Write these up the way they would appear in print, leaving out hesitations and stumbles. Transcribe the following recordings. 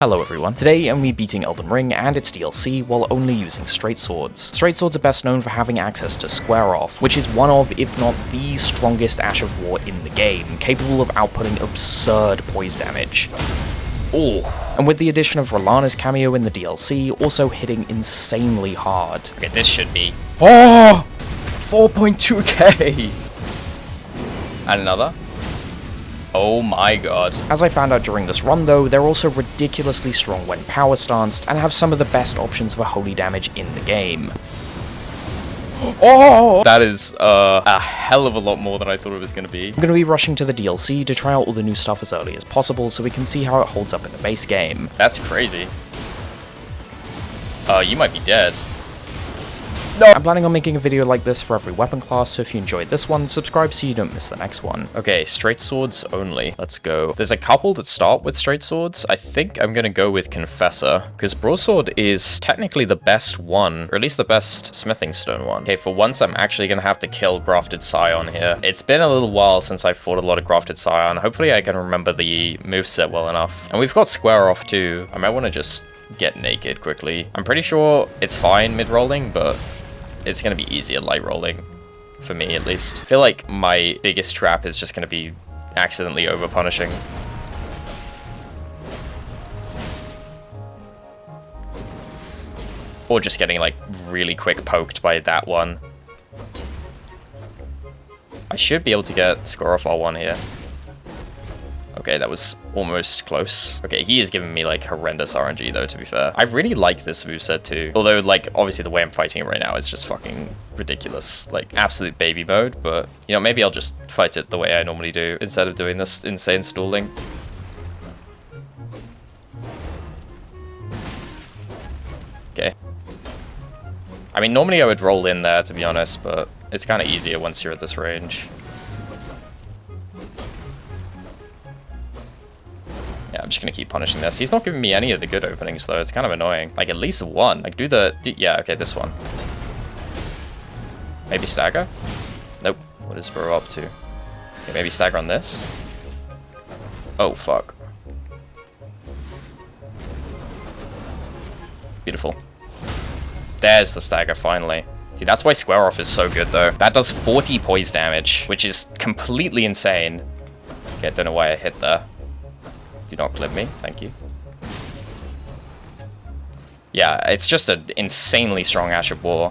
Hello everyone, today I'm beating Elden Ring and its DLC while only using straight swords. Straight swords are best known for having access to Square Off, which is one of, if not the strongest Ash of War in the game, capable of outputting absurd poise damage. Oh, and with the addition of Rellana's cameo in the DLC, also hitting insanely hard. Okay, this should be... Oh! 4.2k! And another. Oh my god. As I found out during this run though, they're also ridiculously strong when power stanced, and have some of the best options for holy damage in the game. Oh! That is a hell of a lot more than I thought it was going to be. I'm going to be rushing to the DLC to try out all the new stuff as early as possible so we can see how it holds up in the base game. That's crazy. You might be dead. No! I'm planning on making a video like this for every weapon class, so if you enjoyed this one, subscribe so you don't miss the next one. Okay, straight swords only. Let's go. There's a couple that start with straight swords. I think I'm gonna go with Confessor, because broadsword is technically the best one, or at least the best smithing stone one. Okay, for once I'm actually gonna have to kill Grafted Scion here. It's been a little while since I fought a lot of Grafted Scion. Hopefully I can remember the moveset well enough. And we've got Square Off too. I might want to just get naked quickly. I'm pretty sure it's fine mid-rolling, but it's going to be easier light rolling, for me at least. I feel like my biggest trap is just going to be accidentally over-punishing. Or just getting like really quick poked by that one. I should be able to get Square Off R1 here. Okay, that was almost close. Okay, he is giving me like horrendous RNG though, to be fair. I really like this moveset too. Although like obviously the way I'm fighting it right now is just fucking ridiculous. Like absolute baby mode, but you know, maybe I'll just fight it the way I normally do instead of doing this insane stalling. Okay. I mean, normally I would roll in there to be honest, but it's kind of easier once you're at this range. Yeah, I'm just gonna keep punishing this. He's not giving me any of the good openings though. It's kind of annoying. Like at least one. Like yeah, okay, this one. Maybe stagger? Nope. What is bro up to? Okay, maybe stagger on this. Oh fuck. Beautiful. There's the stagger finally. See, that's why Square Off is so good though. That does 40 poise damage, which is completely insane. Okay, I don't know why I hit there. Do not clip me, thank you. Yeah, it's just an insanely strong Ash of War.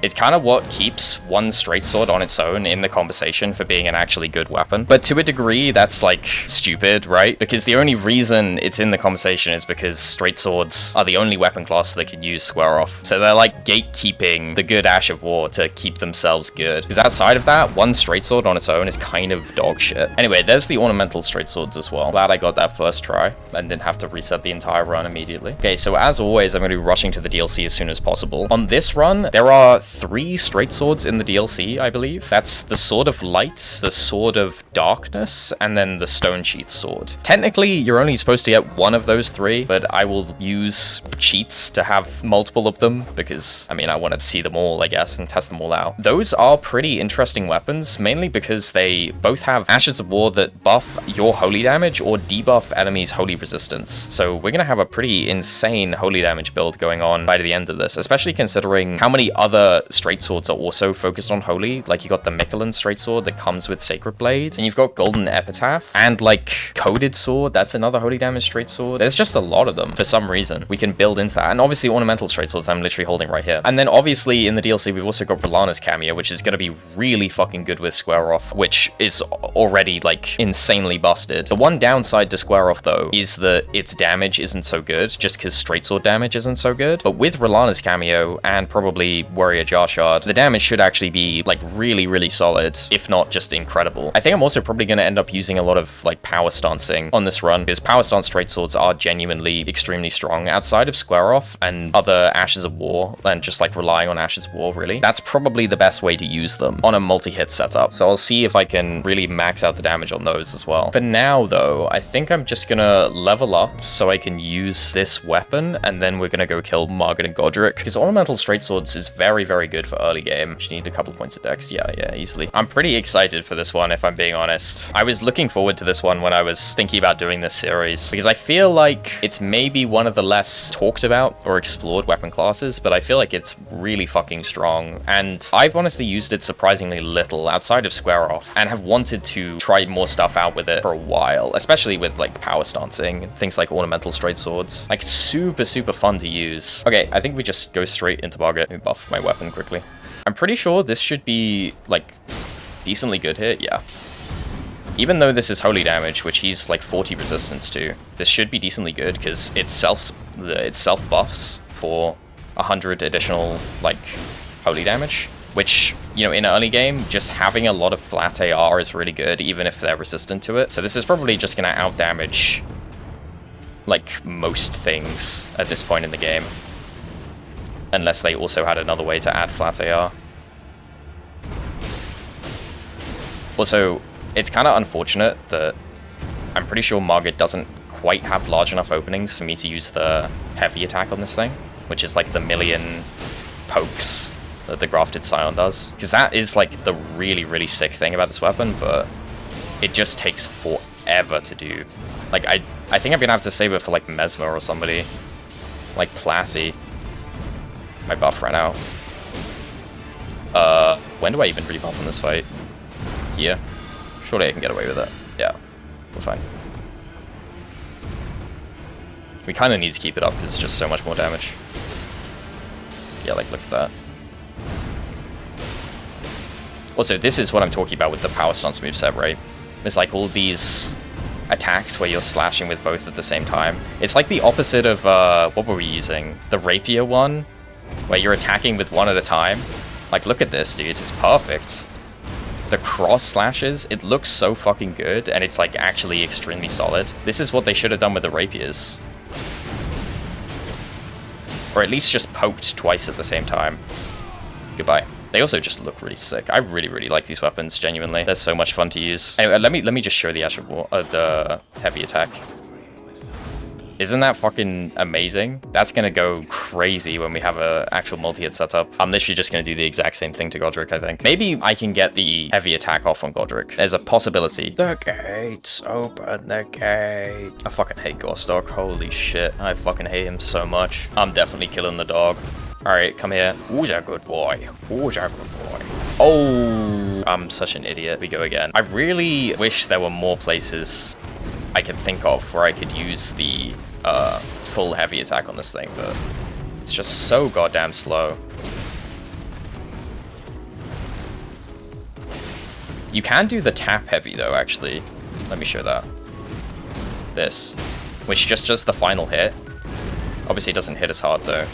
It's kind of what keeps one straight sword on its own in the conversation for being an actually good weapon. But to a degree, that's like stupid, right? Because the only reason it's in the conversation is because straight swords are the only weapon class that can use Square Off. So they're like gatekeeping the good Ash of War to keep themselves good. Because outside of that, one straight sword on its own is kind of dog shit. Anyway, there's the ornamental straight swords as well. Glad I got that first try and didn't have to reset the entire run immediately. Okay, so as always, I'm going to be rushing to the DLC as soon as possible. On this run, there are 3 straight swords in the DLC, I believe. That's the Sword of Light, the Sword of Darkness, and then the Stone Sheath Sword. Technically, you're only supposed to get one of those 3, but I will use cheats to have multiple of them because, I mean, I want to see them all, I guess, and test them all out. Those are pretty interesting weapons, mainly because they both have Ashes of War that buff your holy damage or debuff enemies' holy resistance. So we're going to have a pretty insane holy damage build going on by the end of this, especially considering how many other straight swords are also focused on holy. Like you got the Michelin straight sword that comes with Sacred Blade, and you've got Golden Epitaph, and like Coded Sword, that's another holy damage straight sword. There's just a lot of them for some reason. We can build into that, and obviously ornamental straight swords I'm literally holding right here. And then obviously in the DLC we've also got Rellana's cameo, which is going to be really fucking good with Square Off, which is already like insanely busted. The one downside to Square Off though is that its damage isn't so good, just because straight sword damage isn't so good. But with Rellana's cameo and probably Warrior Jarshard, the damage should actually be like really solid, if not just incredible. I think I'm also probably going to end up using a lot of like power stancing on this run, because power stance straight swords are genuinely extremely strong outside of Square Off and other Ashes of War, and just like relying on Ashes of War really. That's probably the best way to use them on a multi-hit setup. So I'll see if I can really max out the damage on those as well. For now though, I think I'm just gonna level up so I can use this weapon, and then we're gonna go kill Margit and Godrick, because ornamental straight swords is very very good for early game. Just need a couple of points of dex. Yeah, easily. I'm pretty excited for this one, if I'm being honest. I was looking forward to this one when I was thinking about doing this series, because I feel like it's maybe one of the less talked about or explored weapon classes, but I feel like it's really fucking strong. And I've honestly used it surprisingly little outside of Square Off, and have wanted to try more stuff out with it for a while, especially with like power stancing and things like ornamental straight swords. Like super fun to use. Okay, I think we just go straight into Margit. Let me buff my weapon quickly. I'm pretty sure this should be like decently good here. Yeah. Even though this is holy damage, which he's like 40 resistance to, this should be decently good because it self buffs for 100 additional like holy damage, which, you know, in early game, just having a lot of flat AR is really good, even if they're resistant to it. So this is probably just gonna out damage like most things at this point in the game, unless they also had another way to add flat AR. Also, it's kind of unfortunate that I'm pretty sure Margit doesn't quite have large enough openings for me to use the heavy attack on this thing, which is like the million pokes that the Grafted Scion does. Because that is like the really sick thing about this weapon, but it just takes forever to do. Like, I think I'm gonna have to save it for like Messmer or somebody. Like Placi. My buff ran out. When do I even rebuff on this fight? Here? Surely I can get away with it. Yeah, we're fine. We kind of need to keep it up because it's just so much more damage. Yeah, like, look at that. Also, this is what I'm talking about with the power stance moveset, right? It's like all these attacks where you're slashing with both at the same time. It's like the opposite of, what were we using? The rapier one, where you're attacking with one at a time. Like, look at this, dude. It's perfect. The cross slashes, it looks so fucking good, and it's like actually extremely solid. This is what they should have done with the rapiers. Or at least just poked twice at the same time. Goodbye. They also just look really sick. I really like these weapons, genuinely. They're so much fun to use. Anyway, let me just show the actual the heavy attack. Isn't that fucking amazing? That's gonna go crazy when we have a actual multi-hit setup. I'm literally just gonna do the exact same thing to Godrick, I think. Maybe I can get the heavy attack off on Godrick. There's a possibility. The gates, open the gate. I fucking hate Gostok, holy shit. I fucking hate him so much. I'm definitely killing the dog. Alright, come here. Who's a good boy? Who's a good boy? Oh, I'm such an idiot. We go again. I really wish there were more places I could think of where I could use the full heavy attack on this thing, but it's just so goddamn slow. You can do the tap heavy though, actually. Let me show that. This, which just does the final hit. Obviously it doesn't hit as hard though,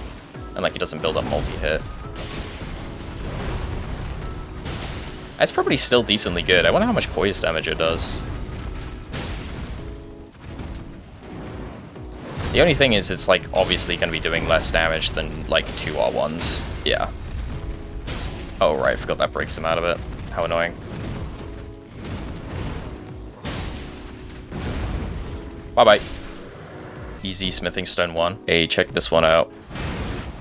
and like it doesn't build up multi-hit. It's probably still decently good. I wonder how much poise damage it does. The only thing is, it's like obviously going to be doing less damage than like 2 R1s. Yeah. Oh right, I forgot that breaks him out of it. How annoying. Bye-bye. Easy smithing stone 1. Hey, check this one out.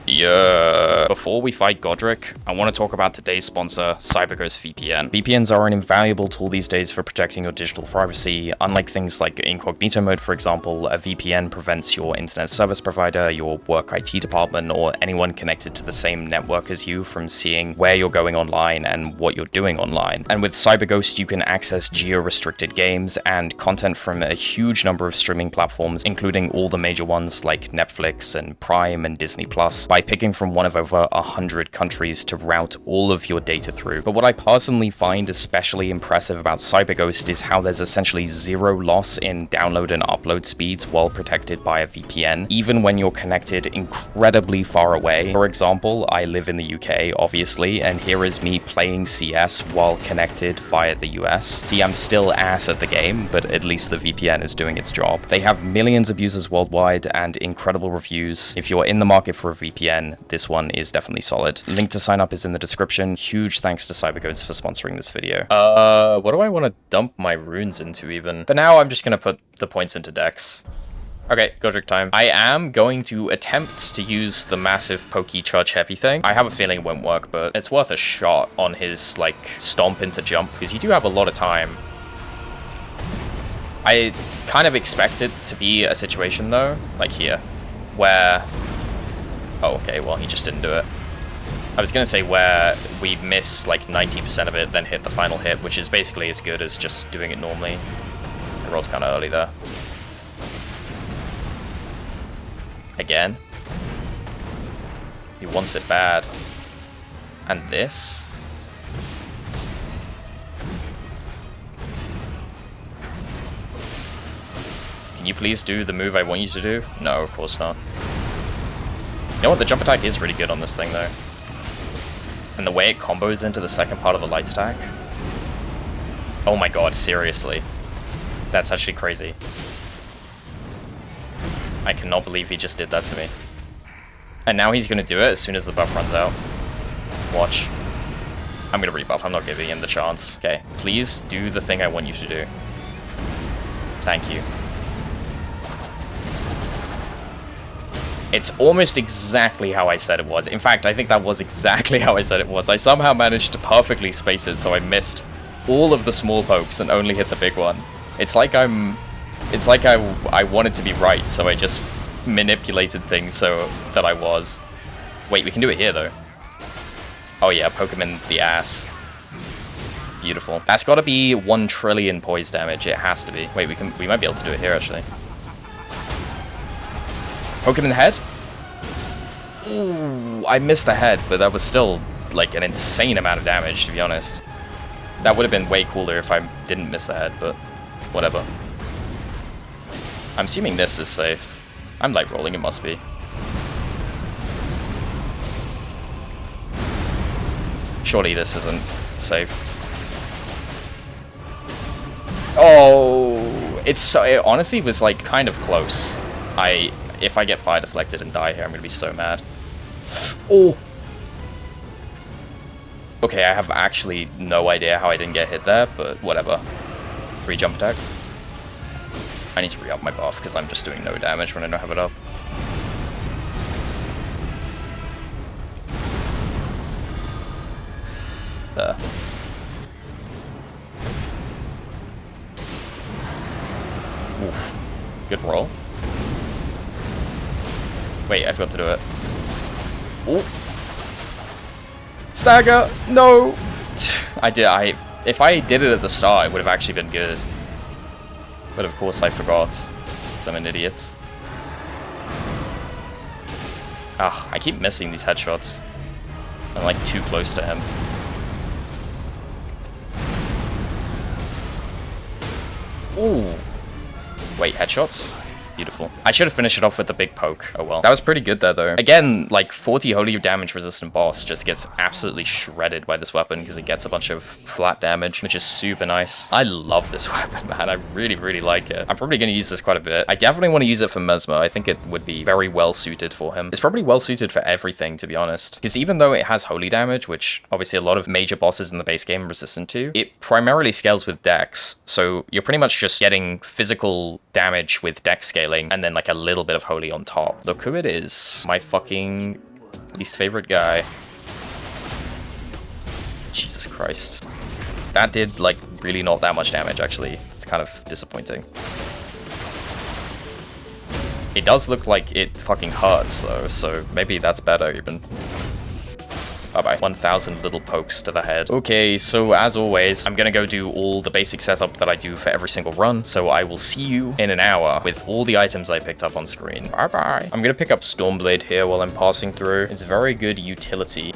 Yeah. Before we fight Godrick, I want to talk about today's sponsor, CyberGhost VPN. VPNs are an invaluable tool these days for protecting your digital privacy. Unlike things like incognito mode, for example, a VPN prevents your internet service provider, your work IT department, or anyone connected to the same network as you from seeing where you're going online and what you're doing online. And with CyberGhost, you can access geo-restricted games and content from a huge number of streaming platforms, including all the major ones like Netflix and Prime and Disney Plus, by picking from one of over 100 countries to route all of your data through. But what I personally find especially impressive about CyberGhost is how there's essentially zero loss in download and upload speeds while protected by a VPN, even when you're connected incredibly far away. For example, I live in the UK, obviously, and here is me playing CS while connected via the US. See, I'm still ass at the game, but at least the VPN is doing its job. They have millions of users worldwide and incredible reviews. If you're in the market for a VPN, this one is definitely solid. Link to sign up is in the description. Huge thanks to CyberGhost for sponsoring this video. What do I want to dump my runes into even? For now, I'm just going to put the points into Dex. Okay, Godrick time. I am going to attempt to use the massive pokey charge heavy thing. I have a feeling it won't work, but it's worth a shot on his, like, stomp into jump, because you do have a lot of time. I kind of expect it to be a situation, though, like here, where... Oh, okay, well, he just didn't do it. I was going to say where we miss, like, 90% of it, then hit the final hit, which is basically as good as just doing it normally. I rolled kind of early there. Again. He wants it bad. And this? Can you please do the move I want you to do? No, of course not. You know what? The jump attack is really good on this thing, though. And the way it combos into the second part of the light attack. Oh my god, seriously. That's actually crazy. I cannot believe he just did that to me. And now he's gonna do it as soon as the buff runs out. Watch. I'm gonna rebuff, I'm not giving him the chance. Okay, please do the thing I want you to do. Thank you. It's almost exactly how I said it was. In fact, I think that was exactly how I said it was. I somehow managed to perfectly space it, so I missed all of the small pokes and only hit the big one. It's like I wanted to be right, so I just manipulated things so that I was. Wait, we can do it here, though. Oh yeah, poke him in the ass. Beautiful. That's got to be 1 trillion poise damage. It has to be. Wait, we might be able to do it here, actually. Poke him in the head? Ooh, I missed the head, but that was still, like, an insane amount of damage, to be honest. That would have been way cooler if I didn't miss the head, but whatever. I'm assuming this is safe. I'm light rolling, it must be. Surely this isn't safe. Oh, it honestly was, like, kind of close. If I get fire deflected and die here, I'm gonna be so mad. Oh! Okay, I have actually no idea how I didn't get hit there, but whatever. Free jump attack. I need to re-up my buff, because I'm just doing no damage when I don't have it up. There. Oof. Good roll. Wait, I forgot to do it. Ooh. Stagger! No! I did. If I did it at the start, it would have actually been good. But of course I forgot. Because I'm an idiot. Ah, I keep missing these headshots. I'm like too close to him. Ooh. Wait, headshots? Beautiful. I should have finished it off with the big poke. Oh well. That was pretty good there, though. Again, like, 40 holy damage resistant boss just gets absolutely shredded by this weapon because it gets a bunch of flat damage, which is super nice. I love this weapon, man. I really, really like it. I'm probably going to use this quite a bit. I definitely want to use it for Messmer. I think it would be very well suited for him. It's probably well suited for everything, to be honest. Because even though it has holy damage, which obviously a lot of major bosses in the base game are resistant to, it primarily scales with dex. So you're pretty much just getting physical damage with dex scaling and then like a little bit of holy on top. Look who it is. My fucking least favorite guy. Jesus Christ. That did like really not that much damage, actually. It's kind of disappointing. It does look like it fucking hurts though, so maybe that's better even. Bye-bye. 1,000 little pokes to the head. Okay, so as always, I'm gonna go do all the basic setup that I do for every single run, so I will see you in an hour with all the items I picked up on screen. Bye-bye. I'm gonna pick up Stormblade here while I'm passing through. It's very good utility.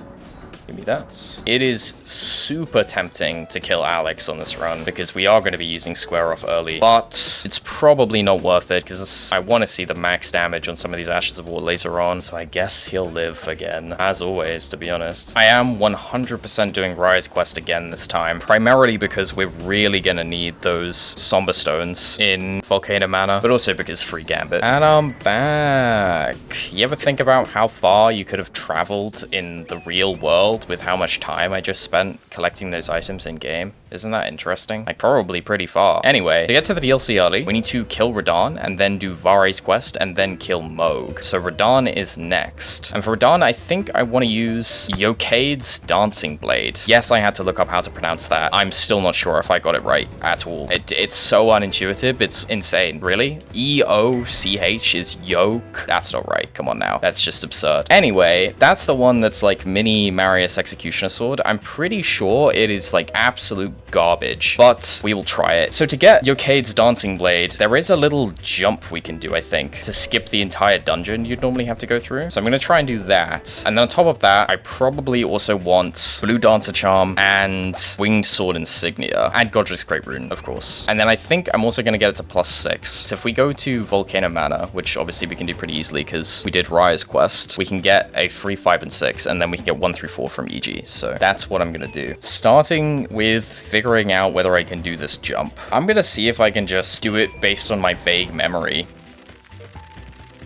Give me that. It is super tempting to kill Alex on this run because we are going to be using Square Off early, but it's probably not worth it because I want to see the max damage on some of these Ashes of War later on, so I guess he'll live again, as always, to be honest. I am 100% doing Raya's quest again this time, primarily because we're really going to need those Somber Stones in Volcano Manor, but also because free Gambit. And I'm back. You ever think about how far you could have traveled in the real world world with how much time I just spent collecting those items in-game. Isn't that interesting? Like, probably pretty far. Anyway, to get to the DLC early, we need to kill Radahn, and then do Vare's quest, and then kill Mohg. So Radahn is next. And for Radahn, I think I want to use Yokade's Dancing Blade. Yes, I had to look up how to pronounce that. I'm still not sure if I got it right at all. It's so unintuitive, it's insane. Really? E-O-C-H is yoke? That's not right. Come on now. That's just absurd. Anyway, that's the one that's like mini Marius Executioner Sword. I'm pretty sure it is like absolute garbage, but we will try it. So to get Yokade's Dancing Blade, there is a little jump we can do, I think, to skip the entire dungeon you'd normally have to go through. So I'm going to try and do that. And then on top of that, I probably also want Blue Dancer Charm and Winged Sword Insignia and Godrick's Great Rune, of course. And then I think I'm also going to get it to +6. So if we go to Volcano Manor, which obviously we can do pretty easily because we did Raya's quest, we can get a free 5 and 6, and then we can get 1 through 4 from EG. So that's what I'm going to do. Starting with figuring out whether I can do this jump. I'm going to see if I can just do it based on my vague memory.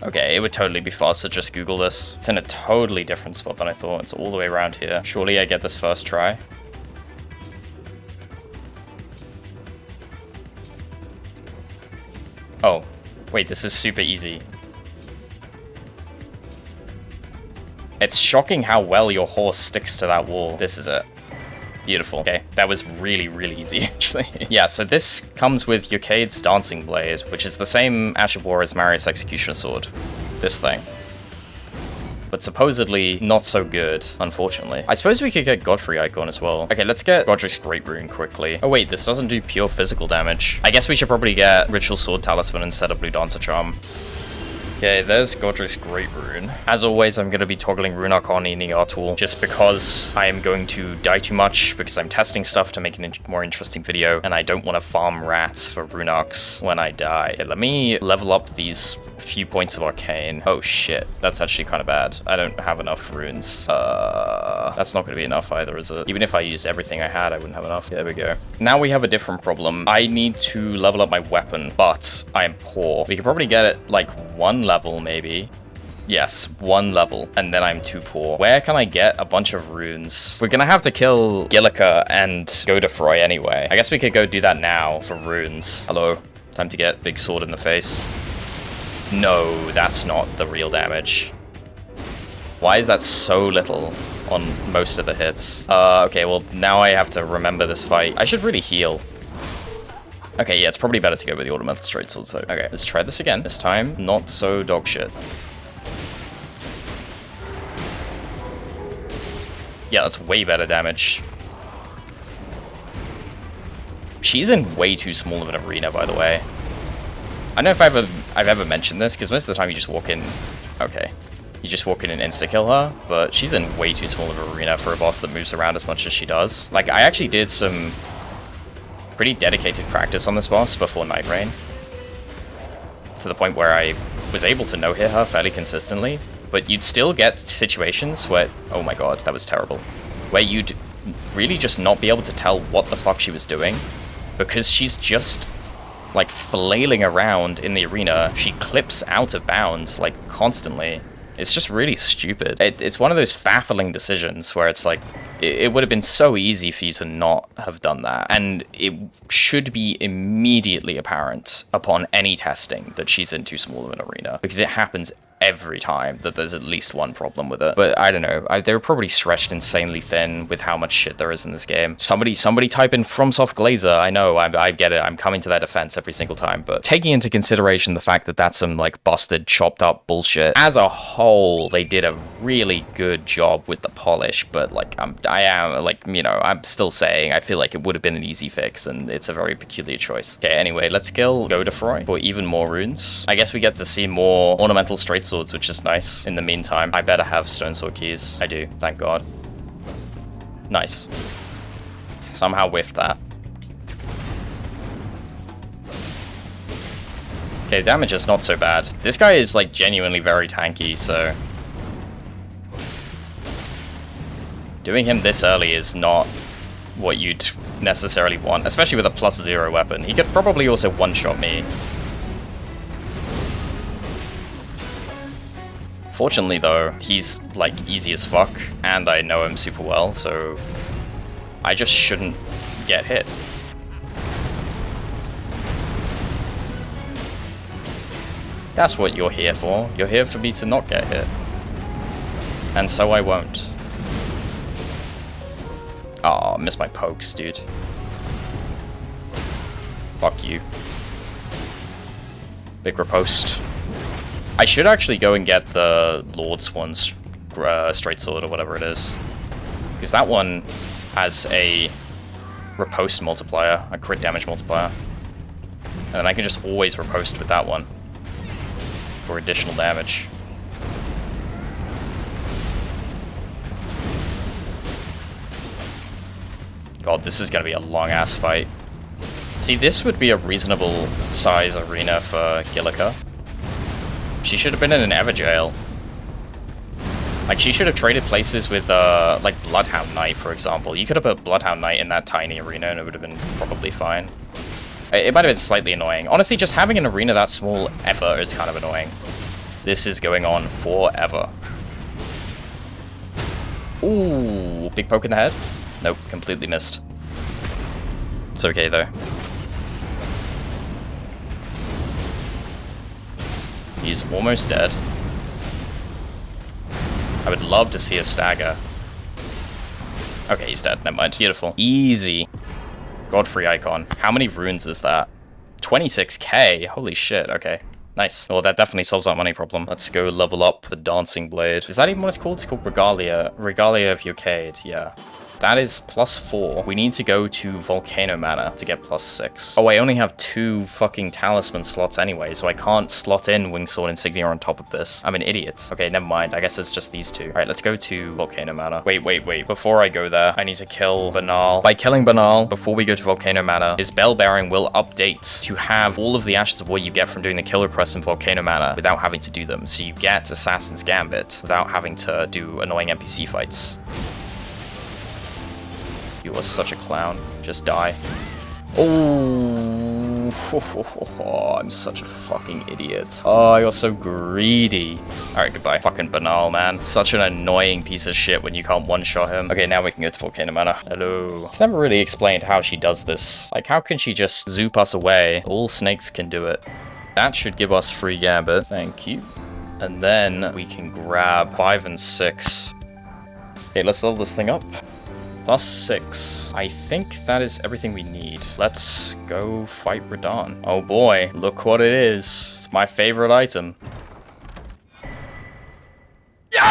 Okay, it would totally be fast to just Google this. It's in a totally different spot than I thought. It's all the way around here. Surely I get this first try. Oh, wait, this is super easy. It's shocking how well your horse sticks to that wall. This is it. Beautiful. Okay, that was really, really easy, actually. Yeah, so this comes with Yokade's Dancing Blade, which is the same Ash of War as Marius Executioner Sword. This thing. But supposedly not so good, unfortunately. I suppose we could get Godfrey Icon as well. Okay, let's get Godrick's Great Rune quickly. Oh wait, this doesn't do pure physical damage. I guess we should probably get Ritual Sword Talisman instead of Blue Dancer Charm. Okay, there's Godrick's Great Rune. As always, I'm going to be toggling Rune Arcana in ER tool just because I am going to die too much because I'm testing stuff to make a more interesting video, and I don't want to farm rats for Rune Arcs when I die. Okay, let me level up these few points of Arcane. Oh shit, that's actually kind of bad. I don't have enough runes. That's not going to be enough either, is it? Even if I used everything I had, I wouldn't have enough. There we go. Now we have a different problem. I need to level up my weapon, but I am poor. We could probably get it like 1 level, maybe. Yes, 1 level, and then I'm too poor. Where can I get a bunch of runes? We're gonna have to kill Gillica and Godfrey anyway. I guess we could go do that now for runes. Hello, time to get big sword in the face. No, that's not the real damage. Why is that so little on most of the hits? Okay, well, now I have to remember this fight. I should really heal. Okay, yeah, it's probably better to go with the Ornamental Straight Swords, though. Okay, let's try this again. This time, not so dog shit. Yeah, that's way better damage. She's in way too small of an arena, by the way. I don't know if I've ever mentioned this, because most of the time you just walk in... Okay. You just walk in and insta-kill her, but she's in way too small of an arena for a boss that moves around as much as she does. Like, I actually did some pretty dedicated practice on this boss before Night Rain, to the point where I was able to no-hit her fairly consistently, but you'd still get situations where... Oh my god, that was terrible. Where you'd really just not be able to tell what the fuck she was doing, because she's just... like flailing around in the arena. She clips out of bounds like constantly. It's just really stupid. It's one of those baffling decisions where it's like, it would have been so easy for you to not have done that. And it should be immediately apparent upon any testing that she's in too small of an arena, because it happens every time that there's at least one problem with it. But I don't know, they were probably stretched insanely thin with how much shit there is in this game. Somebody type in FromSoft Glazer. I know, I get it, I'm coming to their defense every single time, but taking into consideration the fact that that's some like busted, chopped up bullshit, as a whole, they did a really good job with the polish, but like, I am like, you know, I'm still saying I feel like it would have been an easy fix, and it's a very peculiar choice. Okay, anyway, let's kill Godfrey for even more runes. I guess we get to see more Ornamental Straight Swords, which is nice. In the meantime, I better have Stone Sword keys. I do, thank god. Nice. Somehow whiffed that. Okay, damage is not so bad. This guy is like genuinely very tanky, so... doing him this early is not what you'd necessarily want, especially with a +0 weapon. He could probably also one-shot me. Fortunately though, he's like easy as fuck, and I know him super well, so I just shouldn't get hit. That's what you're here for. You're here for me to not get hit. And so I won't. Aw, missed my pokes, dude. Fuck you. Big riposte. I should actually go and get the Lord's one's straight sword or whatever it is. Because that one has a riposte multiplier, a crit damage multiplier. And I can just always riposte with that one for additional damage. God, this is gonna be a long-ass fight. See, this would be a reasonable size arena for Gillica. She should have been in an Everjail. Like, she should have traded places with, like, Bloodhound Knight, for example. You could have put Bloodhound Knight in that tiny arena and it would have been probably fine. It might have been slightly annoying. Honestly, just having an arena that small ever is kind of annoying. This is going on forever. Ooh, big poke in the head? Nope, completely missed. It's okay, though. He's almost dead. I would love to see a stagger. Okay, he's dead. Never mind. Beautiful. Easy. Godfrey icon. How many runes is that? 26k. Holy shit. Okay. Nice. Well, that definitely solves our money problem. Let's go level up the Dancing Blade. Is that even what it's called? It's called Regalia. Regalia of Yokade. Yeah. That is +4. We need to go to Volcano Manor to get +6. Oh, I only have 2 fucking talisman slots anyway, so I can't slot in Wingsword Insignia on top of this. I'm an idiot. Okay, never mind. I guess it's just these 2. All right, let's go to Volcano Manor. Wait. Before I go there, I need to kill Banal. By killing Banal, before we go to Volcano Manor, his Bell Bearing will update to have all of the Ashes of War you get from doing the Killer Crest in Volcano Manor without having to do them. So you get Assassin's Gambit without having to do annoying NPC fights. You are such a clown. Just die. Oh, I'm such a fucking idiot. Oh, you're so greedy. Alright, goodbye. Fucking Banal, man. Such an annoying piece of shit when you can't one-shot him. Okay, now we can go to Volcano Manor. Hello. It's never really explained how she does this. Like, how can she just zoop us away? All snakes can do it. That should give us free Gambit. Thank you. And then we can grab 5 and 6. Okay, let's level this thing up. +6. I think that is everything we need. Let's go fight Radahn. Oh boy, look what it is. It's my favorite item.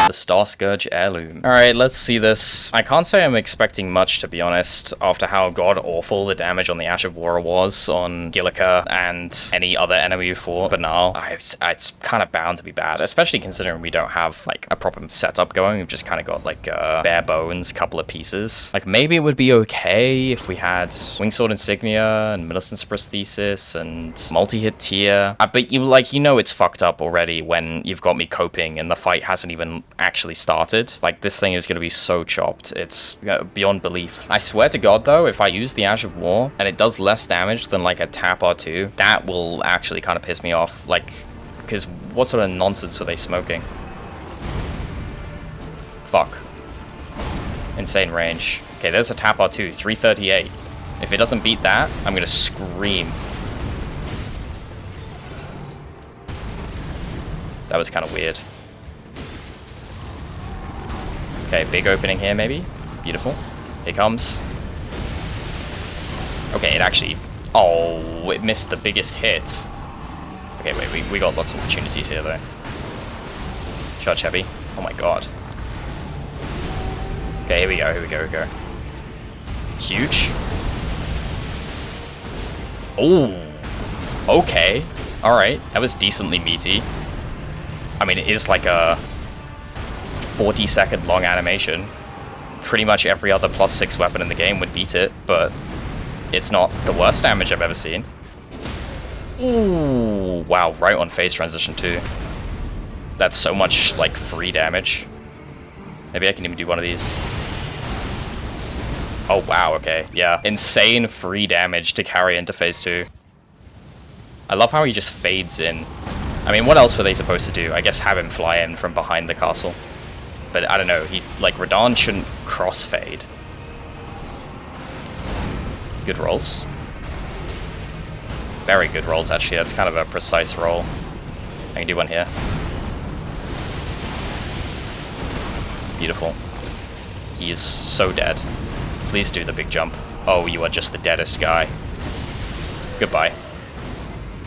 The Star Scourge Heirloom. Alright, let's see this. I can't say I'm expecting much, to be honest, after how god-awful the damage on the Ash of War was on Gillica and any other enemy for Banal. It's kind of bound to be bad, especially considering we don't have, like, a proper setup going. We've just kind of got, like, bare bones, couple of pieces. Like, maybe it would be okay if we had Wingsword Insignia and Millicent's Prosthesis and multi-hit tier. But you know it's fucked up already when you've got me coping and the fight hasn't even actually started. Like, this thing is going to be so chopped. It's beyond belief. I swear to God, though, if I use the Ash of War and it does less damage than, like, a tap or 2, that will actually kind of piss me off. Like, because what sort of nonsense were they smoking? Fuck. Insane range. Okay, there's a tap or 2, 338. If it doesn't beat that, I'm going to scream. That was kind of weird. Okay, big opening here, maybe. Beautiful. Here comes. Okay, it actually... Oh, it missed the biggest hit. Okay, wait, we got lots of opportunities here, though. Charge heavy. Oh my god. Okay, here we go. Huge. Oh. Okay. Alright, that was decently meaty. I mean, it is like a 40-second long animation. Pretty much every other +6 weapon in the game would beat it, but it's not the worst damage I've ever seen. Ooh, wow, right on phase transition too. That's so much, like, free damage. Maybe I can even do one of these. Oh, wow, okay, yeah. Insane free damage to carry into phase 2. I love how he just fades in. I mean, what else were they supposed to do? I guess have him fly in from behind the castle. But I don't know, like, Radahn shouldn't crossfade. Good rolls. Very good rolls, actually. That's kind of a precise roll. I can do one here. Beautiful. He is so dead. Please do the big jump. Oh, you are just the deadest guy. Goodbye.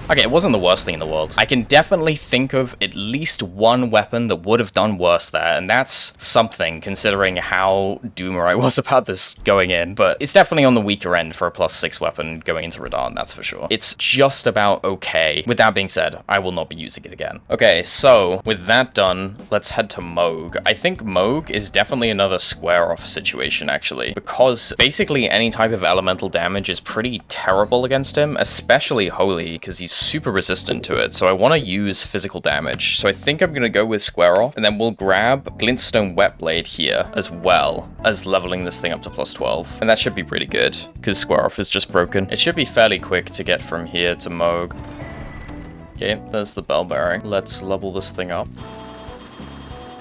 Okay, it wasn't the worst thing in the world. I can definitely think of at least one weapon that would have done worse there, and that's something, considering how doomer I was about this going in, but it's definitely on the weaker end for a +6 weapon going into Radahn, that's for sure. It's just about okay. With that being said, I will not be using it again. Okay, so with that done, let's head to Mohg. I think Mohg is definitely another square-off situation, actually, because basically any type of elemental damage is pretty terrible against him, especially Holy, because he's super resistant to it, so I want to use physical damage. So I think I'm going to go with Square Off, and then we'll grab Glintstone Wetblade here, as well as leveling this thing up to +12. And that should be pretty good, because Square Off is just broken. It should be fairly quick to get from here to Mohg. Okay, there's the bell bearing. Let's level this thing up.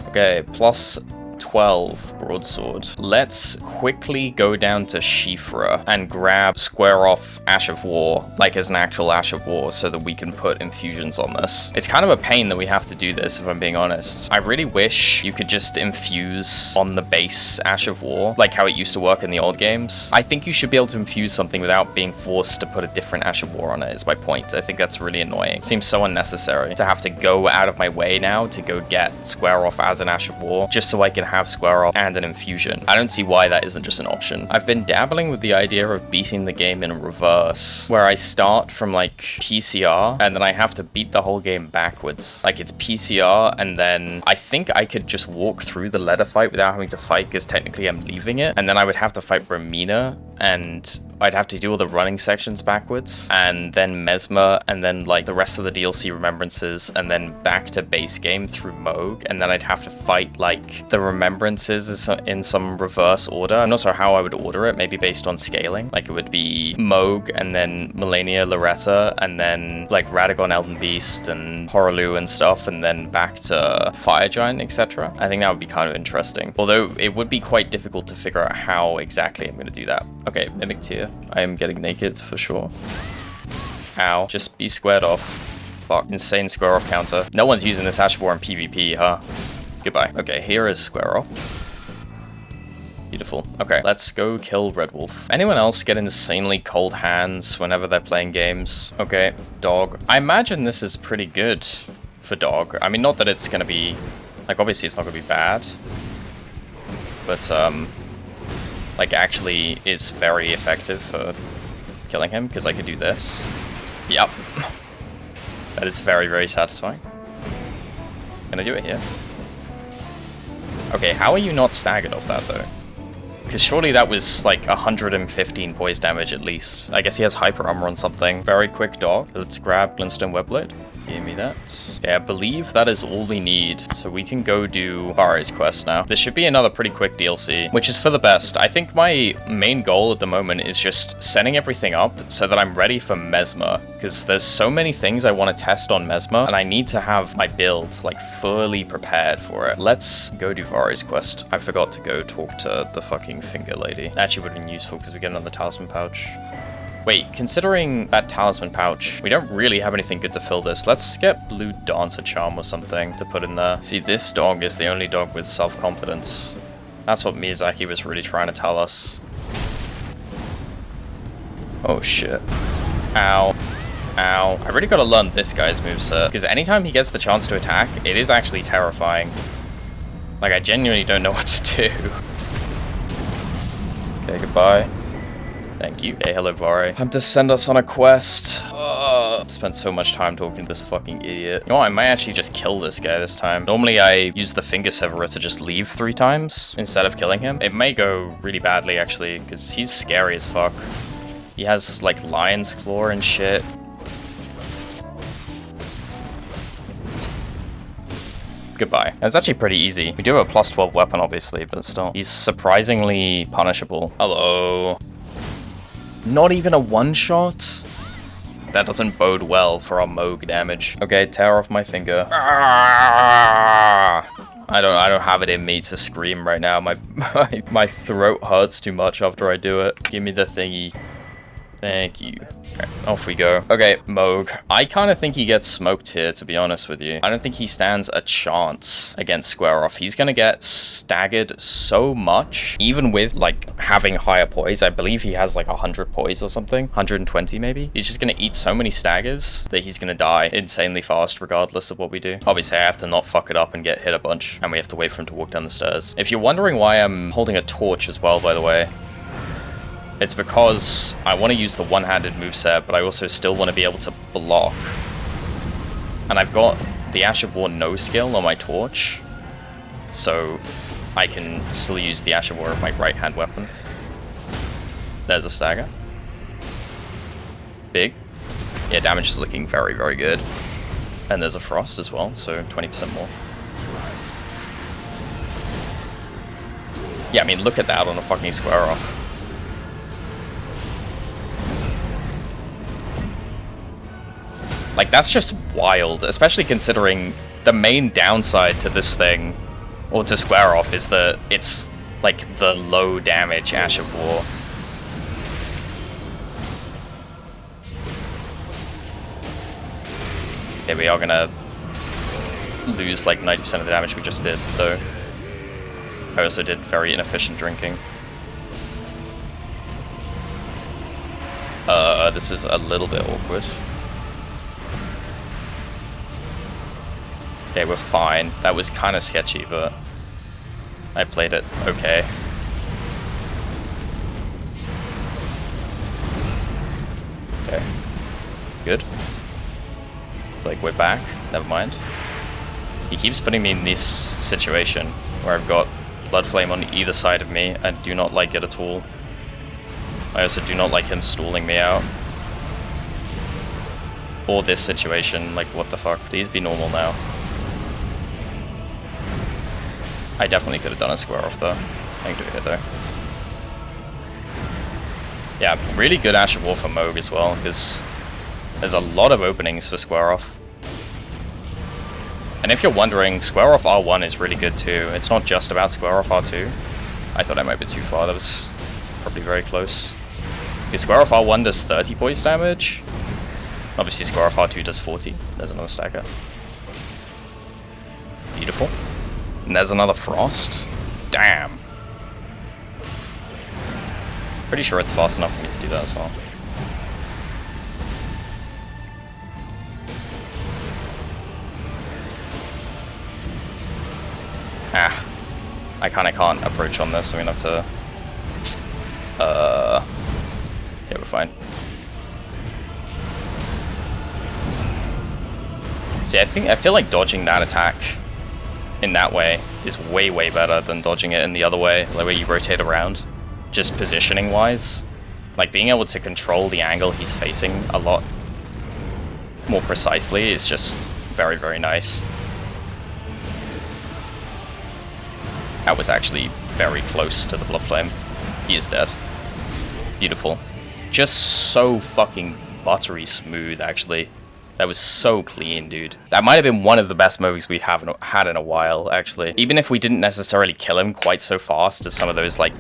Okay, +12 broadsword. Let's quickly go down to Shifra and grab Square Off Ash of War, like as an actual Ash of War, so that we can put infusions on this. It's kind of a pain that we have to do this, if I'm being honest. I really wish you could just infuse on the base Ash of War, like how it used to work in the old games. I think you should be able to infuse something without being forced to put a different Ash of War on it, is my point. I think that's really annoying. It seems so unnecessary to have to go out of my way now to go get Square Off as an Ash of War, just so I can have Square Off and an infusion. I don't see why that isn't just an option. I've been dabbling with the idea of beating the game in reverse, where I start from like PCR and then I have to beat the whole game backwards. Like it's PCR and then I think I could just walk through the Leda fight without having to fight, because technically I'm leaving it, and then I would have to fight Romina and I'd have to do all the running sections backwards, and then Messmer, and then like the rest of the DLC remembrances, and then back to base game through Mohg, and then I'd have to fight like the remembrances in some reverse order. I'm not sure how I would order it, maybe based on scaling. Like it would be Mohg, and then Malenia, Loretta, and then like Radahn, Elden Beast, and Hoarah Loux and stuff, and then back to Fire Giant, etc. I think that would be kind of interesting. Although it would be quite difficult to figure out how exactly I'm going to do that. Okay, Mimic Tier. I am getting naked for sure. Ow. Just be squared off. Fuck. Insane square off counter. No one's using this Ash of War in PvP, huh? Goodbye. Okay, here is square off. Beautiful. Okay, let's go kill Red Wolf. Anyone else get insanely cold hands whenever they're playing games? Okay, dog. I imagine this is pretty good for dog. I mean, not that it's gonna be... Like, obviously it's not gonna be bad. But, like, actually is very effective for killing him, because I could do this. Yep. That is very, very satisfying. Can I do it here? Okay, how are you not staggered off that, though? Because surely that was, like, 115 poise damage at least. I guess he has hyper armor on something. Very quick dog. Let's grab Glintstone Webblade. Give me that. Yeah, I believe that is all we need. So we can go do Barry's quest now. This should be another pretty quick DLC, which is for the best. I think my main goal at the moment is just setting everything up so that I'm ready for Messmer, because there's so many things I want to test on Messmer, and I need to have my build, like, fully prepared for it. Let's go do Vari's quest. I forgot to go talk to the fucking finger lady. That actually would have been useful because we get another talisman pouch. Wait, considering that talisman pouch, we don't really have anything good to fill this. Let's get Blue Dancer Charm or something to put in there. See, this dog is the only dog with self-confidence. That's what Miyazaki was really trying to tell us. Oh shit. Ow. Ow. I really gotta learn this guy's moveset, because anytime he gets the chance to attack, it is actually terrifying. Like, I genuinely don't know what to do. Okay, goodbye. Thank you. Hey, hello, Vari. Time to send us on a quest. Spent so much time talking to this fucking idiot. You know what? I might actually just kill this guy this time. Normally, I use the Finger Severer to just leave 3 times instead of killing him. It may go really badly, actually, because he's scary as fuck. He has, like, lion's claw and shit. Goodbye. That's actually pretty easy. We do have a +12 weapon, obviously, but still. He's surprisingly punishable. Hello. Not even a one-shot? That doesn't bode well for our Mohg damage. Okay, tear off my finger. I don't have it in me to scream right now. My throat hurts too much after I do it. Give me the thingy. Thank you. Okay, off we go. Okay, Mohg. I kind of think he gets smoked here, to be honest with you. I don't think he stands a chance against Square Off. He's gonna get staggered so much, even with, like, having higher poise. I believe he has, like, 100 poise or something. 120, maybe? He's just gonna eat so many staggers that he's gonna die insanely fast, regardless of what we do. Obviously, I have to not fuck it up and get hit a bunch, and we have to wait for him to walk down the stairs. If you're wondering why I'm holding a torch as well, by the way, it's because I want to use the one-handed moveset, but I also still want to be able to block. And I've got the Ash of War no skill on my torch, so I can still use the Ash of War of my right-hand weapon. There's a stagger. Big. Yeah, damage is looking very, very good. And there's a frost as well, so 20% more. Yeah, I mean, look at that on a fucking Square Off. Like, that's just wild, especially considering the main downside to this thing, or to Square Off, is that it's, like, the low damage Ash of War. Okay, we are gonna lose, like, 90% of the damage we just did, though. I also did very inefficient drinking. This is a little bit awkward. Okay, we're fine. That was kind of sketchy, but I played it okay. Okay. Good. Like, we're back. Never mind. He keeps putting me in this situation where I've got Blood Flame on either side of me. I do not like it at all. I also do not like him stalling me out. Or this situation. Like, what the fuck? Please be normal now. I definitely could have done a Square Off, though. I can do a hit, though. Yeah, really good Ash of War for Mohg as well, because there's a lot of openings for Square Off. And if you're wondering, Square Off R1 is really good too. It's not just about Square Off R2. I thought I might be too far. That was probably very close. Because Square Off R1 does 30 poise damage. Obviously, Square Off R2 does 40. There's another stagger. Beautiful. And there's another frost. Damn. Pretty sure it's fast enough for me to do that as well. Ah. I kinda can't approach on this, so I'm gonna have to... Yeah, we're fine. See, I feel like dodging that attack in that way is way, way better than dodging it in the other way, like where you rotate around. Just positioning-wise. Like, being able to control the angle he's facing a lot more precisely is just very, very nice. That was actually very close to the Blood Flame. He is dead. Beautiful. Just so fucking buttery smooth, actually. That was so clean, dude. That might have been one of the best movies we have had in a while, actually. Even if we didn't necessarily kill him quite so fast as some of those, like,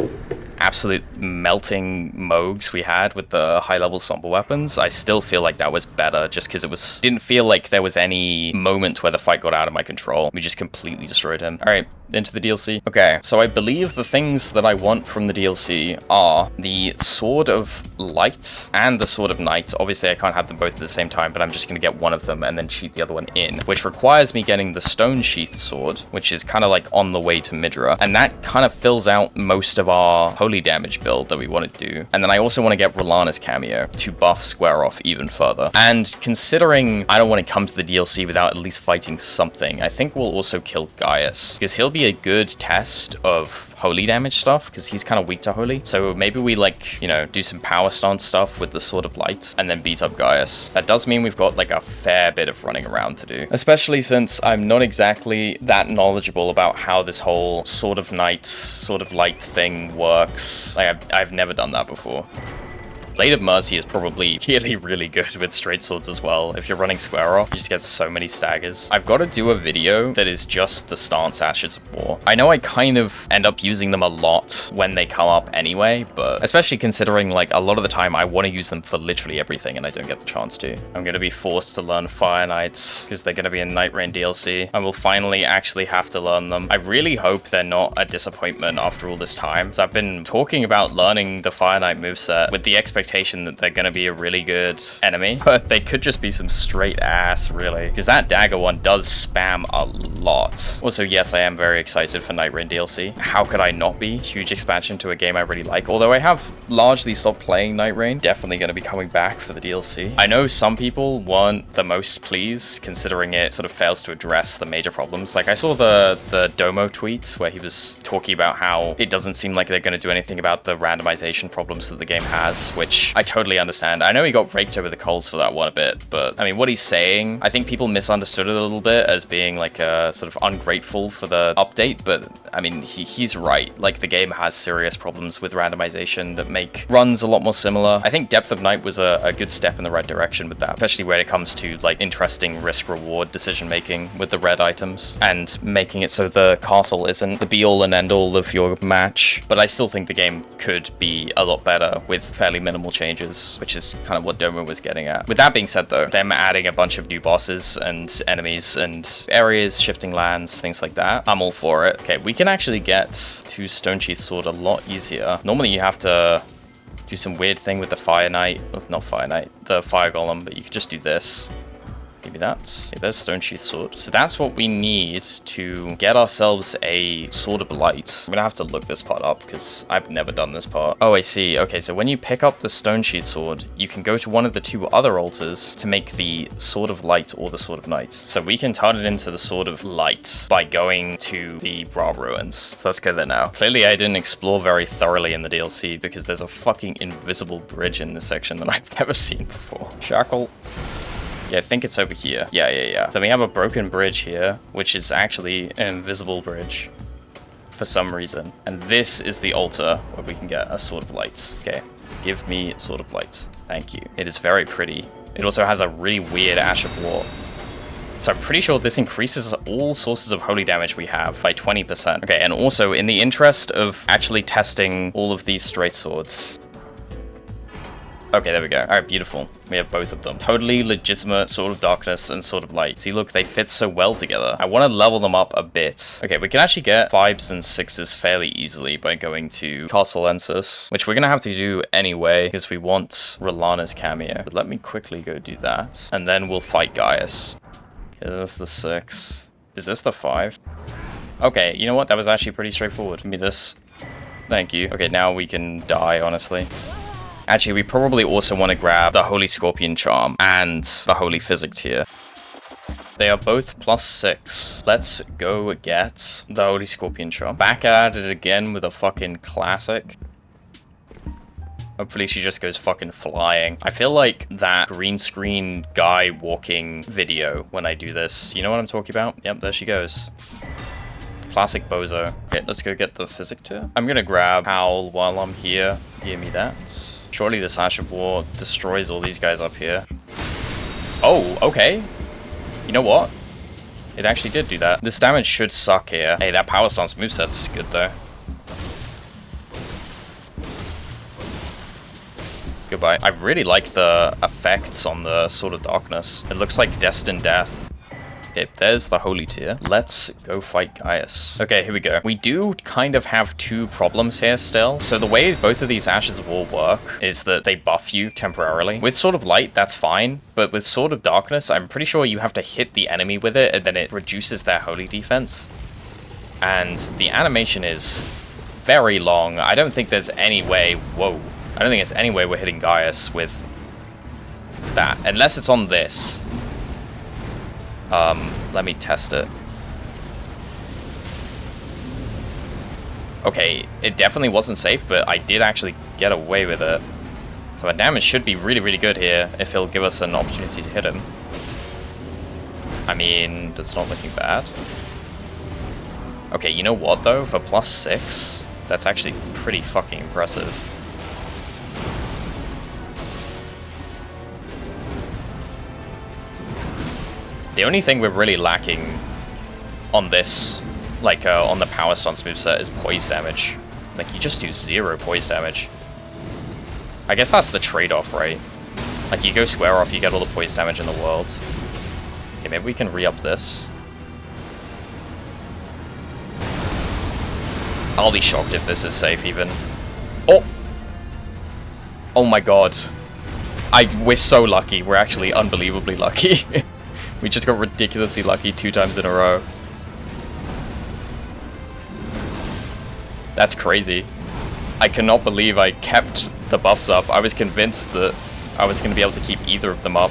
absolute melting Mohgs we had with the high-level somber weapons, I still feel like that was better, just because it didn't feel like there was any moment where the fight got out of my control. We just completely destroyed him. Alright, into the DLC. Okay, so I believe the things that I want from the DLC are the Sword of Light and the Sword of Night. Obviously, I can't have them both at the same time, but I'm just going to get one of them and then sheath the other one in, which requires me getting the Stone Sheath Sword, which is kind of like on the way to Midra, and that kind of fills out most of our holy damage build that we want to do. And then I also want to get Rellana's cameo to buff Square Off even further. And considering I don't want to come to the DLC without at least fighting something, I think we'll also kill Gaius, because he'll be a good test of holy damage stuff, because he's kind of weak to holy. So maybe we, like, you know, do some power stance stuff with the Sword of Light and then beat up Gaius. That does mean we've got like a fair bit of running around to do, especially since I'm not exactly that knowledgeable about how this whole Sword of Night, Sword of Light thing works. Like, I've never done that before. Blade of Mercy is probably really, really good with straight swords as well. If you're running square off, you just get so many staggers. I've got to do a video that is just the stance Ashes of War. I know I kind of end up using them a lot when they come up anyway, but especially considering like a lot of the time I want to use them for literally everything and I don't get the chance to. I'm going to be forced to learn Fire Knights because they're going to be in Night Rain DLC. I will finally actually have to learn them. I really hope they're not a disappointment after all this time. So I've been talking about learning the Fire Knight moveset with the expectation that they're going to be a really good enemy, but they could just be some straight ass, really, because that dagger one does spam a lot. Also, yes, I am very excited for Night Rain DLC. How could I not be? Huge expansion to a game I really like, although I have largely stopped playing Night Rain. Definitely going to be coming back for the DLC. I know some people weren't the most pleased, considering it sort of fails to address the major problems. Like, I saw the Domo tweet where he was talking about how it doesn't seem like they're going to do anything about the randomization problems that the game has, which I totally understand. I know he got raked over the coals for that one a bit, but I mean, what he's saying, I think people misunderstood it a little bit as being like a sort of ungrateful for the update, but I mean, he's right. Like, the game has serious problems with randomization that make runs a lot more similar. I think Depth of Night was a good step in the right direction with that, especially when it comes to like interesting risk-reward decision-making with the red items and making it so the castle isn't the be-all and end-all of your match. But I still think the game could be a lot better with fairly minimal changes, which is kind of what Domo was getting at. With that being said though, them adding a bunch of new bosses and enemies and areas, shifting lands, things like that, I'm all for it. Okay, we can actually get to Stone Sheath Sword a lot easier. Normally you have to do some weird thing with the Fire Knight, not Fire Knight, the Fire Golem, but you could just do this. Maybe that. Okay, there's Stone Sheath Sword. So that's what we need to get ourselves a Sword of Blight. I'm gonna have to look this part up because I've never done this part. Oh, I see. Okay, so when you pick up the Stone Sheath Sword, you can go to one of the two other altars to make the Sword of Light or the Sword of Night. So we can turn it into the Sword of Light by going to the Bra Ruins. So let's go there now. Clearly, I didn't explore very thoroughly in the DLC because there's a fucking invisible bridge in this section that I've never seen before. Shackle. Yeah, I think it's over here. Yeah. So we have a broken bridge here, which is actually an invisible bridge for some reason. And this is the altar where we can get a Sword of Light. Okay, give me Sword of Light. Thank you. It is very pretty. It also has a really weird Ash of War. So I'm pretty sure this increases all sources of holy damage we have by 20%. Okay, and also in the interest of actually testing all of these straight swords. Okay, there we go. All right, beautiful. We have both of them. Totally legitimate Sword of Darkness and Sword of Light. See, look, they fit so well together. I want to level them up a bit. Okay, we can actually get 5s and 6s fairly easily by going to Castle Ensis, which we're going to have to do anyway because we want Rellana's cameo. But let me quickly go do that. And then we'll fight Gaius. Okay, that's the 6. Is this the 5? Okay, you know what? That was actually pretty straightforward. Give me this. Thank you. Okay, now we can die, honestly. Actually, we probably also want to grab the Holy Scorpion Charm and the Holy Physic Tier. They are both +6. Let's go get the Holy Scorpion Charm. Back at it again with a fucking classic. Hopefully she just goes fucking flying. I feel like that green screen guy walking video when I do this. You know what I'm talking about? Yep, there she goes. Classic bozo. Okay, let's go get the Physic Tier. I'm gonna grab Howl while I'm here. Give me that. Surely this Ash of War destroys all these guys up here. Oh, okay. You know what? It actually did do that. This damage should suck here. Hey, that Power Stance moveset's good though. Goodbye. I really like the effects on the Sword of Darkness. It looks like Destined Death. Okay, there's the Holy Tier. Let's go fight Gaius. Okay, here we go. We do kind of have two problems here still. So the way both of these Ashes of War work is that they buff you temporarily. With Sword of Light, that's fine. But with Sword of Darkness, I'm pretty sure you have to hit the enemy with it and then it reduces their holy defense. And the animation is very long. I don't think there's any way... Whoa. I don't think there's any way we're hitting Gaius with that. Unless it's on this. Let me test it. Okay, it definitely wasn't safe, but I did actually get away with it. So our damage should be really, really good here if he'll give us an opportunity to hit him. I mean, that's not looking bad. Okay, you know what though? For +6, that's actually pretty fucking impressive. The only thing we're really lacking on this, like on the Power Stance moveset, is poise damage. Like, you just do 0 poise damage. I guess that's the trade-off, right? Like, you go square off, you get all the poise damage in the world. Okay, maybe we can re-up this. I'll be shocked if this is safe, even. Oh! Oh my god. We're so lucky. We're actually unbelievably lucky. We just got ridiculously lucky 2 times in a row. That's crazy. I cannot believe I kept the buffs up. I was convinced that I was going to be able to keep either of them up.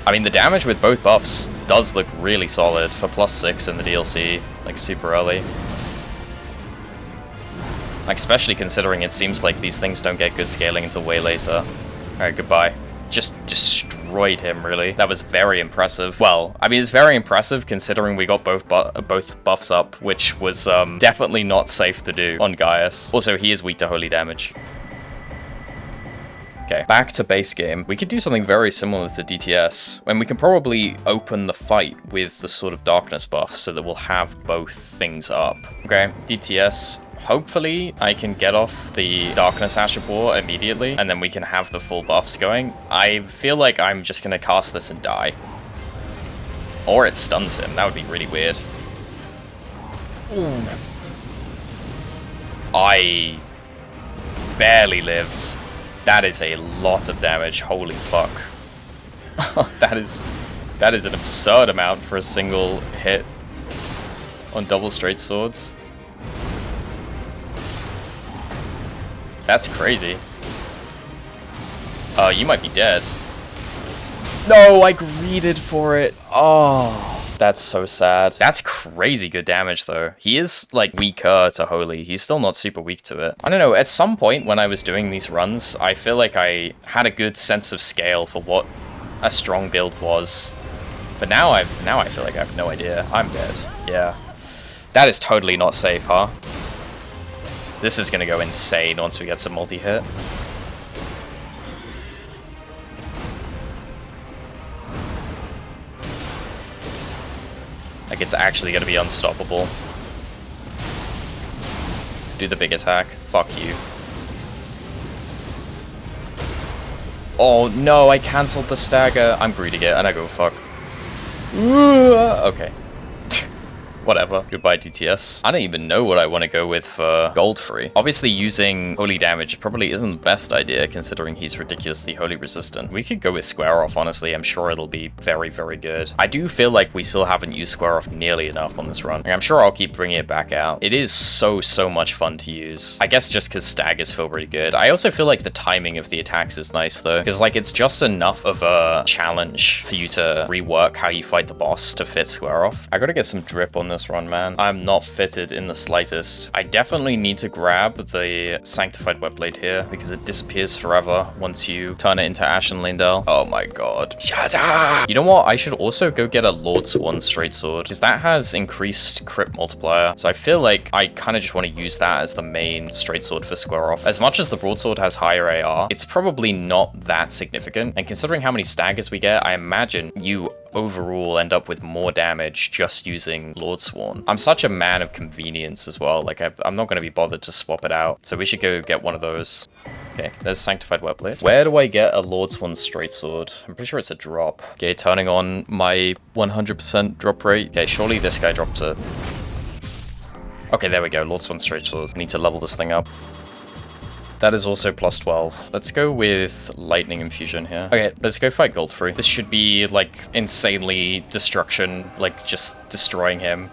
I mean, the damage with both buffs does look really solid for +6 in the DLC, like super early. Like, especially considering it seems like these things don't get good scaling until way later. Alright, goodbye. Just destroyed him, really. That was very impressive. Well, I mean, it's very impressive considering we got both buffs up, which was definitely not safe to do on Gaius. Also, he is weak to holy damage. Okay, back to base game. We could do something very similar to DTS, and we can probably open the fight with the sort of darkness buff so that we'll have both things up. Okay, DTS. Hopefully, I can get off the Darkness Ash of War immediately, and then we can have the full buffs going. I feel like I'm just going to cast this and die. Or it stuns him. That would be really weird. Ooh. I barely lived. That is a lot of damage. Holy fuck. That is an absurd amount for a single hit on double straight swords. That's crazy. You might be dead. No, I greeted for it. Oh, that's so sad. That's crazy good damage, though. He is, like, weaker to Holy. He's still not super weak to it. I don't know, at some point when I was doing these runs, I feel like I had a good sense of scale for what a strong build was. But now I feel like I have no idea. I'm dead. Yeah. That is totally not safe, huh? This is gonna go insane once we get some multi-hit. Like, it's actually gonna be unstoppable. Do the big attack. Fuck you. Oh no, I cancelled the stagger. I'm greeting it, and I go fuck. Okay. Whatever. Goodbye, DTS. I don't even know what I want to go with for Goldfrey. Obviously, using holy damage probably isn't the best idea, considering he's ridiculously holy resistant. We could go with Square Off, honestly. I'm sure it'll be very, very good. I do feel like we still haven't used Square Off nearly enough on this run. Like, I'm sure I'll keep bringing it back out. It is so much fun to use. I guess just because staggers feel really good. I also feel like the timing of the attacks is nice, though, because, like, it's just enough of a challenge for you to rework how you fight the boss to fit Square Off. I gotta get some drip on this run, man. I'm not fitted in the slightest. I definitely need to grab the Sanctified Webblade here because it disappears forever once you turn it into Ashen Lindell. Oh my god. Shut up! You know what? I should also go get a Lord Swan straight sword because that has increased crit multiplier. So I feel like I kind of just want to use that as the main straight sword for Square Off. As much as the broadsword has higher AR, it's probably not that significant. And considering how many staggers we get, I imagine you overall end up with more damage just using Lord Sworn. I'm such a man of convenience as well. Like, I'm not going to be bothered to swap it out. So we should go get one of those. Okay, there's Sanctified Webblade. Where do I get a Lord Sworn straight sword? I'm pretty sure it's a drop. Okay, turning on my 100% drop rate. Okay, surely this guy drops it. Okay, there we go. Lord Sworn straight sword. I need to level this thing up. That is also plus 12. Let's go with Lightning Infusion here. Okay, let's go fight Goldfrey. This should be, like, insanely destruction, like, just destroying him.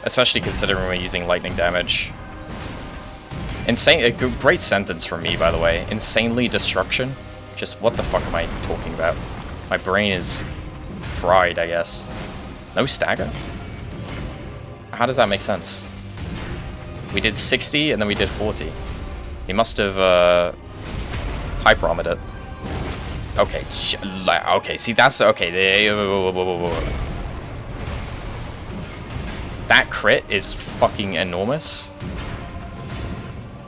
Especially considering we're using lightning damage. Insane, a great sentence from me, by the way. Insanely destruction? Just what the fuck am I talking about? My brain is fried, I guess. No stagger? How does that make sense? We did 60 and then we did 40. He must have hyper armored it. Okay, okay. See, that's okay. That crit is fucking enormous.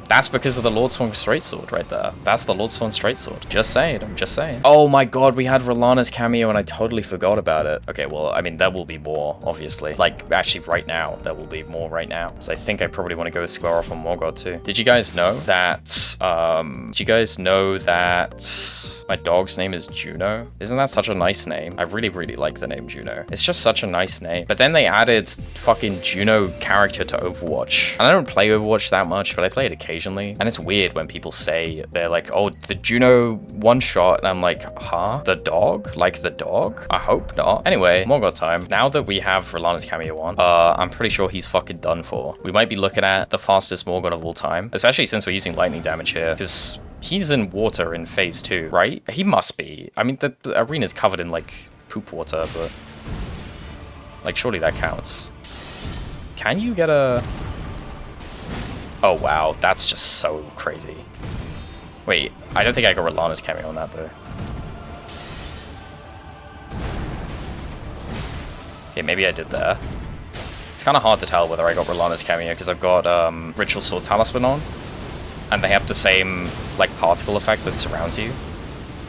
That's because of the Lordsworn Straight-Sword right there. That's the Lordsworn Straight-Sword. Just saying, I'm just saying. Oh my god, we had Rellana's cameo and I totally forgot about it. Okay, well, I mean, there will be more, obviously. Like, actually, right now, there will be more right now. So I think I probably want to go square off on Morgott too. Did you guys know that, my dog's name is Juno? Isn't that such a nice name? I really, really like the name Juno. It's just such a nice name. But then they added fucking Juno character to Overwatch. And I don't play Overwatch that much, but I play it occasionally. And it's weird when people say, they're like, oh, the Juno one-shot, and I'm like, huh? The dog? Like the dog? I hope not. Anyway, Morgott time. Now that we have Rellana's cameo on, I'm pretty sure he's fucking done for. We might be looking at the fastest Morgott of all time, especially since we're using lightning damage here, because he's in water in phase 2, right? He must be. I mean, the arena's covered in, like, poop water, but... like, surely that counts. Can you get a... oh, wow. That's just so crazy. Wait, I don't think I got Rellana's cameo on that, though. Okay, maybe I did there. It's kind of hard to tell whether I got Rellana's cameo, because I've got Ritual Sword Talisman on, and they have the same, like, particle effect that surrounds you.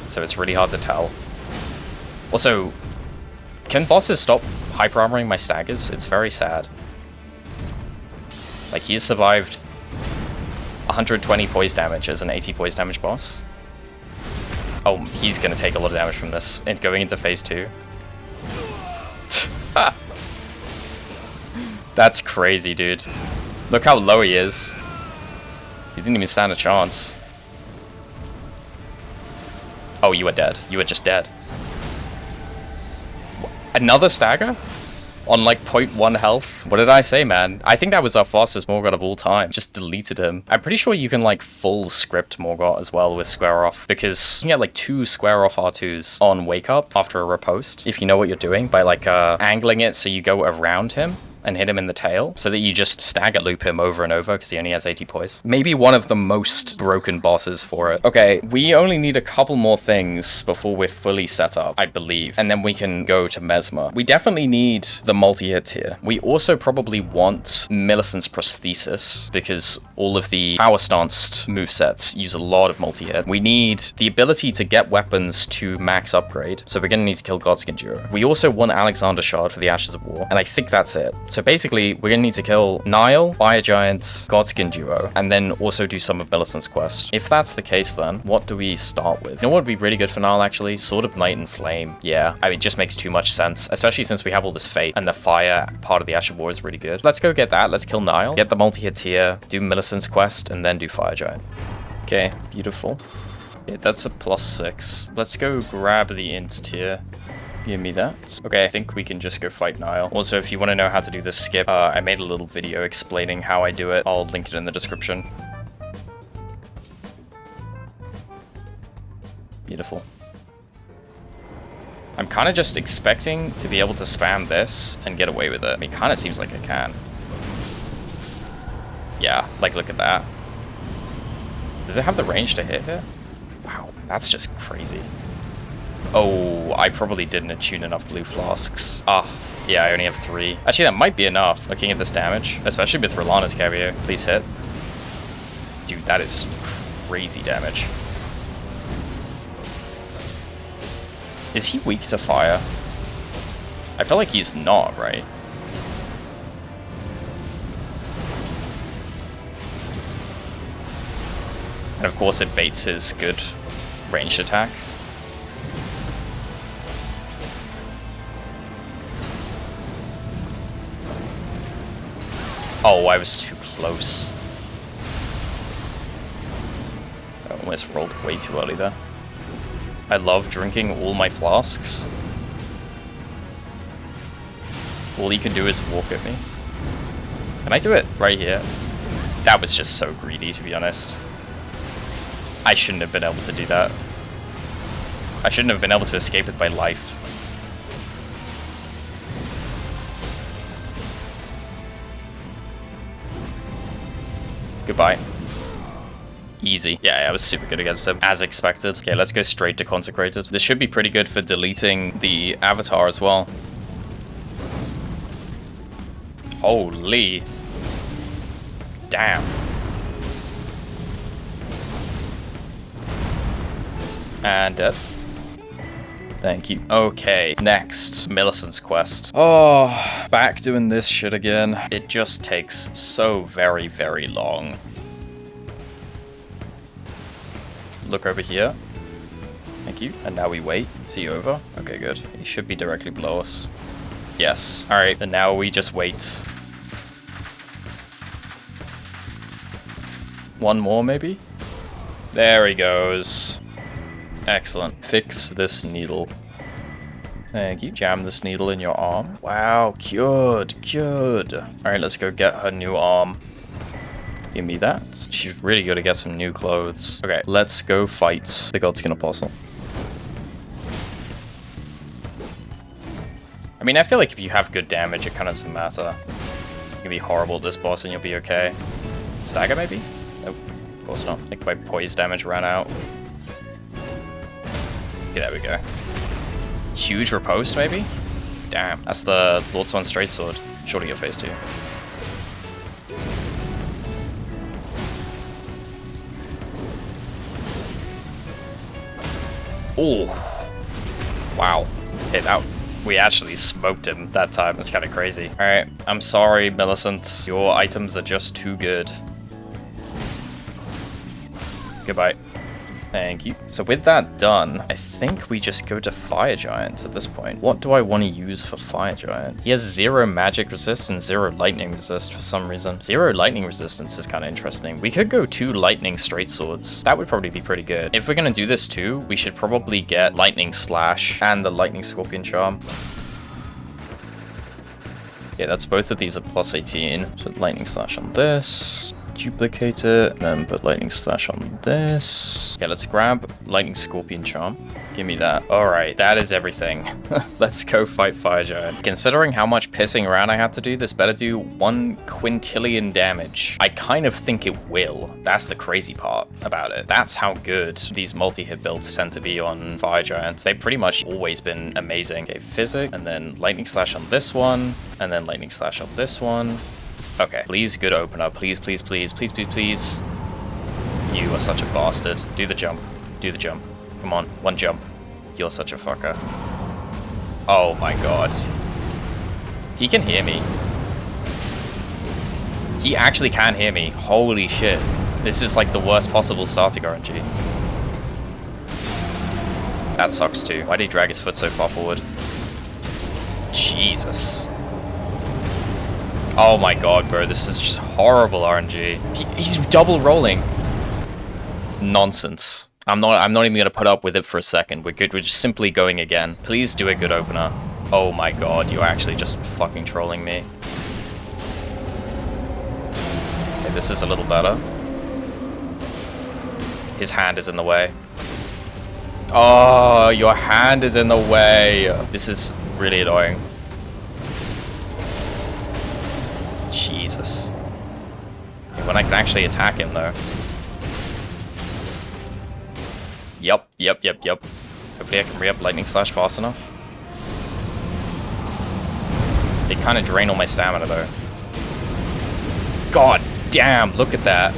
So it's really hard to tell. Also, can bosses stop hyper armoring my staggers? It's very sad. Like, he's survived 120 poise damage as an 80 poise damage boss. Oh, he's gonna take a lot of damage from this. And going into phase 2. That's crazy, dude. Look how low he is. He didn't even stand a chance. Oh, you are dead. You are just dead. Another stagger? On like 0.1 health. What did I say, man? I think that was our fastest Morgott of all time. Just deleted him. I'm pretty sure you can like full script Morgott as well with square off, because you can get like 2 square off R2s on wake up after a riposte, if you know what you're doing, by like angling it so you go around him and hit him in the tail, so that you just stagger loop him over and over because he only has 80 poise. Maybe one of the most broken bosses for it. Okay, we only need a couple more things before we're fully set up, I believe, and then we can go to Messmer. We definitely need the multi-hit here. We also probably want Millicent's Prosthesis, because all of the power stanced movesets use a lot of multi-hit. We need the ability to get weapons to max upgrade, so we're gonna need to kill Godskin Duo. We also want Alexander Shard for the Ashes of War, and I think that's it. So basically, we're gonna need to kill Niall, Fire Giant, Godskin Duo, and then also do some of Millicent's quest. If that's the case, then what do we start with? You know what would be really good for Niall, actually? Sword of Night and Flame. Yeah, I mean, it just makes too much sense, especially since we have all this fate, and the fire part of the Ash of War is really good. Let's go get that. Let's kill Niall, get the multi-hit here, do Millicent's quest, and then do Fire Giant. Okay, beautiful. Yeah, that's a +6. Let's go grab the int tier. Give me that. Okay, I think we can just go fight Niall. Also, if you want to know how to do this skip, I made a little video explaining how I do it. I'll link it in the description. Beautiful. I'm kind of just expecting to be able to spam this and get away with it. I mean, it kind of seems like I can. Yeah, like, look at that. Does it have the range to hit here? Wow, that's just crazy. Oh, I probably didn't attune enough blue flasks. Ah, yeah, I only have 3. Actually, that might be enough, looking at this damage. Especially with Rellana's cameo. Please hit. Dude, that is crazy damage. Is he weak to fire? I feel like he's not, right? And of course it baits his good ranged attack. Oh, I was too close. I almost rolled way too early there. I love drinking all my flasks. All he can do is walk at me. Can I do it right here? That was just so greedy, to be honest. I shouldn't have been able to do that. I shouldn't have been able to escape it by life. Goodbye. Easy. Yeah, I was super good against him, as expected. Okay, let's go straight to Consecrated. This should be pretty good for deleting the Avatar as well. Holy. Damn. And dead. Thank you. Okay, next, Millicent's quest. Oh, back doing this shit again. It just takes so very, very long. Look over here. Thank you. And now we wait. Is he over? Okay, good. He should be directly below us. Yes. Alright, and now we just wait. One more, maybe? There he goes. Excellent. Fix this needle. Thank you. Jam this needle in your arm. Wow, cured, cured. Alright, let's go get her new arm. Give me that. She's really good to get some new clothes. Okay, let's go fight the Godskin Apostle. I mean, I feel like if you have good damage, it kind of doesn't matter. You can be horrible at this boss and you'll be okay. Stagger, maybe? Nope, of course not. I think my poise damage ran out. Okay, there we go. Huge riposte, maybe? Damn, that's the Lordsworn Straight Sword. Surely your phase 2. Oh, wow. Hit out. We actually smoked him that time. That's kind of crazy. All right, I'm sorry, Millicent. Your items are just too good. Goodbye. Thank you. So with that done, I think we just go to Fire Giant at this point. What do I want to use for Fire Giant? He has 0 magic resist and 0 lightning resist for some reason. 0 lightning resistance is kind of interesting. We could go 2 lightning straight swords. That would probably be pretty good. If we're going to do this too, we should probably get lightning slash and the lightning scorpion charm. Yeah, that's both of these are plus 18. So lightning slash on this. Duplicate it, and then put lightning slash on this. Yeah, let's grab lightning scorpion charm. Give me that. All right, that is everything. Let's go fight Fire Giant. Considering how much pissing around I had to do, this better do 1 quintillion damage. I kind of think it will. That's the crazy part about it. That's how good these multi-hit builds tend to be on Fire Giants. They've pretty much always been amazing. Okay, physic, and then lightning slash on this one, and then lightning slash on this one. Okay, please, good opener. Please, please, please, please, please, please. You are such a bastard. Do the jump. Do the jump. Come on, 1 jump. You're such a fucker. Oh my god. He can hear me. He actually can hear me. Holy shit. This is like the worst possible starting RNG. That sucks too. Why did he drag his foot so far forward? Jesus. Oh my god, bro, this is just horrible RNG. He's double rolling. Nonsense. I'm not even gonna put up with it for a second. We're good. We're just simply going again. Please do a good opener. Oh my god, you're actually just fucking trolling me. Okay, this is a little better. His hand is in the way. Oh, your hand is in the way. This is really annoying. Jesus. When I can actually attack him, though. Yep. Hopefully I can re-up Lightning Slash fast enough. They kind of drain all my stamina, though. God damn, look at that.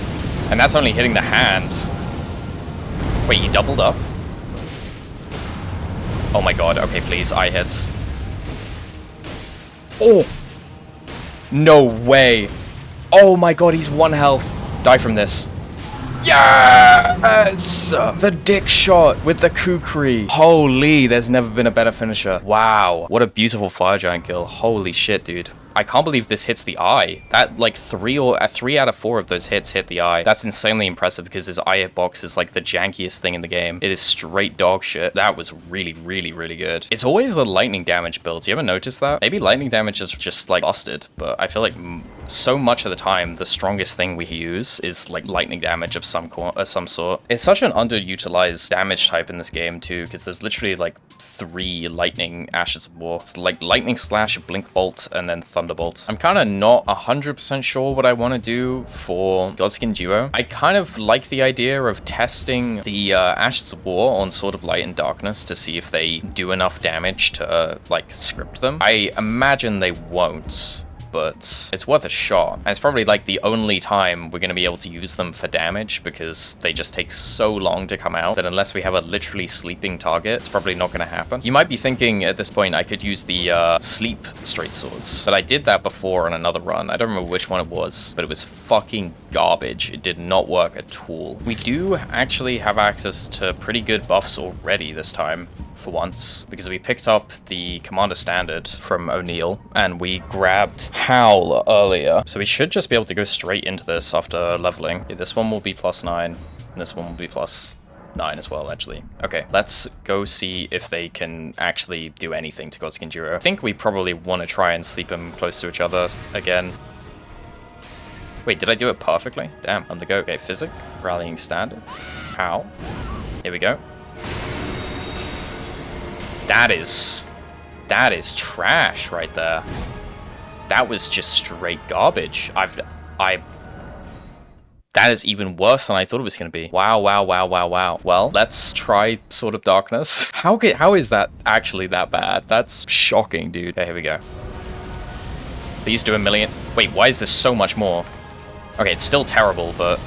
And that's only hitting the hand. Wait, you doubled up? Oh my god, okay, please, eye hits. Oh! No way. Oh my god, he's 1 health. Die from this. Yes! The dick shot with the kukri. Holy, there's never been a better finisher. Wow. What a beautiful Fire Giant kill. Holy shit, dude. I can't believe this hits the eye. That, like, 3 out of 4 of those hits hit the eye. That's insanely impressive because his eye hitbox is, like, the jankiest thing in the game. It is straight dog shit. That was really, really, really good. It's always the lightning damage builds. You ever notice that? Maybe lightning damage is just, like, busted, but I feel like so much of the time, the strongest thing we use is, like, lightning damage of some sort. It's such an underutilized damage type in this game, too, because there's literally, like, 3 lightning Ashes of War. It's like Lightning Slash, Blink Bolt, and then Thunderbolt. I'm kind of not 100% sure what I want to do for Godskin Duo. I kind of like the idea of testing the Ashes of War on Sword of Light and Darkness to see if they do enough damage to, like, script them. I imagine they won't. but it's worth a shot. And it's probably like the only time we're going to be able to use them for damage, because they just take so long to come out that unless we have a literally sleeping target, it's probably not going to happen. You might be thinking at this point I could use the sleep straight swords, but I did that before on another run. I don't remember which one it was, but it was fucking garbage. It did not work at all. We do actually have access to pretty good buffs already this time, for once, because we picked up the Commander Standard from O'Neill and we grabbed Howl earlier. So we should just be able to go straight into this after leveling. Okay, this one will be +9 and this one will be +9 as well, actually. Okay, let's go see if they can actually do anything to Godskin Duo. I think we probably want to try and sleep them close to each other again. Wait, did I do it perfectly? Damn, undergo. Okay, Physic, Rallying Standard, Howl. Here we go. That is trash right there. That was just straight garbage. That is even worse than I thought it was going to be. Wow, wow, wow, wow, wow. Well, let's try Sword of Darkness. How is that actually that bad? That's shocking, dude. Okay, here we go. Please do 1,000,000. Wait, why is this so much more? Okay, it's still terrible, but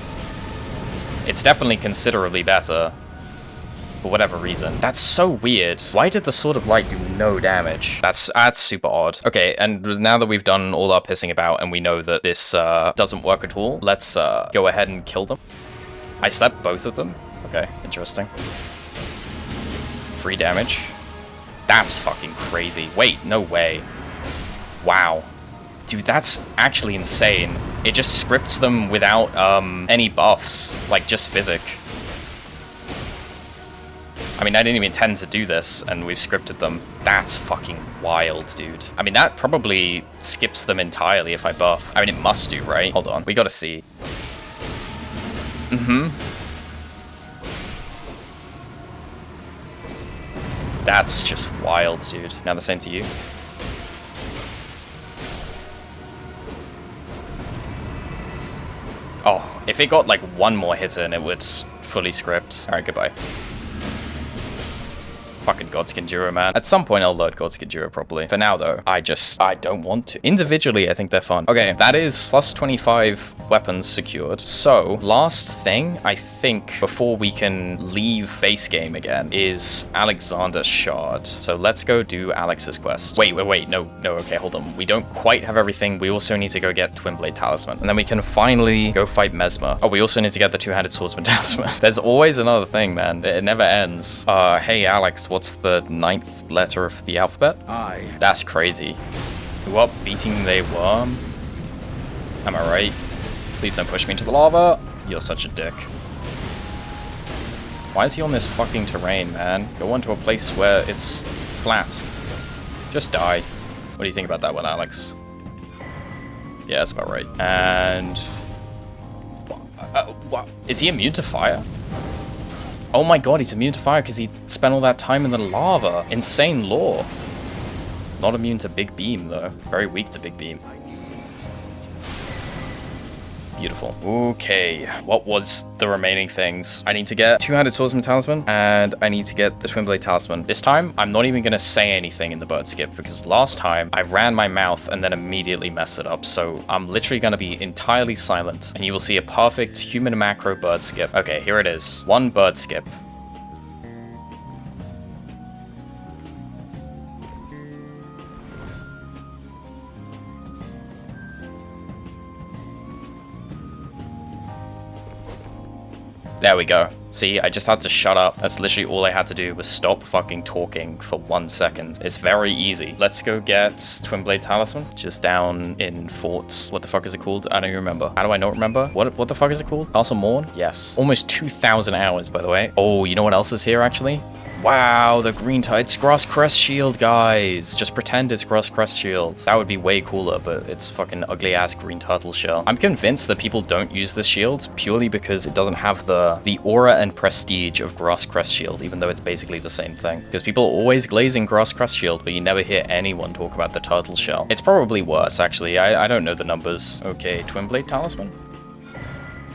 it's definitely considerably better. For whatever reason. That's so weird. Why did the Sword of Light do no damage? That's super odd. Okay, and now that we've done all our pissing about and we know that this doesn't work at all, let's go ahead and kill them. I slept both of them. Okay, interesting. Free damage. That's fucking crazy. Wait, no way. Wow. Dude, that's actually insane. It just scripts them without any buffs, like just Physic. I mean, I didn't even intend to do this, and we've scripted them. That's fucking wild, dude. I mean, that probably skips them entirely if I buff. I mean, it must do, right? Hold on. We gotta see. That's just wild, dude. Now the same to you. Oh, if it got like one more hit in, it would fully script. Alright, goodbye. Fucking Godskin Duo, man. At some point, I'll load Godskin Duo properly. For now, though, I don't want to. Individually, I think they're fun. Okay, that is +25 weapons secured. So, last thing, I think, before we can leave face game again, is Alexander's Shard. So let's go do Alex's quest. Wait, no, okay, hold on. We don't quite have everything. We also need to go get Twin Blade Talisman. And then we can finally go fight Messmer. Oh, we also need to get the Two-Handed Swordsman Talisman. There's always another thing, man. It never ends. Hey, Alex, what's the 9th letter of the alphabet? I. That's crazy. What? Beating they worm? Am I right? Please don't push me into the lava. You're such a dick. Why is he on this fucking terrain, man? Go on to a place where it's flat. Just die. What do you think about that one, Alex? Yeah, that's about right. And... what? Is he immune to fire? Oh my god, he's immune to fire because he spent all that time in the lava. Insane lore. Not immune to Big Beam, though. Very weak to Big Beam. Beautiful. Okay, what was the remaining things? I need to get Two-Handed Swordsman Talisman, and I need to get the Twin Blade Talisman. This time, I'm not even going to say anything in the bird skip, because last time, I ran my mouth and then immediately messed it up, so I'm literally going to be entirely silent, and you will see a perfect human macro bird skip. Okay, here it is. One bird skip. There we go. See, I just had to shut up. That's literally all I had to do was stop fucking talking for 1 second. It's very easy. Let's go get Twin Blade Talisman, just down in Forts. What the fuck is it called? I don't even remember. How do I not remember? What the fuck is it called? Castle Morn? Yes. Almost 2,000 hours, by the way. Oh, you know what else is here, actually? Wow, the green it's Grass Crest Shield, guys. Just pretend it's Grass Crest Shield. That would be way cooler, but it's fucking ugly ass green turtle shell. I'm convinced that people don't use this shield purely because it doesn't have the aura and prestige of Grass Crest Shield, even though it's basically the same thing. Because people are always glazing Grass Crest Shield, but you never hear anyone talk about the turtle shell. It's probably worse, actually. I don't know the numbers. Okay, Twin Blade Talisman.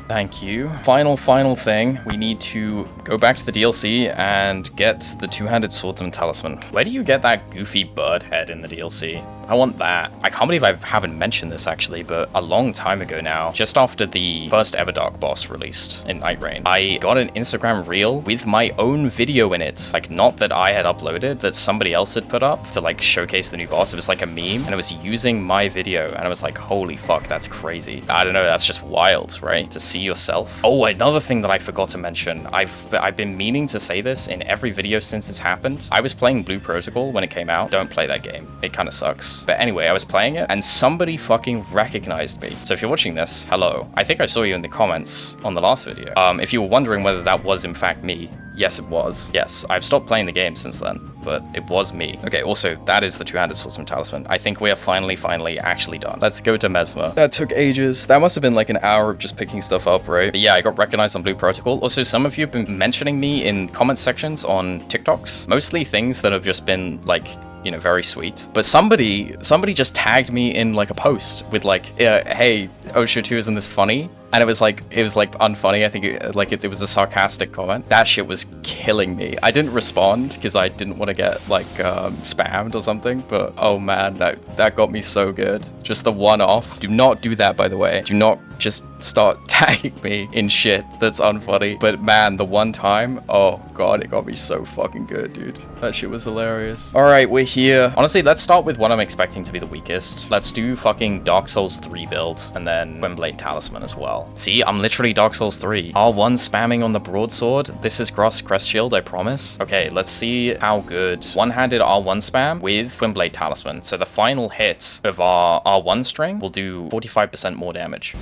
Thank you. Final thing. We need to go back to the DLC and get the Two-Handed Swordsman Talisman. Where do you get that goofy bird head in the DLC? I want that. I can't believe I haven't mentioned this actually, but a long time ago now, just after the first Everdark boss released in Night Rain, I got an Instagram reel with my own video in it. Like, not that I had uploaded, that somebody else had put up to like showcase the new boss. It was like a meme and it was using my video, and I was like, holy fuck, that's crazy. I don't know, that's just wild, right? To see yourself. Oh, another thing that I forgot to mention. I've been meaning to say this in every video since it's happened. I was playing Blue Protocol when it came out. Don't play that game. It kind of sucks. But anyway, I was playing it and somebody fucking recognized me. So if you're watching this, hello. I think I saw you in the comments on the last video. If you were wondering whether that was in fact me, yes, it was. Yes, I've stopped playing the game since then, but it was me. Okay, also, that is the two-handed swordsman talisman. I think we are finally actually done. Let's go to Messmer. That took ages. That must have been like an hour of just picking stuff up, right? But yeah, I got recognized on Blue Protocol. Also, some of you have been mentioning me in comment sections on TikToks. Mostly things that have just been like, you know, very sweet. But somebody just tagged me in like a post with like, hey, OceaTwo, isn't this funny? And it was like unfunny. I think it was a sarcastic comment. That shit was killing me. I didn't respond because I didn't want to get like spammed or something. But oh man, that got me so good. Just the one off. Do not do that, by the way. Do not just start tagging me in shit that's unfunny. But man, the one time, oh god, it got me so fucking good, dude. That shit was hilarious. All right, we're here. Honestly, let's start with what I'm expecting to be the weakest. Let's do fucking Dark Souls 3 build and then Twinblade Talisman as well. See, I'm literally Dark Souls 3. R1 spamming on the broadsword. This is Crest Shield, I promise. Okay, let's see how good one-handed R1 spam with Twinblade Talisman. So the final hit of our R1 string will do 45% more damage.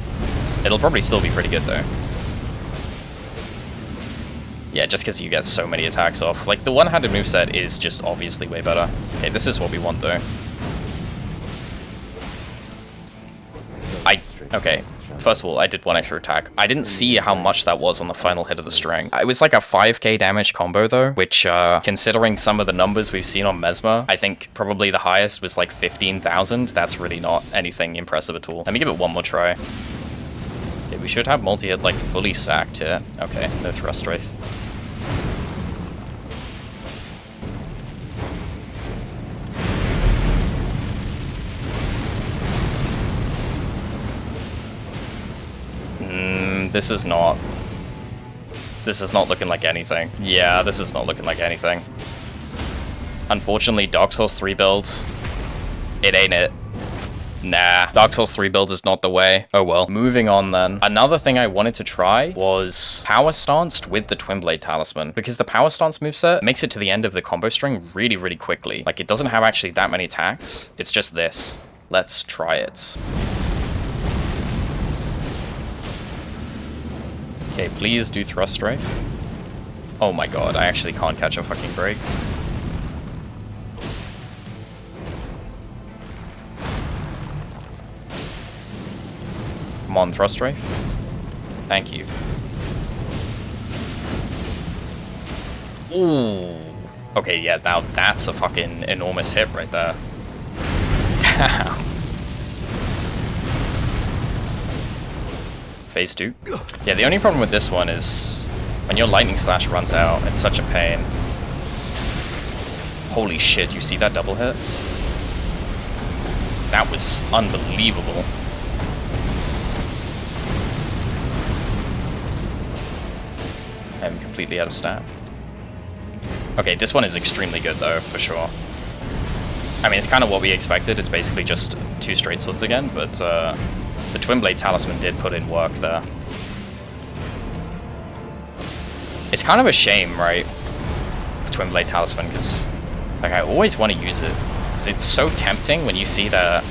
It'll probably still be pretty good though. Yeah, just because you get so many attacks off. Like, the one-handed moveset is just obviously way better. Okay, this is what we want though. Okay. First of all, I did one extra attack. I didn't see how much that was on the final hit of the string. It was like a 5k damage combo though, which considering some of the numbers we've seen on Messmer, I think probably the highest was like 15,000. That's really not anything impressive at all. Let me give it one more try. Okay, we should have multi-hit like fully sacked here. Okay, no thrust strafe. This is not looking like anything. Yeah, this is not looking like anything. Unfortunately, Dark Souls 3 build, it ain't it. Nah, Dark Souls 3 build is not the way. Oh well. Moving on then. Another thing I wanted to try was Power Stanced with the Twinblade Talisman, because the Power Stance moveset makes it to the end of the combo string really, really quickly. Like, it doesn't have actually that many attacks. It's just this. Let's try it. Okay, please do thrust strafe. Oh my god, I actually can't catch a fucking break. Come on, thrust strafe. Thank you. Ooh. Okay, yeah, now that's a fucking enormous hit right there. Damn. Phase 2. Yeah, the only problem with this one is when your Lightning Slash runs out, it's such a pain. Holy shit, you see that double hit? That was unbelievable. I'm completely out of stat. Okay, this one is extremely good though, for sure. I mean, it's kind of what we expected. It's basically just 2 straight swords again, but the Twinblade Talisman did put in work there. It's kind of a shame, right, Twinblade Talisman, because like I always want to use it, because it's so tempting when you see the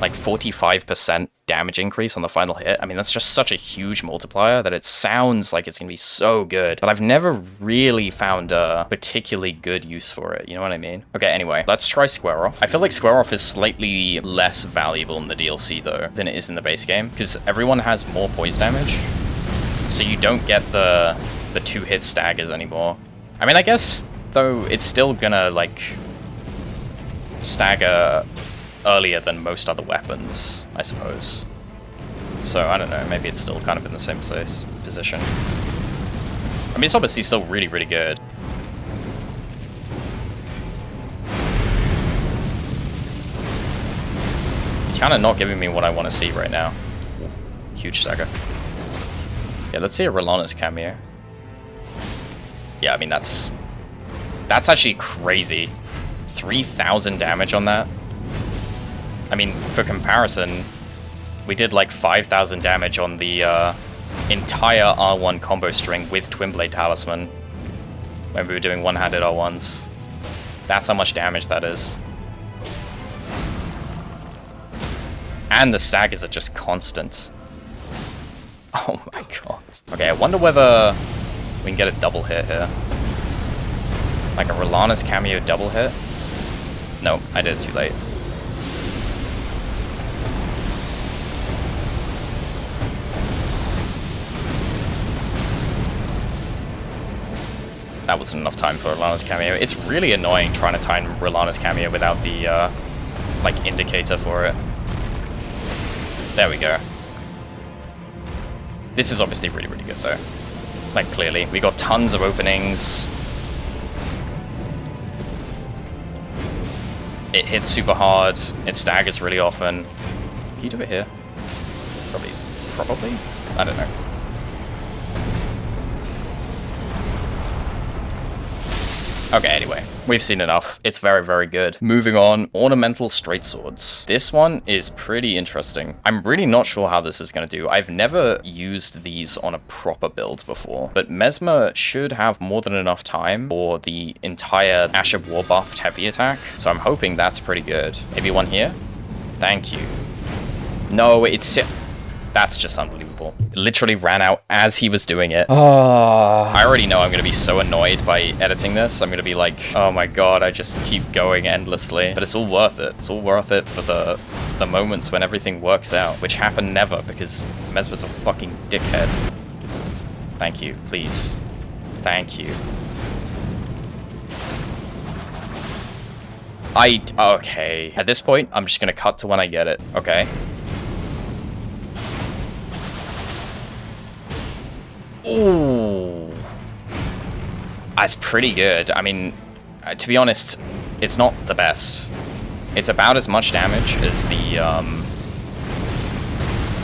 like 45% damage increase on the final hit. I mean, that's just such a huge multiplier that it sounds like it's gonna be so good, but I've never really found a particularly good use for it, you know what I mean? Okay, anyway, let's try Square Off. I feel like Square Off is slightly less valuable in the DLC though than it is in the base game, because everyone has more poise damage, so you don't get the 2-hit staggers anymore. I mean, I guess though it's still gonna like stagger earlier than most other weapons, I suppose. So, I don't know, maybe it's still kind of in the same position. I mean, it's obviously still really, really good. He's kind of not giving me what I want to see right now. Ooh, huge stagger. Yeah, let's see a Rellana's cameo. Yeah, I mean, that's actually crazy. 3,000 damage on that. I mean, for comparison, we did like 5,000 damage on the entire R1 combo string with Twin Blade Talisman when we were doing one-handed R1s. That's how much damage that is. And the staggers are just constant. Oh my god. Okay, I wonder whether we can get a double hit here. Like a Rellana's cameo double hit? No, I did it too late. That wasn't enough time for Rellana's cameo. It's really annoying trying to time Rellana's cameo without the, like, indicator for it. There we go. This is obviously really, really good, though. Like, clearly. We got tons of openings. It hits super hard. It staggers really often. Can you do it here? Probably? I don't know. Okay, anyway, we've seen enough. It's very, very good. Moving on, ornamental straight swords. This one is pretty interesting. I'm really not sure how this is going to do. I've never used these on a proper build before, but Messmer should have more than enough time for the entire Ash of War buffed heavy attack, so I'm hoping that's pretty good. Maybe one here? Thank you. No, that's just unbelievable. It literally ran out as he was doing it. I already know I'm going to be so annoyed by editing this. I'm going to be like, oh my god, I just keep going endlessly. But it's all worth it. It's all worth it for the moments when everything works out, which happen never because Messmer's a fucking dickhead. Thank you, please. Thank you. Okay. At this point, I'm just going to cut to when I get it, okay? Ooh. That's pretty good. I mean, to be honest, it's not the best. It's about as much damage as the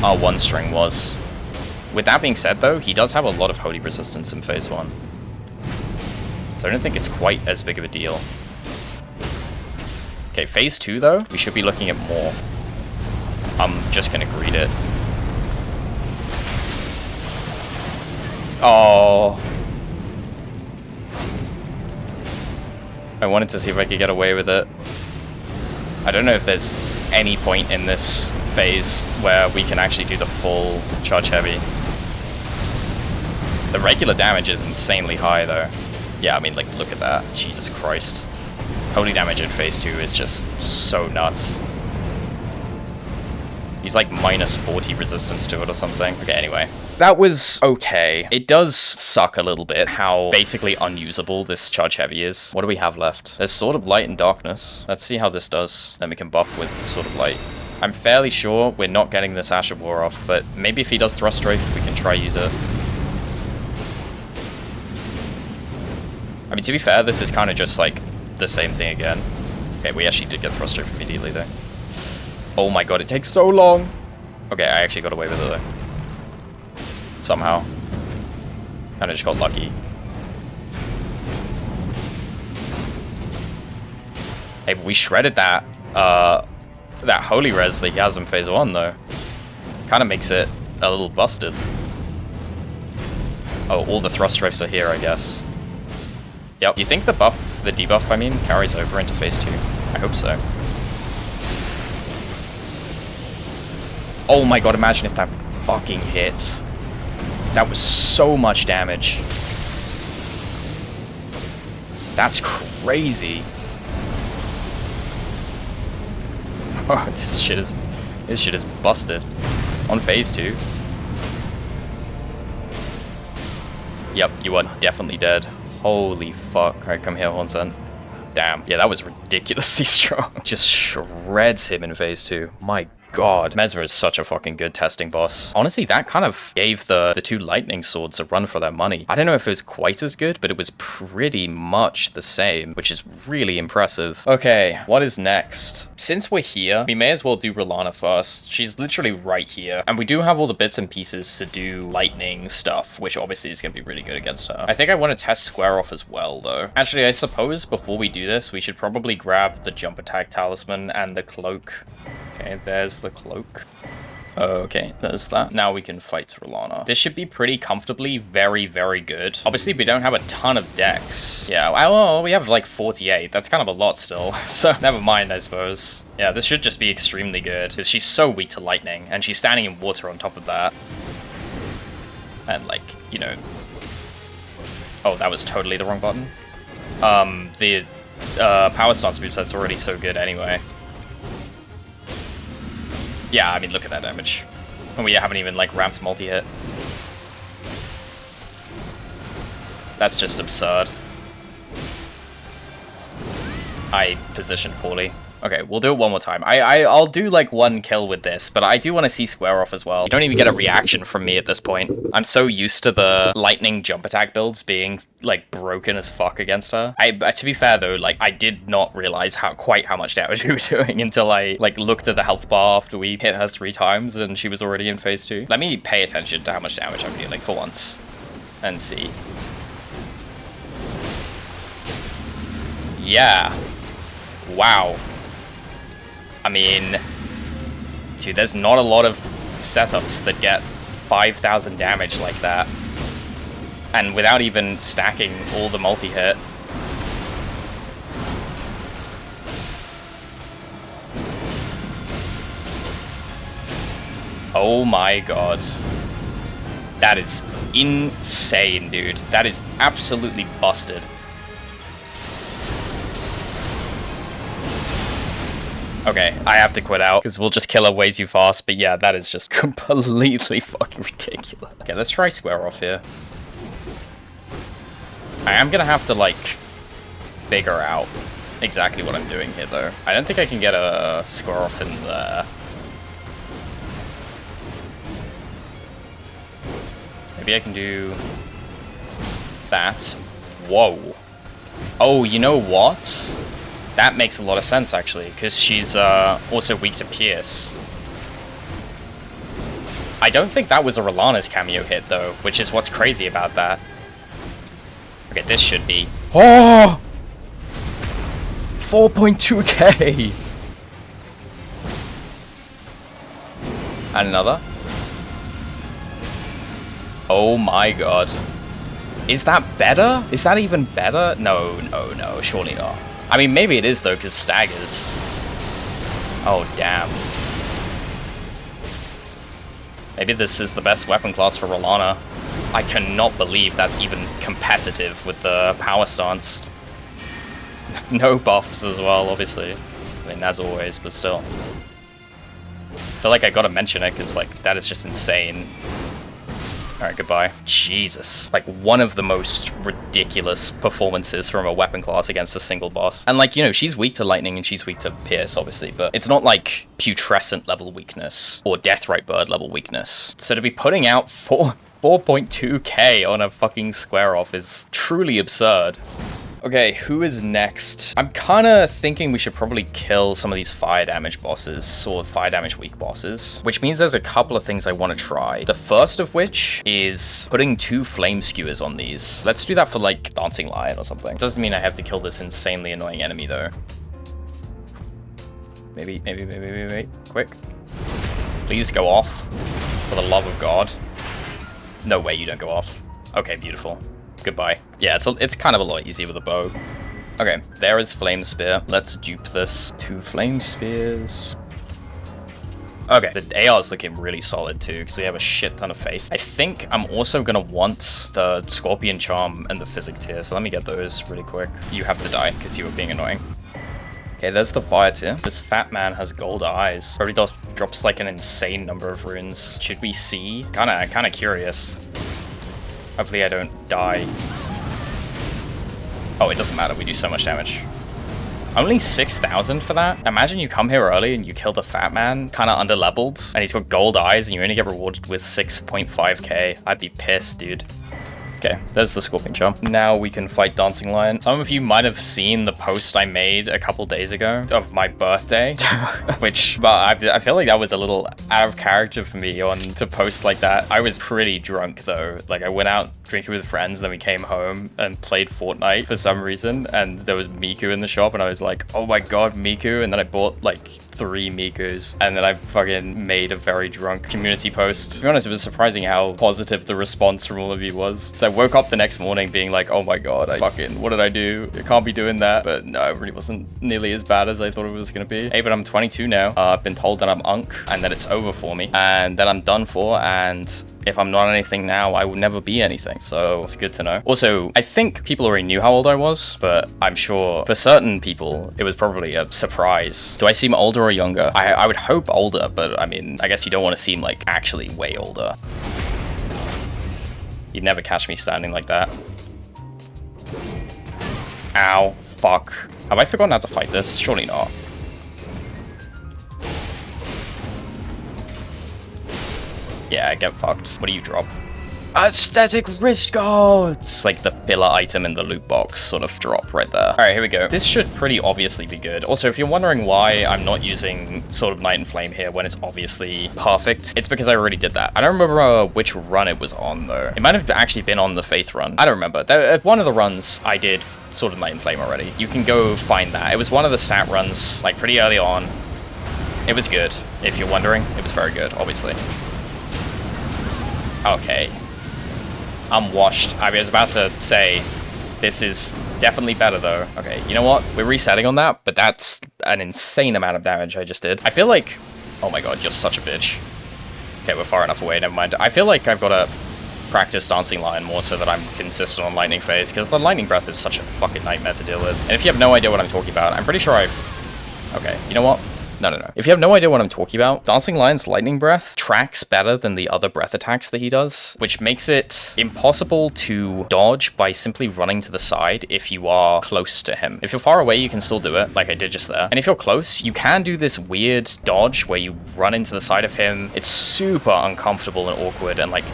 R1 string was. With that being said, though, he does have a lot of holy resistance in phase 1. So I don't think it's quite as big of a deal. Okay, phase 2, though, we should be looking at more. I'm just gonna greet it. Oh. I wanted to see if I could get away with it. I don't know if there's any point in this phase where we can actually do the full charge heavy. The regular damage is insanely high, though. Yeah, I mean, like, look at that. Jesus Christ. Holy damage in phase 2 is just so nuts. He's like minus 40 resistance to it or something. Okay, anyway. That was okay. It does suck a little bit how basically unusable this charge heavy is. What do we have left? There's Sword of Light and Darkness. Let's see how this does. Then we can buff with Sword of Light. I'm fairly sure we're not getting this Ash of War off, but maybe if he does Thrust Strafe, we can try use it. I mean, to be fair, this is kind of just like the same thing again. Okay, we actually did get Thrust Strafe immediately though. Oh my god, it takes so long. Okay, I actually got away with it though. Somehow. Kinda just got lucky. Hey, but we shredded that, that holy res that he has in phase 1 though. Kinda makes it a little busted. Oh, all the thrust strafes are here, I guess. Yep. Do you think the debuff, I mean, carries over into phase 2? I hope so. Oh my god, imagine if that fucking hits. That was so much damage. That's crazy. Oh, this shit is busted. On phase 2. Yep, you are definitely dead. Holy fuck. Alright, come here, Hornsent. Damn. Yeah, that was ridiculously strong. Just shreds him in phase 2. My god. Messmer is such a fucking good testing boss. Honestly, that kind of gave the two lightning swords a run for their money. I don't know if it was quite as good, but it was pretty much the same, which is really impressive. Okay, what is next? Since we're here, we may as well do Rellana first. She's literally right here, and we do have all the bits and pieces to do lightning stuff, which obviously is going to be really good against her. I think I want to test Square Off as well, though. Actually, I suppose before we do this, we should probably grab the jump attack talisman and the cloak. Okay, there's the cloak. Okay, there's that. Now we can fight Rellana. This should be pretty comfortably very, very good. Obviously, we don't have a ton of decks. Yeah, well, we have like 48. That's kind of a lot still. So, never mind, I suppose. Yeah, this should just be extremely good, because she's so weak to lightning, and she's standing in water on top of that. And, like, you know... Oh, that was totally the wrong button. The power stance moveset's already so good anyway. Yeah, I mean, look at that damage. And we haven't even, like, ramped multi-hit. That's just absurd. I positioned poorly. Okay, we'll do it one more time. I'll do, like, one kill with this, but I do want to see Square Off as well. You don't even get a reaction from me at this point. I'm so used to the lightning jump attack builds being, like, broken as fuck against her. To be fair, though, like, I did not realize quite how much damage we were doing until I, like, looked at the health bar after we hit her 3 times and she was already in phase 2. Let me pay attention to how much damage I'm dealing for once and see. Yeah. Wow. I mean, dude, there's not a lot of setups that get 5,000 damage like that. And without even stacking all the multi-hit. Oh my god. That is insane, dude. That is absolutely busted. Okay, I have to quit out, because we'll just kill her way too fast, but yeah, that is just completely fucking ridiculous. Okay, let's try Square Off here. I am gonna have to, like, figure out exactly what I'm doing here, though. I don't think I can get a Square Off in there. Maybe I can do that. Whoa. Oh, you know what? That makes a lot of sense, actually, because she's also weak to Pierce. I don't think that was a Rellana's cameo hit, though, which is what's crazy about that. Okay, this should be... Oh! 4.2k! And another. Oh my god. Is that better? Is that even better? No, no, no, surely not. I mean, maybe it is, though, because staggers. Oh, damn. Maybe this is the best weapon class for Rellana. I cannot believe that's even competitive with the power stance. No buffs as well, obviously. I mean, as always, but still. I feel like I gotta mention it, because, like, that is just insane. Alright, goodbye. Jesus. Like, one of the most ridiculous performances from a weapon class against a single boss. And, like, you know, she's weak to lightning and she's weak to pierce, obviously, but it's not like Putrescent level weakness or Deathrite Bird level weakness. So to be putting out 4.2k on a fucking Square Off is truly absurd. Okay, who is next? I'm kind of thinking we should probably kill some of these fire damage bosses, or fire damage weak bosses, which means there's a couple of things I want to try. The first of which is putting 2 flame skewers on these. Let's do that for, like, Dancing Lion or something. Doesn't mean I have to kill this insanely annoying enemy, though. Maybe, quick. Please go off, for the love of God. No way you don't go off. Okay, beautiful. Goodbye. Yeah, it's kind of a lot easier with a bow. Okay, there is Flame Spear. Let's dupe this. 2 Flame Spears. Okay, the AR is looking really solid too, because we have a shit ton of faith. I think I'm also gonna want the Scorpion Charm and the Physic Tier, so let me get those really quick. You have to die, because you were being annoying. Okay, there's the Fire Tier. This fat man has gold eyes. Probably drops like an insane number of runes. Should we see? Kinda curious. Hopefully I don't die. Oh, it doesn't matter. We do so much damage. Only 6,000 for that? Imagine you come here early and you kill the fat man, kind of underleveled, and he's got gold eyes and you only get rewarded with 6.5k. I'd be pissed, dude. Okay, there's the Scorpion Jump. Now we can fight Dancing Lion. Some of you might have seen the post I made a couple days ago of my birthday, but I feel like that was a little out of character for me to post like that. I was pretty drunk though. Like I went out drinking with friends, then we came home and played Fortnite for some reason, and there was Miku in the shop, and I was like, oh my god, Miku, and then I bought like 3 Mikus, and then I fucking made a very drunk community post. To be honest, it was surprising how positive the response from all of you was. So I woke up the next morning being like, oh my god, what did I do? I can't be doing that. But no, it really wasn't nearly as bad as I thought it was gonna be. Hey, but I'm 22 now. I've been told that I'm unk and that it's over for me and that I'm done for, and if I'm not anything now, I will never be anything. So it's good to know. Also, I think people already knew how old I was, but I'm sure for certain people, it was probably a surprise. Do I seem older or younger? I would hope older, but I mean, I guess you don't want to seem like actually way older. You'd never catch me standing like that. Ow, fuck. Have I forgotten how to fight this? Surely not. Yeah, get fucked. What do you drop? Aesthetic wrist guards! Like the filler item in the loot box sort of drop right there. Alright, here we go. This should pretty obviously be good. Also, if you're wondering why I'm not using Sword of Night and Flame here when it's obviously perfect, it's because I already did that. I don't remember which run it was on though. It might have actually been on the Faith run. I don't remember. One of the runs I did Sword of Night and Flame already. You can go find that. It was one of the stat runs, like pretty early on. It was good. If you're wondering, it was very good, obviously. Okay. I'm washed. I was about to say, this is definitely better though. Okay, you know what? We're resetting on that, but that's an insane amount of damage I just did. I feel like... Oh my god, you're such a bitch. Okay, we're far enough away, never mind. I feel like I've got to practice Dancing Lion more so that I'm consistent on Lightning Phase, because the Lightning Breath is such a fucking nightmare to deal with. And if you have no idea what I'm talking about, I'm pretty sure Okay, you know what? No. If you have no idea what I'm talking about, Dancing Lion's Lightning Breath tracks better than the other breath attacks that he does, which makes it impossible to dodge by simply running to the side if you are close to him. If you're far away, you can still do it, like I did just there. And if you're close, you can do this weird dodge where you run into the side of him. It's super uncomfortable and awkward and like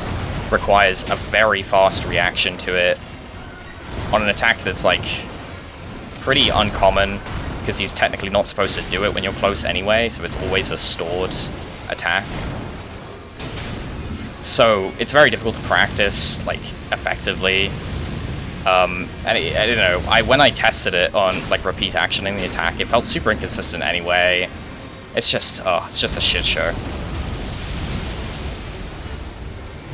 requires a very fast reaction to it on an attack that's like pretty uncommon, because he's technically not supposed to do it when you're close anyway, so it's always a stored attack. So it's very difficult to practice, like, effectively. And I don't know, when I tested it on, like, repeat actioning the attack, it felt super inconsistent anyway. It's just a shit show.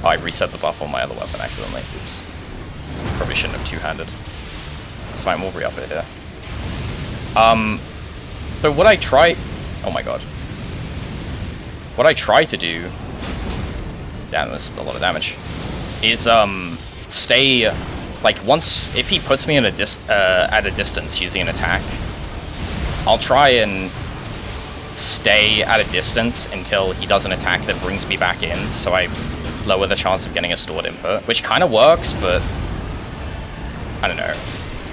Oh, I reset the buff on my other weapon accidentally. Oops. Probably shouldn't have two-handed. It's fine, we'll re-up it here. So what I try... Oh my god. What I try to do... Damn, that's a lot of damage. Is, stay... Like, once... If he puts me at a distance using an attack, I'll try and stay at a distance until he does an attack that brings me back in, so I lower the chance of getting a stored input. Which kind of works, but... I don't know.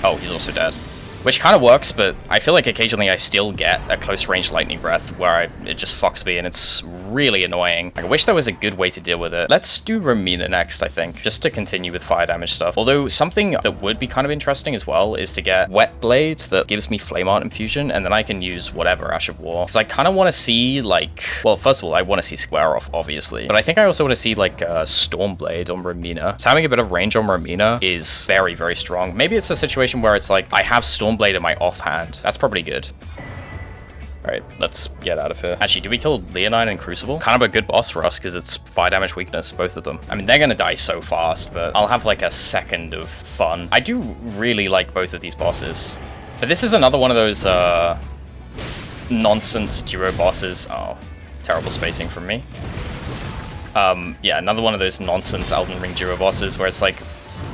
Oh, he's also dead. Which kind of works, but I feel like occasionally I still get a close-range Lightning Breath where it just fucks me, and it's really annoying. I wish there was a good way to deal with it. Let's do Romina next, I think, just to continue with fire damage stuff. Although, something that would be kind of interesting as well is to get Wet Blade that gives me Flame Art Infusion, and then I can use whatever Ash of War. Because I kind of want to see, like... Well, first of all, I want to see Square Off, obviously. But I think I also want to see, like, Storm Blade on Romina. So having a bit of range on Romina is very, very strong. Maybe it's a situation where it's like, I have Storm Blade in my offhand. That's probably good. Alright, let's get out of here. Actually, do we kill Leonine and Crucible? Kind of a good boss for us, because it's fire damage weakness, both of them. I mean, they're gonna die so fast, but I'll have like a second of fun. I do really like both of these bosses. But this is another one of those nonsense duo bosses. Oh, terrible spacing from me. Yeah, another one of those nonsense Elden Ring duo bosses where it's like,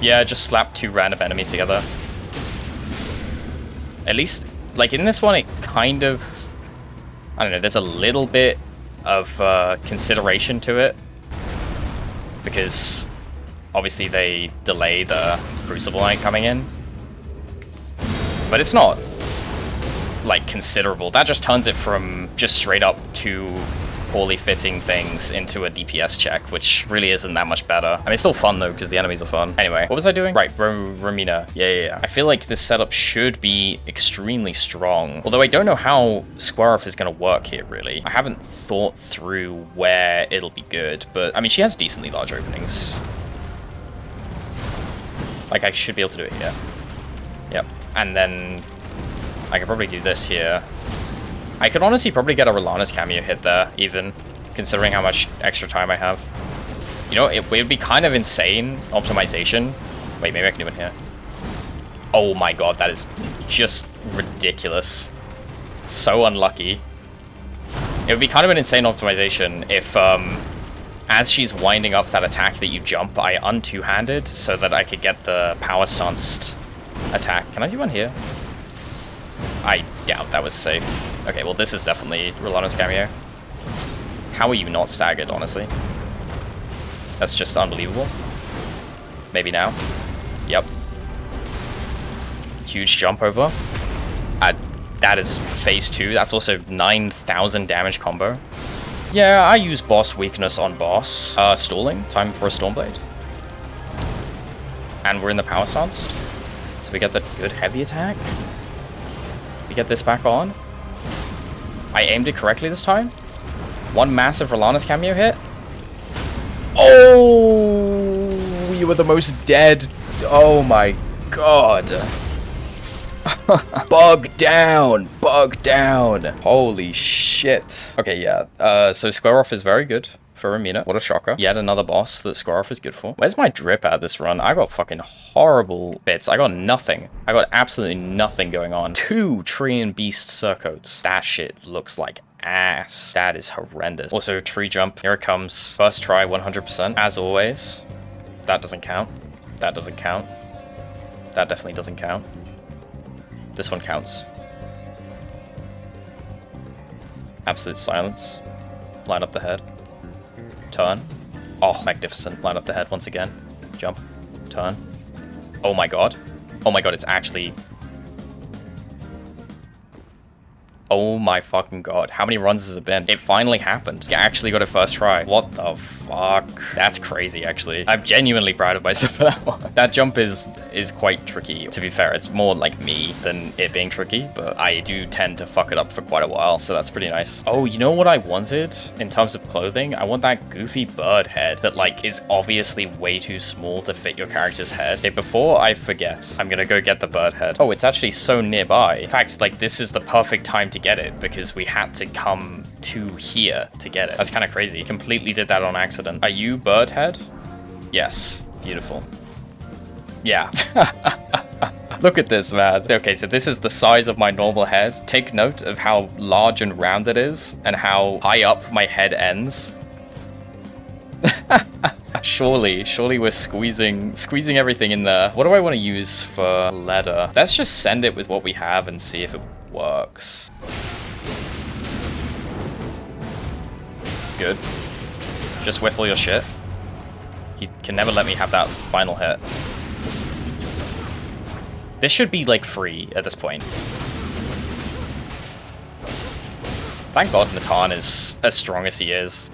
yeah, just slap 2 random enemies together. At least, like, in this one, it kind of... I don't know, there's a little bit of consideration to it. Because, obviously, they delay the Crucible Knight coming in. But it's not like, considerable. That just turns it from just straight up to poorly fitting things into a DPS check, which really isn't that much better. I mean, it's still fun though, because the enemies are fun. Anyway, what was I doing? Right, Romina. Yeah. I feel like this setup should be extremely strong. Although I don't know how square off is going to work here, really. I haven't thought through where it'll be good, but I mean, she has decently large openings. Like, I should be able to do it here. Yep. And then I could probably do this here. I could honestly probably get a Rellana's cameo hit there, even, considering how much extra time I have. You know, it would be kind of insane optimization. Wait, maybe I can do it here. Oh my god, that is just ridiculous. So unlucky. It would be kind of an insane optimization if, as she's winding up that attack that you jump, I un-two-handed so that I could get the power stanced attack. Can I do one here? I doubt that was safe. Okay, well, this is definitely Rellana's cameo. How are you not staggered, honestly? That's just unbelievable. Maybe now. Yep. Huge jump over. That is phase 2. That's also 9,000 damage combo. Yeah, I use boss weakness on boss. Stalling. Time for a Stormblade. And we're in the power stance. So we get the good heavy attack. We get this back on. I aimed it correctly this time. One massive Rellana's cameo hit. Oh, you were the most dead. Oh my god. Bug down. Holy shit. Okay, yeah. So square off is very good for Romina. What a shocker. Yet another boss that square off is good for. Where's my drip at this run? I got fucking horrible bits. I got nothing. I got absolutely nothing going on. 2 Tree and Beast surcoats. That shit looks like ass. That is horrendous. Also, tree jump. Here it comes. First try, 100%. As always. That doesn't count. That doesn't count. That definitely doesn't count. This one counts. Absolute silence. Line up the head. Turn. Oh, magnificent. Line up the head once again. Jump. Turn. Oh my god. Oh my god, it's actually... Oh my fucking god. How many runs has it been? It finally happened. I actually got it first try. What the fuck? That's crazy, actually. I'm genuinely proud of myself for that one. That jump is quite tricky. To be fair, it's more like me than it being tricky, but I do tend to fuck it up for quite a while, so that's pretty nice. Oh, you know what I wanted in terms of clothing? I want that goofy bird head that, like, is obviously way too small to fit your character's head. Okay, before I forget, I'm gonna go get the bird head. Oh, it's actually so nearby. In fact, like, this is the perfect time to get it because we had to come to here to get it. That's kind of crazy. Completely did that on accident. Are you bird head? Yes. Beautiful. Yeah. Look at this, man. Okay, so this is the size of my normal head. Take note of how large and round it is and how high up my head ends. Surely we're squeezing everything in there. What do I want to use for Leda? Let's just send it with what we have and see if it works. Good. Just whiff all your shit. He can never let me have that final hit. This should be, like, free at this point. Thank God Natan is as strong as he is.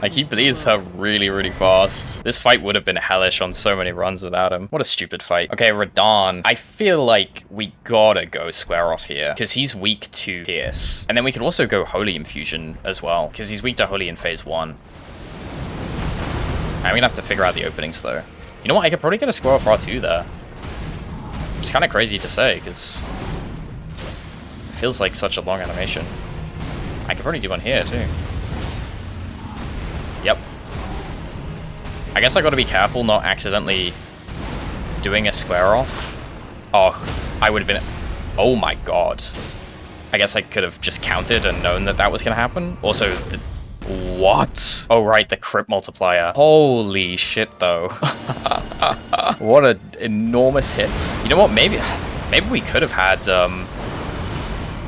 Like, he bleeds her really, really fast. This fight would have been hellish on so many runs without him. What a stupid fight. Okay, Radahn. I feel like we gotta go square off here, because he's weak to Pierce. And then we could also go Holy Infusion as well, because he's weak to Holy in phase 1. I'm gonna have to figure out the openings, though. You know what? I could probably get a square off R2 there. It's kind of crazy to say, because it feels like such a long animation. I could probably do one here, too. Yep. I guess I gotta be careful not accidentally doing a square off. Oh, I would have been... Oh my god. I guess I could have just counted and known that that was gonna happen. Also, the... What? Oh right, the crit multiplier. Holy shit, though. What an enormous hit. You know what, maybe we could have had some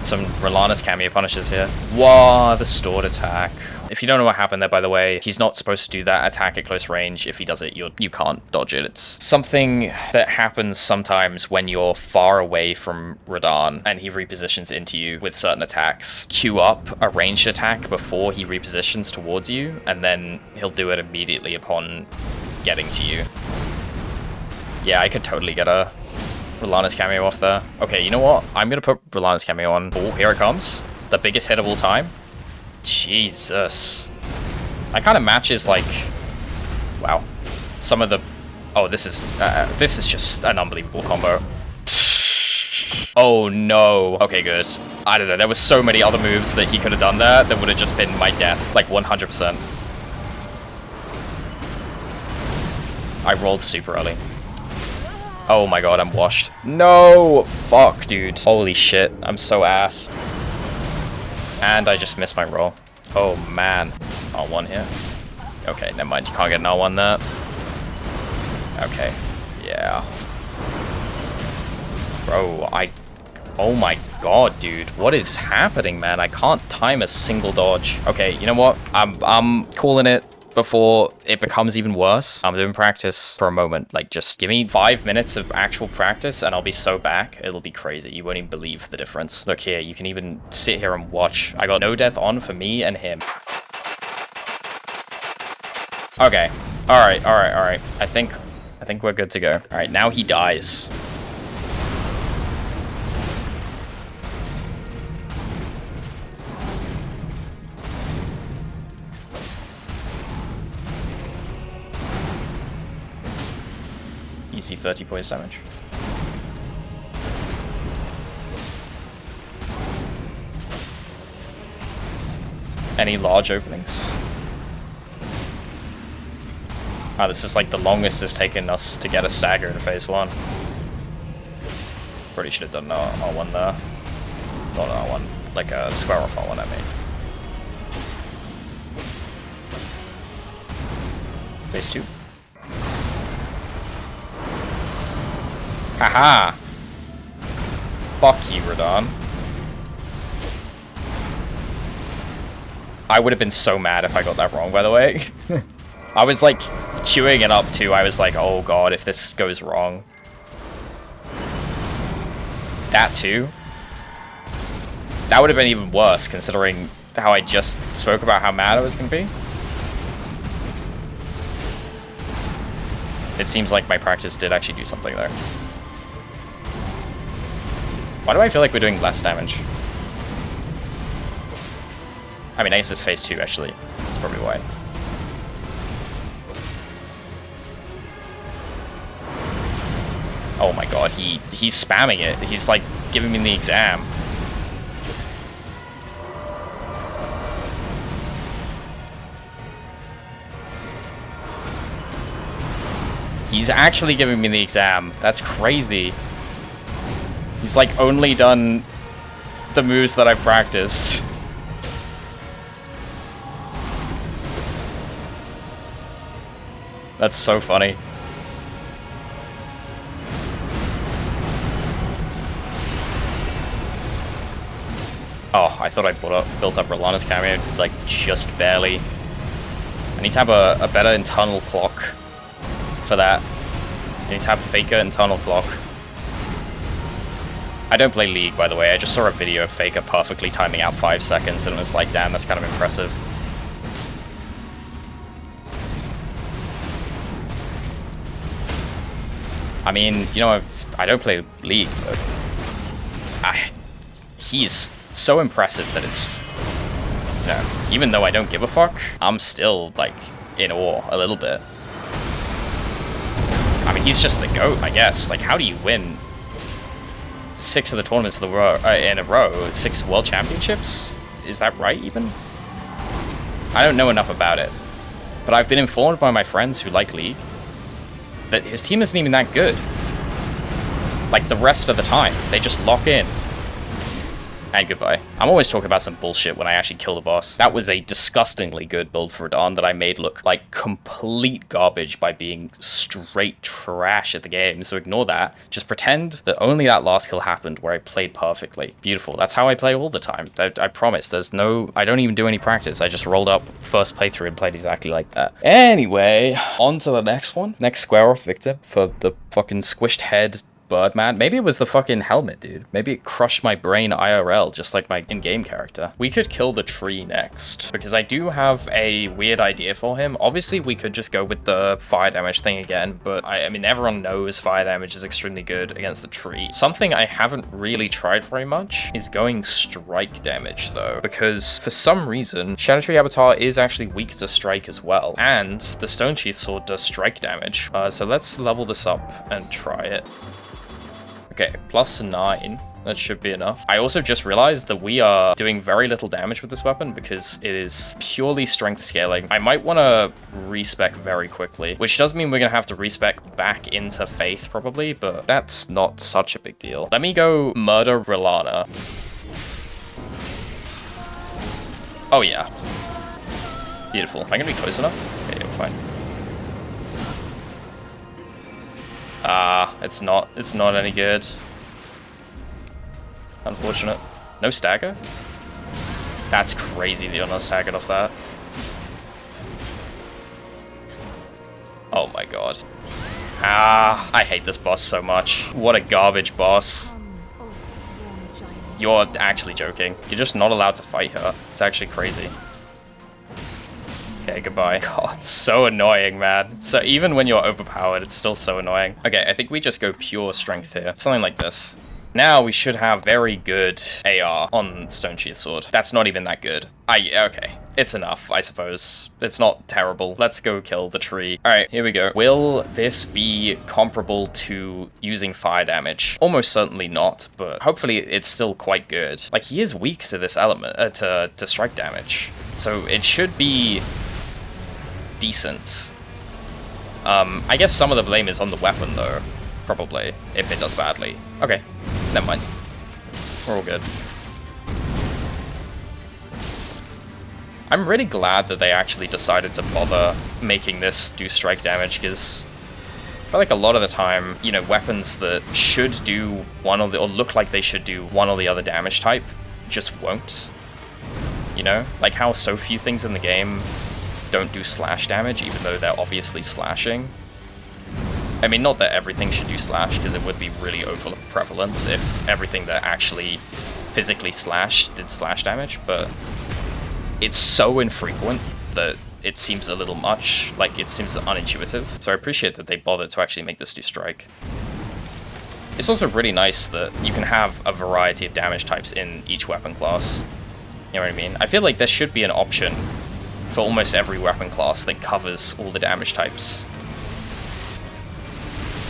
Rellana's cameo punishes here. Wow, the stored attack. If you don't know what happened there, by the way, he's not supposed to do that attack at close range. If he does it, you can't dodge it. It's something that happens sometimes when you're far away from Radahn and he repositions into you with certain attacks. Queue up a ranged attack before he repositions towards you, and then he'll do it immediately upon getting to you. Yeah, I could totally get a Rellana's cameo off there. Okay, you know what? I'm gonna put Rellana's cameo on. Oh, here it comes. The biggest hit of all time. Jesus. That kind of matches, like... Wow. Some of the... Oh, this is just an unbelievable combo. Oh, no. Okay, good. I don't know. There were so many other moves that he could have done there that would have just been my death. Like, 100%. I rolled super early. Oh my god, I'm washed. No! Fuck, dude. Holy shit. I'm so ass. And I just missed my roll. Oh, man. R1 here. Okay, never mind. You can't get an R1 there. Okay. Yeah. Bro, oh my god, dude. What is happening, man? I can't time a single dodge. Okay, you know what? I'm calling it before it becomes even worse. I'm doing practice for a moment. Like, just give me 5 minutes of actual practice and I'll be so back. It'll be crazy. You won't even believe the difference. Look here, you can even sit here and watch. I got no death on for me and him. Okay. Alright. I think we're good to go. Alright, now he dies. Easy 30 points damage. Any large openings? Ah, this is like the longest it's taken us to get a stagger in phase 1. Probably should have done an R1 there. Not an R1, like a square off R1 I mean. Phase 2. Haha! Fuck you, Radahn. I would have been so mad if I got that wrong, by the way. I was like queuing it up too. I was like, oh god, if this goes wrong. That too? That would have been even worse considering how I just spoke about how mad I was going to be. It seems like my practice did actually do something there. Why do I feel like we're doing less damage? I mean, I guess it's phase 2, actually. That's probably why. Oh my god, he's spamming it. He's, like, giving me the exam. He's actually giving me the exam. That's crazy. He's like only done the moves that I practiced. That's so funny. Oh, I thought I built up Rellana's cameo, like, just barely. I need to have a better internal clock for that. I need to have Faker internal clock. I don't play League, by the way. I just saw a video of Faker perfectly timing out 5 seconds, and it was like, damn, that's kind of impressive. I mean, you know, I don't play League, but he's so impressive that it's, you know, even though I don't give a fuck, I'm still, like, in awe a little bit. I mean, he's just the GOAT, I guess. Like, how do you win 6 of the tournaments in a row? 6 world championships? Is that right, even? I don't know enough about it. But I've been informed by my friends who like League that his team isn't even that good. Like, the rest of the time. They just lock in. And goodbye. I'm always talking about some bullshit when I actually kill the boss. That was a disgustingly good build for Radahn that I made look like complete garbage by being straight trash at the game. So ignore that. Just pretend that only that last kill happened where I played perfectly. Beautiful. That's how I play all the time. I promise. There's no... I don't even do any practice. I just rolled up first playthrough and played exactly like that. Anyway, on to the next one. Next square off victim for the fucking squished head Birdman. Maybe it was the fucking helmet, dude. Maybe it crushed my brain IRL, just like my in-game character. We could kill the tree next, because I do have a weird idea for him. Obviously, we could just go with the fire damage thing again, but I mean, everyone knows fire damage is extremely good against the tree. Something I haven't really tried very much is going strike damage, though, because for some reason, Scadutree Avatar is actually weak to strike as well, and the Stone Sheath Sword does strike damage. So let's level this up and try it. Okay, +9. That should be enough. I also just realized that we are doing very little damage with this weapon because it is purely strength scaling. I might want to respec very quickly, which does mean we're going to have to respec back into Faith probably, but that's not such a big deal. Let me go murder Rellana. Oh yeah. Beautiful. Am I going to be close enough? Okay, yeah, fine. It's not any good. Unfortunate. No stagger? That's crazy that you're not staggered off that. Oh my god. I hate this boss so much. What a garbage boss. You're actually joking. You're just not allowed to fight her. It's actually crazy. Okay, goodbye. God, so annoying, man. So even when you're overpowered, it's still so annoying. Okay, I think we just go pure strength here. Something like this. Now we should have very good AR on Stone Sheath Sword. That's not even that good. Okay, it's enough, I suppose. It's not terrible. Let's go kill the tree. All right, here we go. Will this be comparable to using fire damage? Almost certainly not, but hopefully it's still quite good. Like, he is weak to this element, to strike damage. So it should be decent. I guess some of the blame is on the weapon though, probably, if it does badly. Okay, never mind. We're all good. I'm really glad that they actually decided to bother making this do strike damage, because I feel like a lot of the time, you know, weapons that should do one or look like they should do one or the other damage type just won't. You know, like how so few things in the game don't do slash damage, even though they're obviously slashing. I mean, not that everything should do slash, because it would be really over prevalent if everything that actually physically slashed did slash damage, but it's so infrequent that it seems a little much, like it seems unintuitive. So I appreciate that they bothered to actually make this do strike. It's also really nice that you can have a variety of damage types in each weapon class. You know what I mean? I feel like there should be an option for almost every weapon class that covers all the damage types.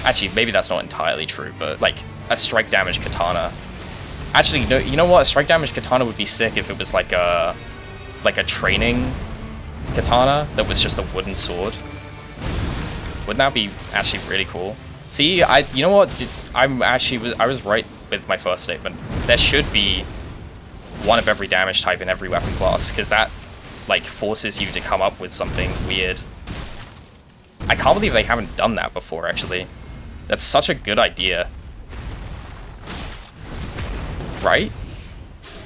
Actually, maybe that's not entirely true, but like a strike damage katana. Actually, no, you know what? A strike damage katana would be sick if it was like a training katana that was just a wooden sword. Wouldn't that be actually really cool? See, you know what? I was right with my first statement. There should be one of every damage type in every weapon class, because that like forces you to come up with something weird. I can't believe they haven't done that before, actually. That's such a good idea. Right?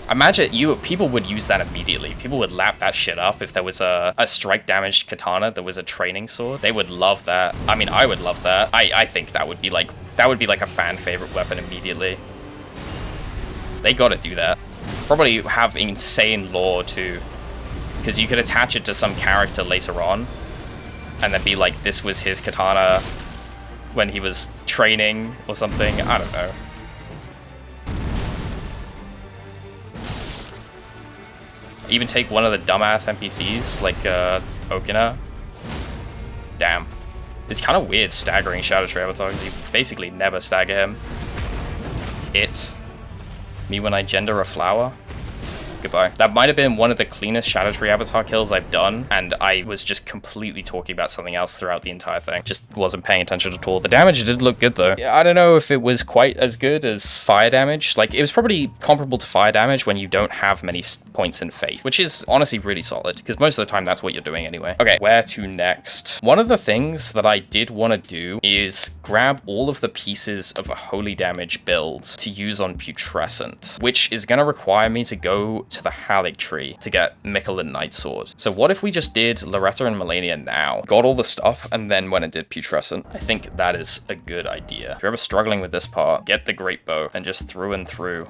Imagine people would use that immediately. People would lap that shit up if there was a strike damaged katana that was a training sword. They would love that. I mean, I would love that. I think that would be like a fan favorite weapon immediately. They gotta do that. Probably have insane lore too, because you could attach it to some character later on and then be like, this was his katana when he was training or something. I don't know. Even take one of the dumbass NPCs like Okina. Damn. It's kind of weird staggering Scadutree Avatar, because you basically never stagger him. Me when I gender a flower. Goodbye. That might have been one of the cleanest Scadutree Avatar kills I've done, and I was just completely talking about something else throughout the entire thing. Just wasn't paying attention at all. The damage did look good though. Yeah, I don't know if it was quite as good as fire damage. Like, it was probably comparable to fire damage when you don't have many points in faith, which is honestly really solid, because most of the time that's what you're doing anyway. Okay, where to next? One of the things that I did want to do is grab all of the pieces of a holy damage build to use on Putrescent, which is going to require me to go to the Hallig tree to get Michelin Knight Sword. So what if we just did Loretta and Malenia now, got all the stuff, and then went and did Putrescent? I think that is a good idea. If you're ever struggling with this part, get the Great Bow and just through and through.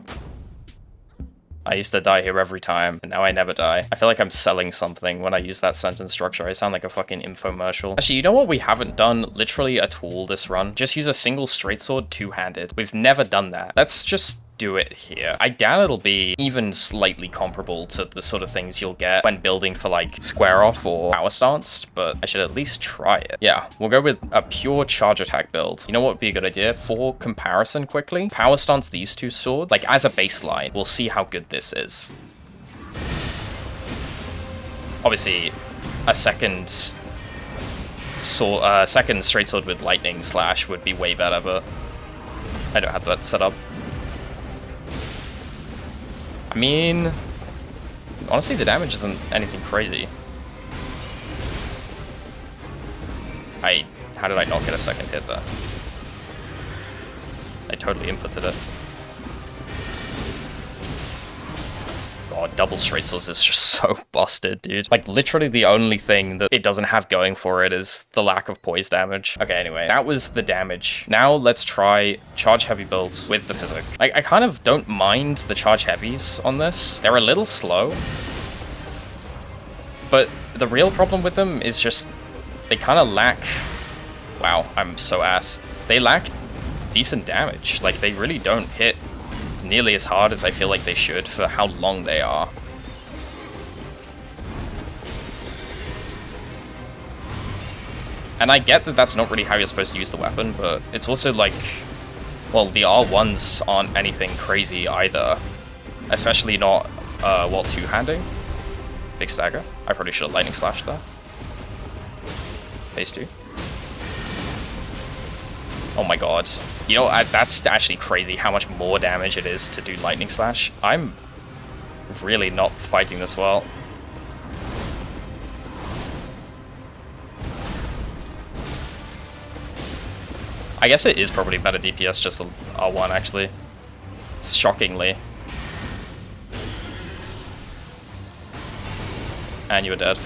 I used to die here every time, and now I never die. I feel like I'm selling something when I use that sentence structure. I sound like a fucking infomercial. Actually, you know what we haven't done literally at all this run? Just use a single straight sword two-handed. We've never done that. Let's just do it here. I doubt it'll be even slightly comparable to the sort of things you'll get when building for like square off or power stance, but I should at least try it. Yeah, we'll go with a pure charge attack build. You know what would be a good idea? For comparison quickly, power stance these two swords, like as a baseline, we'll see how good this is. Obviously, a second straight sword with lightning slash would be way better, but I don't have that set up. I mean, honestly, the damage isn't anything crazy. How did I not get a second hit there? I totally inputted it. God, double straight swords is just so busted, dude. Like, literally the only thing that it doesn't have going for it is the lack of poise damage. Okay, anyway, that was the damage. Now let's try charge heavy builds with the physic. I kind of don't mind the charge heavies on this. They're a little slow, but the real problem with them is just they kind of lack... Wow, I'm so ass. They lack decent damage. Like, they really don't hit nearly as hard as I feel like they should for how long they are. And I get that that's not really how you're supposed to use the weapon, but it's also like, well, the R1s aren't anything crazy either. Especially not while two-handing. Big stagger. I probably should have lightning slashed there. Phase 2. Oh my god. You know, that's actually crazy how much more damage it is to do lightning slash. I'm really not fighting this well. I guess it is probably better DPS just R1 actually. Shockingly. And you're dead.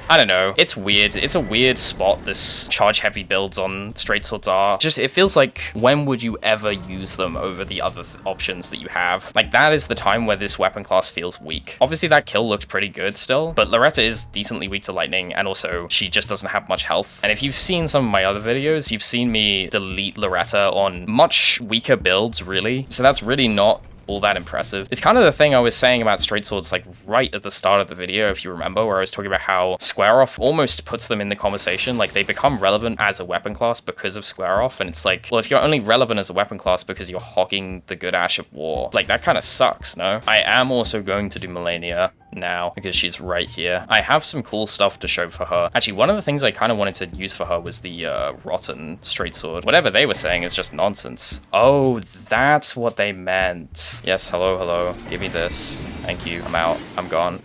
I don't know. It's weird. It's a weird spot this charge heavy builds on straight swords are. Just, it feels like, when would you ever use them over the other options that you have? Like, that is the time where this weapon class feels weak. Obviously, that kill looked pretty good still, but Loretta is decently weak to lightning, and also, she just doesn't have much health. And if you've seen some of my other videos, you've seen me delete Loretta on much weaker builds, really. So that's really not all that impressive. It's kind of the thing I was saying about straight swords, like right at the start of the video, if you remember, where I was talking about how square off almost puts them in the conversation. Like, they become relevant as a weapon class because of square off, and it's like, well, if you're only relevant as a weapon class because you're hogging the good Ash of War, like, that kind of sucks, no? I am also going to do Malenia now because she's right here. I have some cool stuff to show for her. Actually, one of the things I kind of wanted to use for her was the rotten straight sword. Whatever they were saying is just nonsense. Oh, that's what they meant. Yes, hello, hello. Give me this. Thank you. I'm out. I'm gone.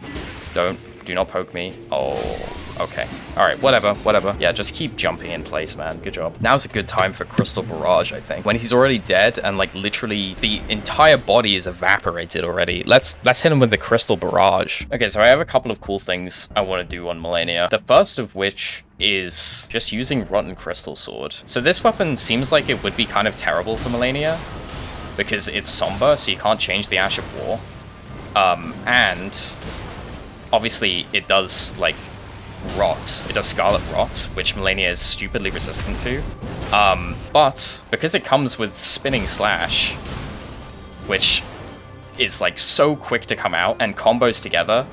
Do not poke me. Oh, okay. All right, whatever. Yeah, just keep jumping in place, man. Good job. Now's a good time for Crystal Barrage, I think. When he's already dead and, like, literally the entire body is evaporated already. Let's hit him with the Crystal Barrage. Okay, so I have a couple of cool things I want to do on Malenia. The first of which is just using Rotten Crystal Sword. So this weapon seems like it would be kind of terrible for Malenia because it's somber, so you can't change the Ash of War. And obviously it does, like, rot. It does Scarlet Rot, which Malenia is stupidly resistant to. But because it comes with Spinning Slash, which is, like, so quick to come out and combos together,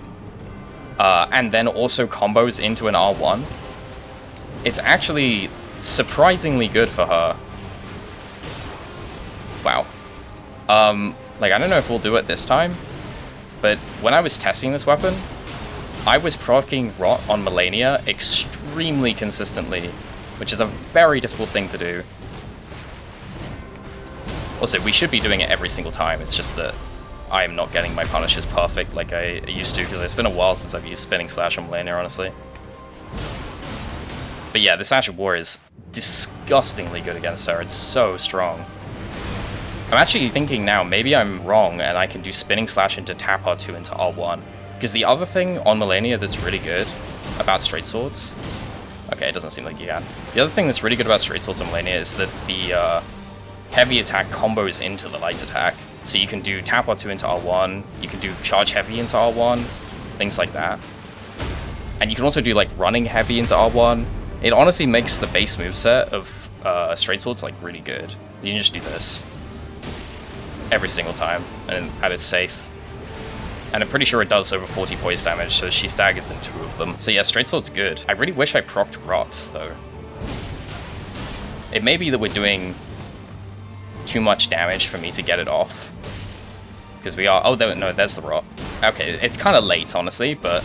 and then also combos into an R1, it's actually surprisingly good for her. Wow. Like, I don't know if we'll do it this time, but when I was testing this weapon, I was proccing Rot on Malenia extremely consistently, which is a very difficult thing to do. Also, we should be doing it every single time, it's just that I am not getting my punishes perfect like I used to, because it's been a while since I've used Spinning Slash on Malenia, honestly. But yeah, this Ash of War is disgustingly good against her, it's so strong. I'm actually thinking now, maybe I'm wrong and I can do Spinning Slash into tap R2 into R1. Because the other thing on Malenia that's really good about straight swords... Okay, it doesn't seem like you can. The other thing that's really good about straight swords on Malenia is that the heavy attack combos into the light attack. So you can do tap R2 into R1, you can do charge heavy into R1, things like that. And you can also do like running heavy into R1. It honestly makes the base moveset of straight swords like really good. You can just do this every single time, and that is safe. And I'm pretty sure it does over 40 poise damage, so she staggers in 2 of them. So yeah, straight sword's good. I really wish I procced Rot, though. It may be that we're doing too much damage for me to get it off. Because we are... Oh, no, there's the Rot. Okay, it's kind of late, honestly, but...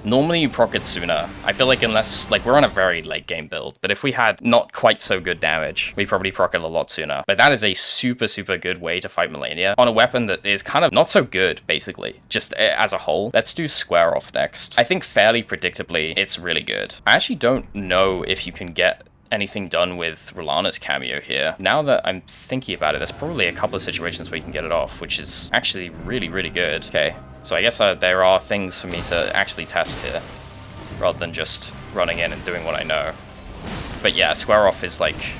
Normally you proc it sooner. I feel like unless, like, we're on a very late game build, but if we had not quite so good damage, we'd probably proc it a lot sooner. But that is a super, super good way to fight Malenia on a weapon that is kind of not so good, basically, just as a whole. Let's do Square Off next. I think fairly predictably, it's really good. I actually don't know if you can get anything done with Rellana's cameo here. Now that I'm thinking about it, there's probably a couple of situations where you can get it off, which is actually really, really good. Okay. So I guess there are things for me to actually test here, rather than just running in and doing what I know. But yeah, Square Off is like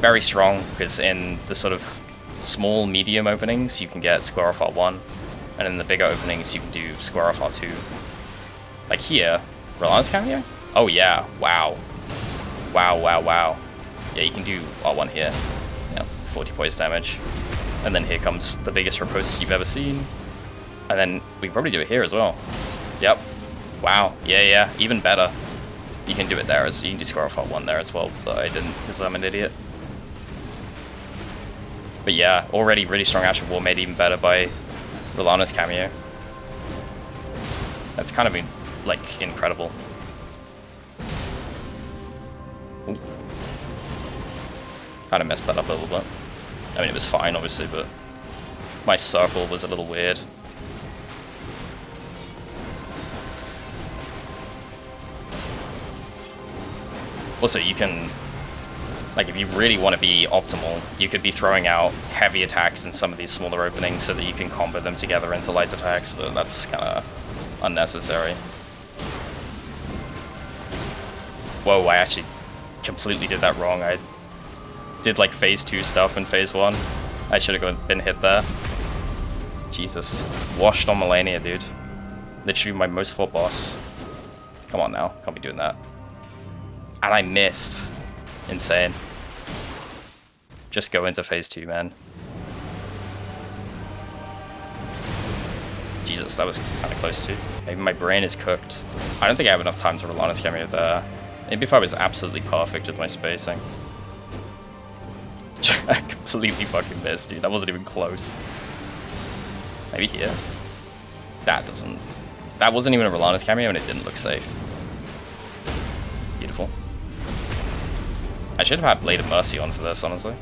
very strong, because in the sort of small, medium openings, you can get Square Off R1, and in the bigger openings, you can do Square Off R2. Like here, Rellana's cameo? Oh yeah, wow. Wow, wow, wow. Yeah, you can do R1 here. Yeah, 40 poise damage. And then here comes the biggest riposte you've ever seen. And then we can probably do it here as well. Yep. Wow. Yeah, yeah. Even better. You can do it there. You can do Square Off R1 there as well, but I didn't because I'm an idiot. But yeah, already really strong Ash of War, made even better by Rellana's cameo. That's kind of been, like, incredible. Ooh. Kind of messed that up a little bit. I mean, it was fine, obviously, but my circle was a little weird. Also, you can, like, if you really want to be optimal, you could be throwing out heavy attacks in some of these smaller openings so that you can combo them together into light attacks, but that's kind of unnecessary. Whoa, I actually completely did that wrong. I did, like, phase 2 stuff in phase 1. I should have been hit there. Jesus. Washed on Malenia, dude. Literally my most fought boss. Come on now, can't be doing that. And I missed. Insane. Just go into phase 2, man. Jesus, that was kind of close too. Maybe my brain is cooked. I don't think I have enough time to Rellana's cameo there. Maybe if I was absolutely perfect with my spacing. I completely fucking missed, dude. That wasn't even close. Maybe here. That wasn't even a Rellana's cameo and it didn't look safe. Beautiful. I should have had Blade of Mercy on for this, honestly.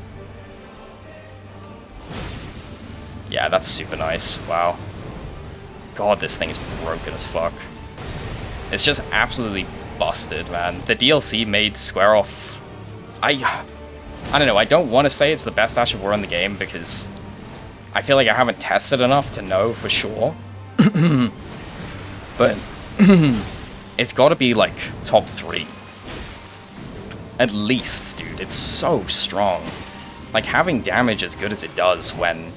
Yeah, that's super nice. Wow. God, this thing is broken as fuck. It's just absolutely busted, man. The DLC made Square Off... I don't know, I don't want to say it's the best Ash of War in the game because I feel like I haven't tested enough to know for sure. But it's got to be like top 3. At least, dude. It's so strong. Like, having damage as good as it does when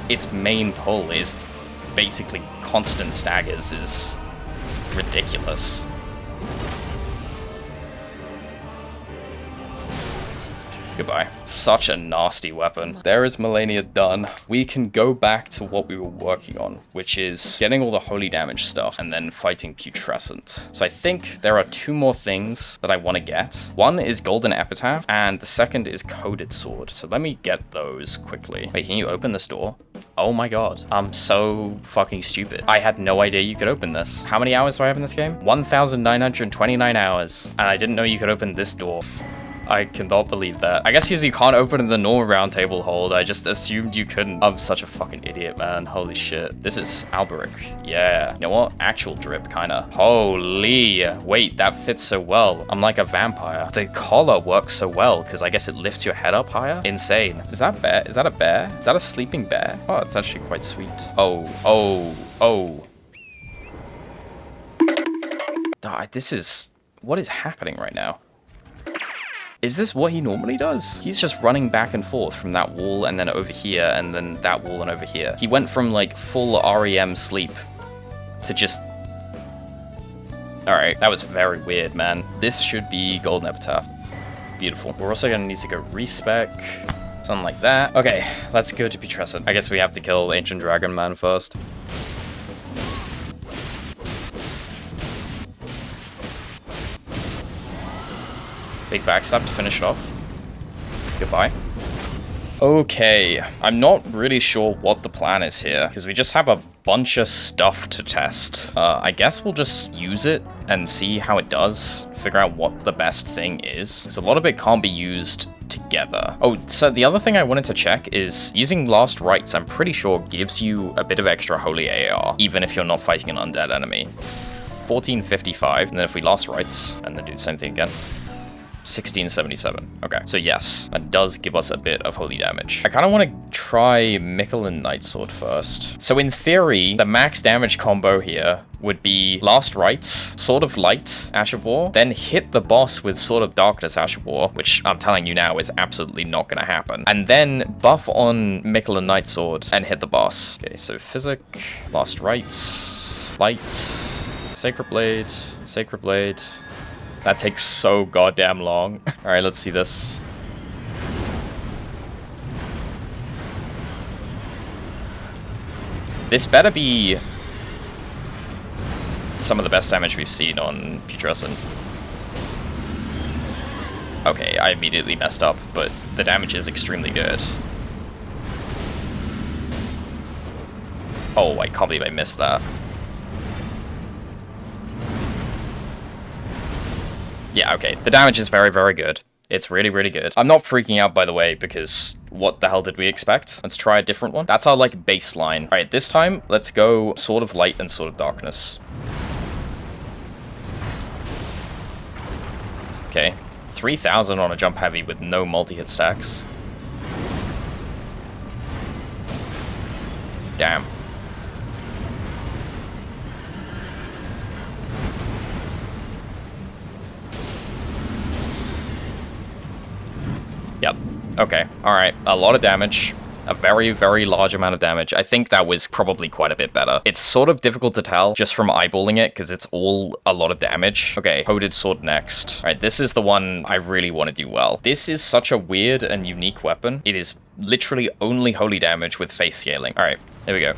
its main pull is basically constant staggers is ridiculous. Goodbye. Such a nasty weapon. There is Malenia done. We can go back to what we were working on, which is getting all the holy damage stuff and then fighting Putrescent. So I think there are 2 more things that I want to get. One is Golden Epitaph, and the second is Coded Sword. So let me get those quickly. Wait, can you open this door? Oh my god. I'm so fucking stupid. I had no idea you could open this. How many hours do I have in this game? 1,929 hours. And I didn't know you could open this door. I cannot believe that. I guess because you can't open the normal round table hold, I just assumed you couldn't. I'm such a fucking idiot, man. Holy shit. This is Alberic. Yeah. You know what? Actual drip, kinda. Holy. Wait, that fits so well. I'm like a vampire. The collar works so well, because I guess it lifts your head up higher. Insane. Is that bear? Is that a bear? Is that a sleeping bear? Oh, it's actually quite sweet. Oh. This is... What is happening right now? Is this what he normally does? He's just running back and forth from that wall and then over here and then that wall and over here. He went from like full REM sleep to just... Alright, that was very weird, man. This should be Golden Epitaph. Beautiful. We're also gonna need to go respec. Something like that. Okay, let's go to Putrescent. I guess we have to kill Ancient Dragon Man first. Big backstab to finish it off. Goodbye. Okay, I'm not really sure what the plan is here, because we just have a bunch of stuff to test. I guess we'll just use it and see how it does, figure out what the best thing is, because a lot of it can't be used together. Oh, so the other thing I wanted to check is using Last Rites, I'm pretty sure gives you a bit of extra holy AR, even if you're not fighting an undead enemy. 1455, and then if we Last Rites, and then do the same thing again. 1677. Okay, so yes, that does give us a bit of holy damage. I kind of want to try Michelin Knight Sword first. So in theory, the max damage combo here would be Last Rites, Sword of Light, Ash of War, then hit the boss with Sword of Darkness, Ash of War, which I'm telling you now is absolutely not going to happen. And then buff on Michelin Knight Sword and hit the boss. Okay, so Physic, Last Rites, Light, Sacred Blade, Sacred Blade. That takes so goddamn long. All right, let's see this. This better be some of the best damage we've seen on Putrescent. Okay, I immediately messed up, but the damage is extremely good. Oh, I can't believe I missed that. Yeah, okay. The damage is very, very good. It's really, really good. I'm not freaking out, by the way, because what the hell did we expect? Let's try a different one. That's our, like, baseline. All right, this time, let's go Sword of Light and Sword of Darkness. Okay. 3,000 on a jump heavy with no multi-hit stacks. Damn. Yep. Okay. Alright. A lot of damage. A very, very large amount of damage. I think that was probably quite a bit better. It's sort of difficult to tell just from eyeballing it because it's all a lot of damage. Okay. Coded Sword next. Alright, this is the one I really want to do well. This is such a weird and unique weapon. It is literally only holy damage with face scaling. Alright. Here we go.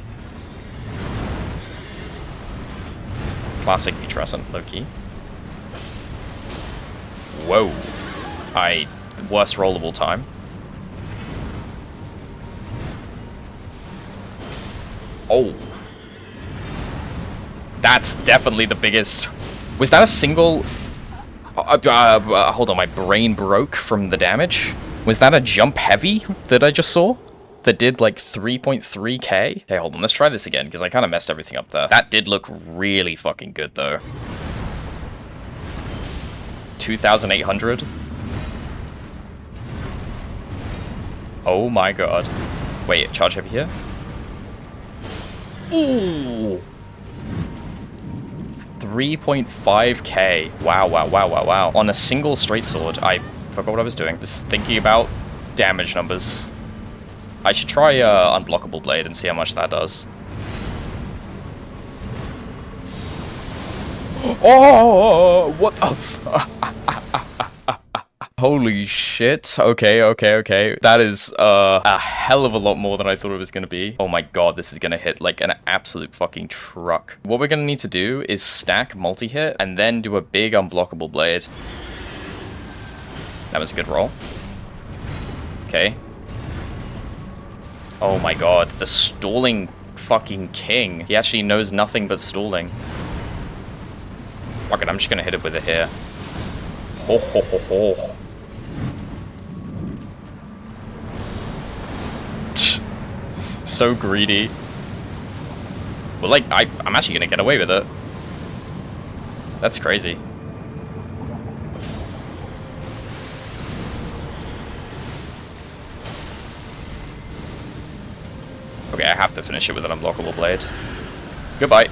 Classic Putrescent, low-key. Whoa. Worst roll of all time. Oh. That's definitely the biggest... Was that a single... hold on, my brain broke from the damage. Was that a jump heavy that I just saw? That did like 3.3k? Okay, hold on, let's try this again, because I kind of messed everything up there. That did look really fucking good, though. 2,800? Oh my god. Wait, charge heavy here? Ooh! 3.5k. Wow, wow, wow, wow, wow. On a single straight sword. I forgot what I was doing. Just thinking about damage numbers. I should try Unblockable Blade and see how much that does. Oh, what the Holy shit. Okay. That is a hell of a lot more than I thought it was gonna be. Oh my god, this is gonna hit like an absolute fucking truck. What we're gonna need to do is stack multi-hit and then do a big unblockable blade. That was a good roll. Okay. Oh my god, the stalling fucking king. He actually knows nothing but stalling. Fuck it, I'm just gonna hit it with it here. Ho ho ho ho. So greedy. Well, like, I'm actually gonna get away with it. That's crazy. Okay, I have to finish it with an unblockable blade. Goodbye.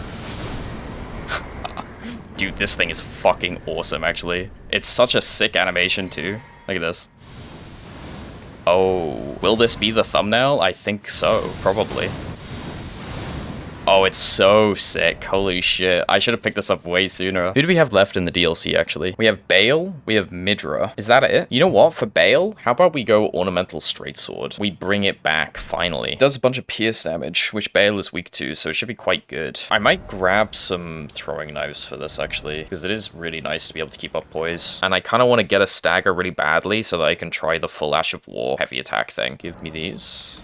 Dude, this thing is fucking awesome, actually. It's such a sick animation, too. Look at this. Oh, will this be the thumbnail? I think so, probably. Oh, it's so sick. Holy shit. I should have picked this up way sooner. Who do we have left in the DLC, actually? We have Bayle. We have Midra. Is that it? You know what? For Bayle, how about we go Ornamental Straight Sword? We bring it back, finally. It does a bunch of pierce damage, which Bayle is weak to, so it should be quite good. I might grab some throwing knives for this, actually, because it is really nice to be able to keep up poise. And I kind of want to get a stagger really badly so that I can try the full Ash of War heavy attack thing. Give me these.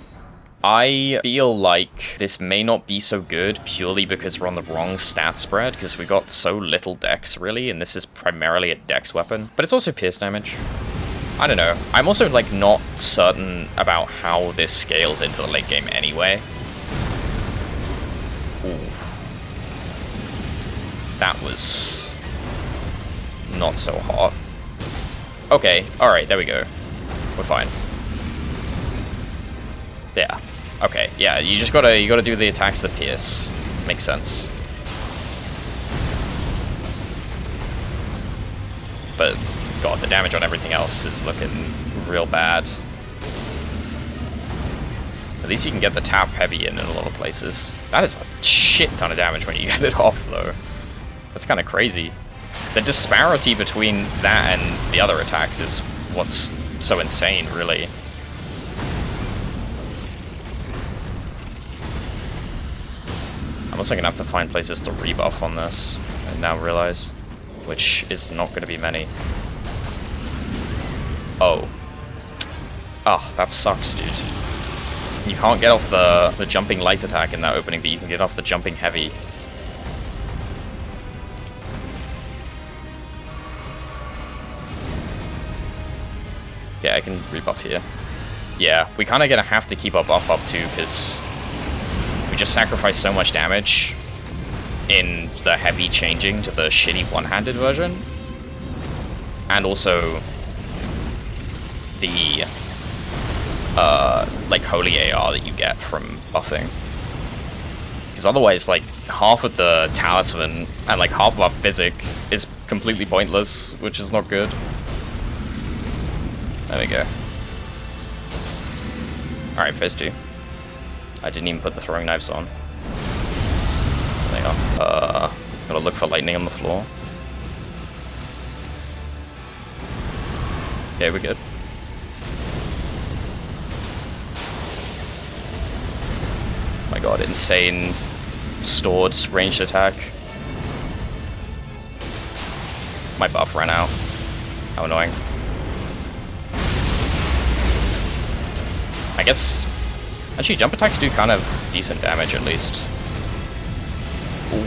I feel like this may not be so good purely because we're on the wrong stat spread, because we got so little dex, really, and this is primarily a dex weapon. But it's also pierce damage. I don't know. I'm also, like, not certain about how this scales into the late game anyway. Ooh. That was not so hot. Okay, alright, there we go. We're fine. Yeah. Okay, yeah, you gotta do the attacks that pierce. Makes sense. But, god, the damage on everything else is looking real bad. At least you can get the tap heavy in a lot of places. That is a shit ton of damage when you get it off, though. That's kind of crazy. The disparity between that and the other attacks is what's so insane, really. I'm also gonna have to find places to rebuff on this, I now realize, which is not gonna be many. Oh. Oh, that sucks, dude. You can't get off the jumping light attack in that opening, but you can get off the jumping heavy. Yeah, I can rebuff here. Yeah, we kind of gonna have to keep our buff up too, because we just sacrificed so much damage in the heavy changing to the shitty one-handed version. And also the like holy AR that you get from buffing. Because otherwise, like, half of the talisman and like half of our physic is completely pointless, which is not good. There we go. Alright, phase 2. I didn't even put the throwing knives on. There you are. Gotta look for lightning on the floor. Okay, we're good. Oh my god, insane stored ranged attack. My buff ran out. How annoying. I guess, actually, jump attacks do kind of decent damage, at least. Ooh.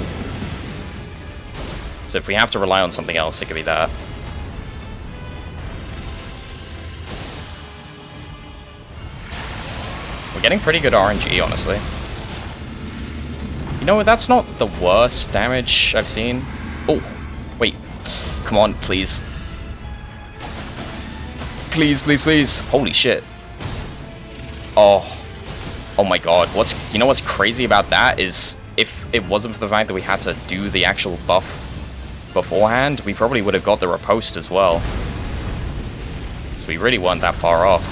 So if we have to rely on something else, it could be that. We're getting pretty good RNG, honestly. You know, that's not the worst damage I've seen. Oh, wait. Come on, please. Please, please, please. Holy shit. Oh my god, you know what's crazy about that is if it wasn't for the fact that we had to do the actual buff beforehand, we probably would have got the riposte as well. So we really weren't that far off.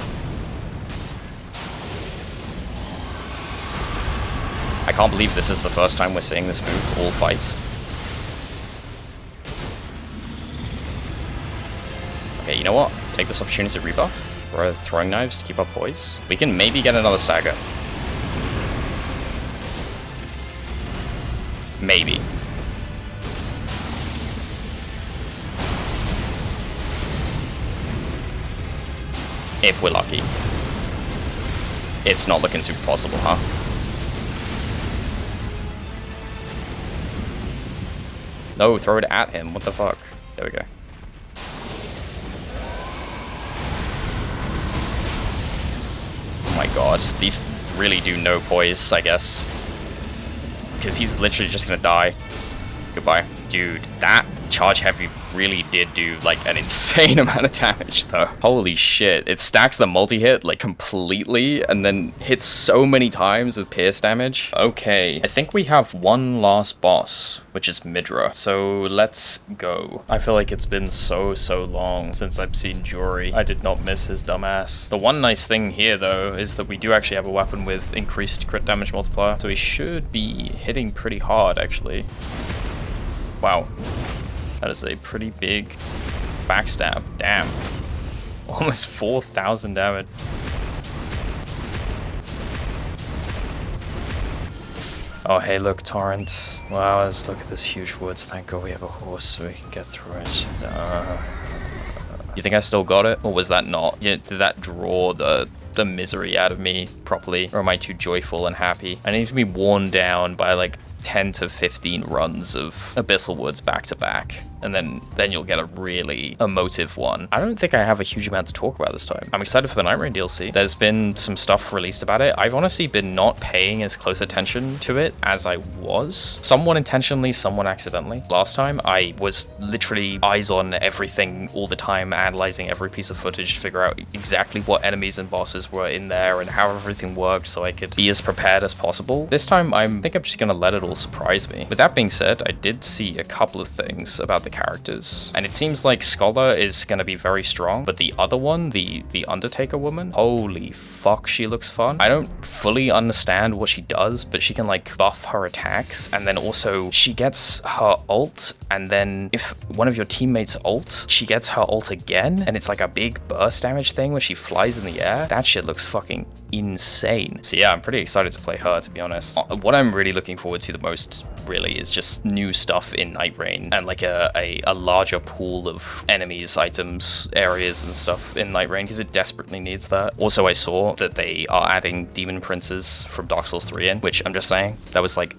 I can't believe this is the first time we're seeing this move all fight. Okay, you know what? take this opportunity to rebuff. Throw throwing knives to keep our poise. We can maybe get another stagger. Maybe. If we're lucky. It's not looking super possible, huh? No, throw it at him. What the fuck? There we go. Oh my god. These really do no poise, I guess. Because he's literally just gonna die. Goodbye. Dude, that charge heavy really did do like an insane amount of damage though. Holy shit. It stacks the multi-hit like completely and then hits so many times with pierce damage. Okay, I think we have one last boss, which is Midra. So let's go. I feel like it's been so long since I've seen Jory. I did not miss his dumbass. The one nice thing here though is that we do actually have a weapon with increased crit damage multiplier. So he should be hitting pretty hard actually. Wow. That is a pretty big backstab. Damn. Almost 4,000 damage. Oh, hey, look, Torrent. Wow, let's look at this huge woods. Thank God we have a horse so we can get through it. You think I still got it? Or was that not? Did that draw the misery out of me properly? Or am I too joyful and happy? I need to be worn down by like 10 to 15 runs of Abyssal Woods back to back, and then you'll get a really emotive one. I don't think I have a huge amount to talk about this time. I'm excited for the Night Rain DLC. There's been some stuff released about it. I've honestly been not paying as close attention to it as I was. Someone intentionally, someone accidentally. Last time, I was literally eyes on everything all the time, analyzing every piece of footage to figure out exactly what enemies and bosses were in there and how everything worked so I could be as prepared as possible. This time, I think I'm just gonna let it all surprise me. With that being said, I did see a couple of things about the characters, and it seems like Scholar is going to be very strong, but the other one, the Undertaker woman, holy fuck, she looks fun. I don't fully understand what she does, but she can like buff her attacks, and then also she gets her ult, and then if one of your teammates ult, she gets her ult again, and it's like a big burst damage thing where she flies in the air. That shit looks fucking insane. So yeah, I'm pretty excited to play her, to be honest. What I'm really looking forward to the most really is just new stuff in Night Rain and like a larger pool of enemies, items, areas and stuff in Night Rain, because it desperately needs that. Also, I saw that they are adding demon princes from Dark Souls 3 in, which I'm just saying, that was like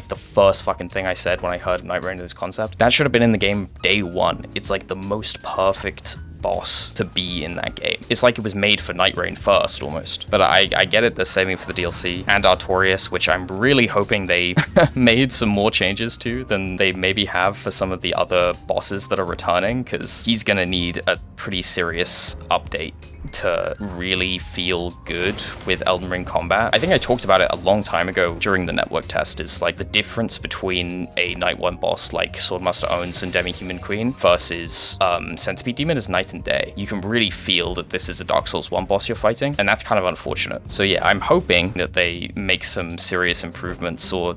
the first fucking thing I said when I heard Night Rain this concept. That should have been in the game day one. It's like the most perfect boss to be in that game. It's like it was made for Night Rain first, almost. But I get it, they're saving for the DLC. And Artorias, which I'm really hoping they made some more changes to than they maybe have for some of the other bosses that are returning, because he's gonna need a pretty serious update to really feel good with Elden Ring combat. I think I talked about it a long time ago during the network test, is like the difference between a Night 1 boss like Swordmaster Owens and Demi-Human Queen versus Centipede Demon is night and day. You can really feel that this is a Dark Souls 1 boss you're fighting, and that's kind of unfortunate. So yeah, I'm hoping that they make some serious improvements or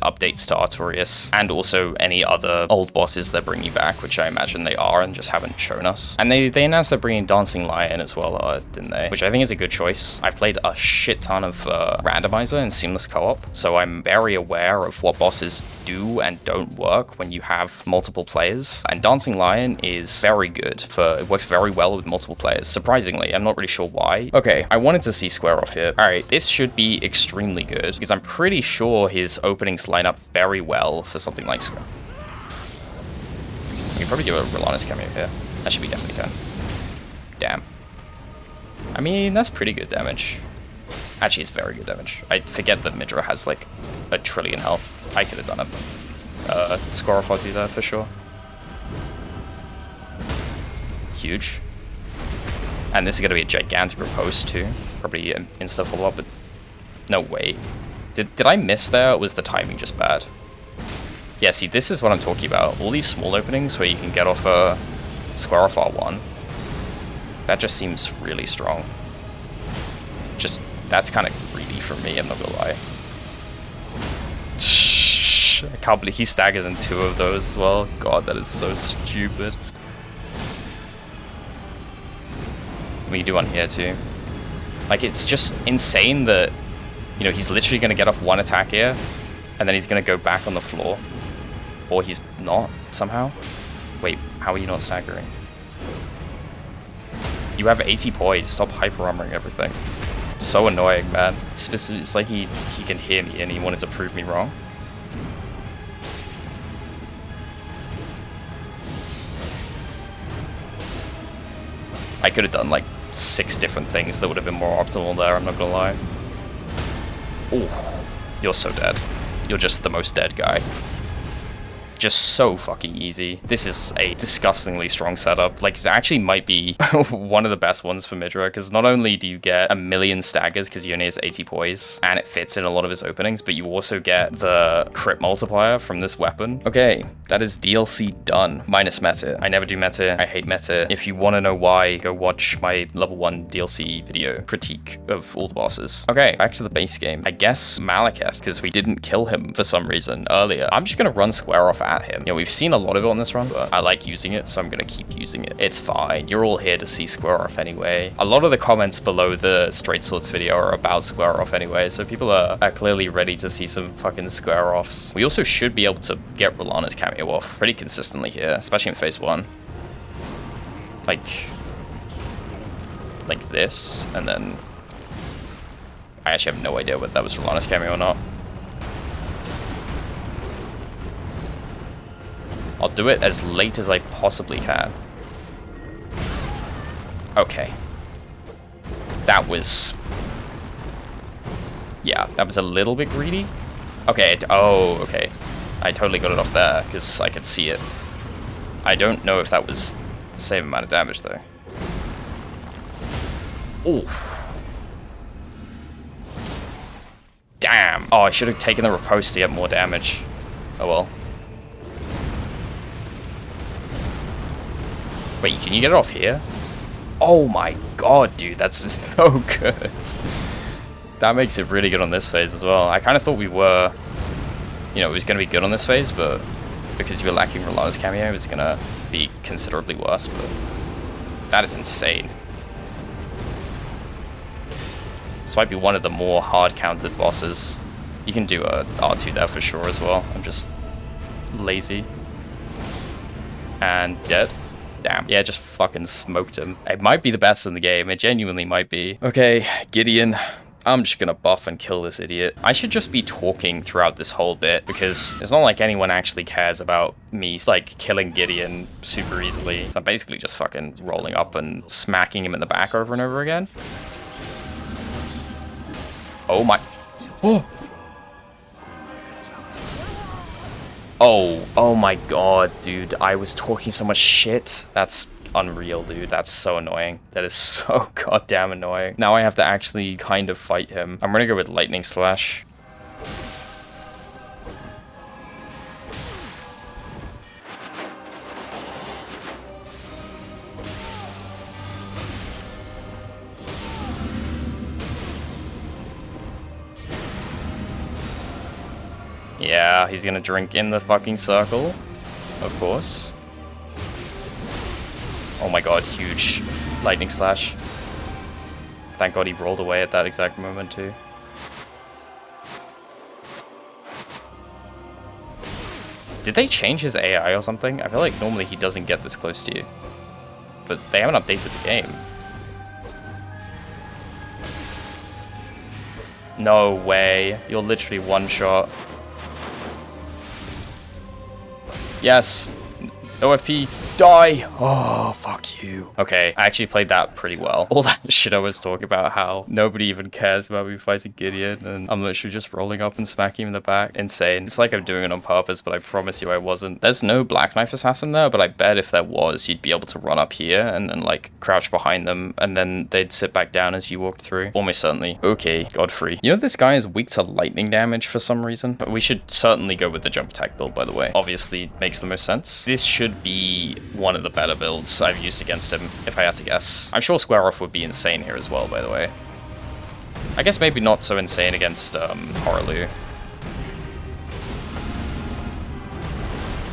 updates to Artorias, and also any other old bosses they're bringing back, which I imagine they are and just haven't shown us. And they announced they're bringing Dancing Lion as well, didn't they? Which I think is a good choice. I've played a shit ton of Randomizer and Seamless Co-op, so I'm very aware of what bosses do and don't work when you have multiple players. And Dancing Lion is very good it works very well with multiple players. Surprisingly, I'm not really sure why. Okay, I wanted to see Square off here. All right, this should be extremely good because I'm pretty sure his openings line up very well for something like Square. You can probably do a Rellana's cameo here. That should be definitely 10. Damn. I mean, that's pretty good damage. Actually, it's very good damage. I forget that Midra has like 1 trillion health. I could have done it. Score off, I'll do that for sure. Huge. And this is going to be a gigantic riposte too. Probably an insta follow-up, but no way. Did I miss there, or was the timing just bad? Yeah, see, this is what I'm talking about. All these small openings where you can get off a square off R1. That just seems really strong. Just, that's kind of greedy for me, I'm not gonna lie. I can't believe he staggers in 2 of those as well. God, that is so stupid. We can do one here too. Like, it's just insane that, you know, he's literally going to get off one attack here, and then he's going to go back on the floor. Or he's not, somehow. Wait, how are you not staggering? You have 80 poise, stop hyper-armoring everything. So annoying, man. It's like he can hear me and he wanted to prove me wrong. I could have done like 6 different things that would have been more optimal there, I'm not gonna lie. Oh, you're so dead. You're just the most dead guy. Just so fucking easy. This is a disgustingly strong setup. Like, it actually might be one of the best ones for Midra, because not only do you get a million staggers because he only has 80 poise, and it fits in a lot of his openings, but you also get the crit multiplier from this weapon. Okay, that is DLC done. Minus meta. I never do meta. I hate meta. If you want to know why, go watch my level 1 DLC video critique of all the bosses. Okay, back to the base game. I guess Maliketh, because we didn't kill him for some reason earlier. I'm just gonna run square off at him. You know, we've seen a lot of it on this run, but I like using it, so I'm gonna keep using it. It's fine. You're all here to see square off anyway. A lot of the comments below the straight swords video are about square off anyway, so people are clearly ready to see some fucking square offs. We also should be able to get Rellana's cameo off pretty consistently here, especially in phase 1. Like this, and then I actually have no idea whether that was Rellana's cameo or not. I'll do it as late as I possibly can. Okay. That was... yeah, that was a little bit greedy. Okay, oh, okay. I totally got it off there, because I could see it. I don't know if that was the same amount of damage, though. Oh. Damn. Oh, I should have taken the riposte to get more damage. Oh well. Wait, can you get it off here? Oh my god, dude, that's so good. That makes it really good on this phase as well. I kind of thought we were, you know, it was going to be good on this phase, but because you were lacking Rellana's cameo, it's going to be considerably worse, but that is insane. This might be one of the more hard-counted bosses. You can do a R2 there for sure as well. I'm just lazy. And dead. Damn. Yeah, just fucking smoked him. It might be the best in the game. It genuinely might be. Okay, Gideon. I'm just gonna buff and kill this idiot. I should just be talking throughout this whole bit, because it's not like anyone actually cares about me, like, killing Gideon super easily. So I'm basically just fucking rolling up and smacking him in the back over and over again. Oh my... oh! Oh my god, dude. I was talking so much shit. That's unreal, dude. That's so annoying. That is so goddamn annoying. Now I have to actually kind of fight him. I'm gonna go with Lightning Slash. Yeah, he's gonna drink in the fucking circle, of course. Oh my god, huge Lightning Slash. Thank god he rolled away at that exact moment too. Did they change his AI or something? I feel like normally he doesn't get this close to you. But they haven't updated the game. No way. You're literally one shot. Yes. OFP. Die! Oh, fuck you. Okay, I actually played that pretty well. All that shit I was talking about, how nobody even cares about me fighting Gideon, and I'm literally just rolling up and smacking him in the back. Insane. It's like I'm doing it on purpose, but I promise you I wasn't. There's no Black Knife Assassin there, but I bet if there was, you'd be able to run up here and then, like, crouch behind them, and then they'd sit back down as you walked through. Almost certainly. Okay, Godfrey. You know this guy is weak to lightning damage for some reason? But we should certainly go with the jump attack build, by the way. Obviously, makes the most sense. This should be one of the better builds I've used against him, if I had to guess. I'm sure Square Off would be insane here as well, by the way. I guess maybe not so insane against Hoarah Loux.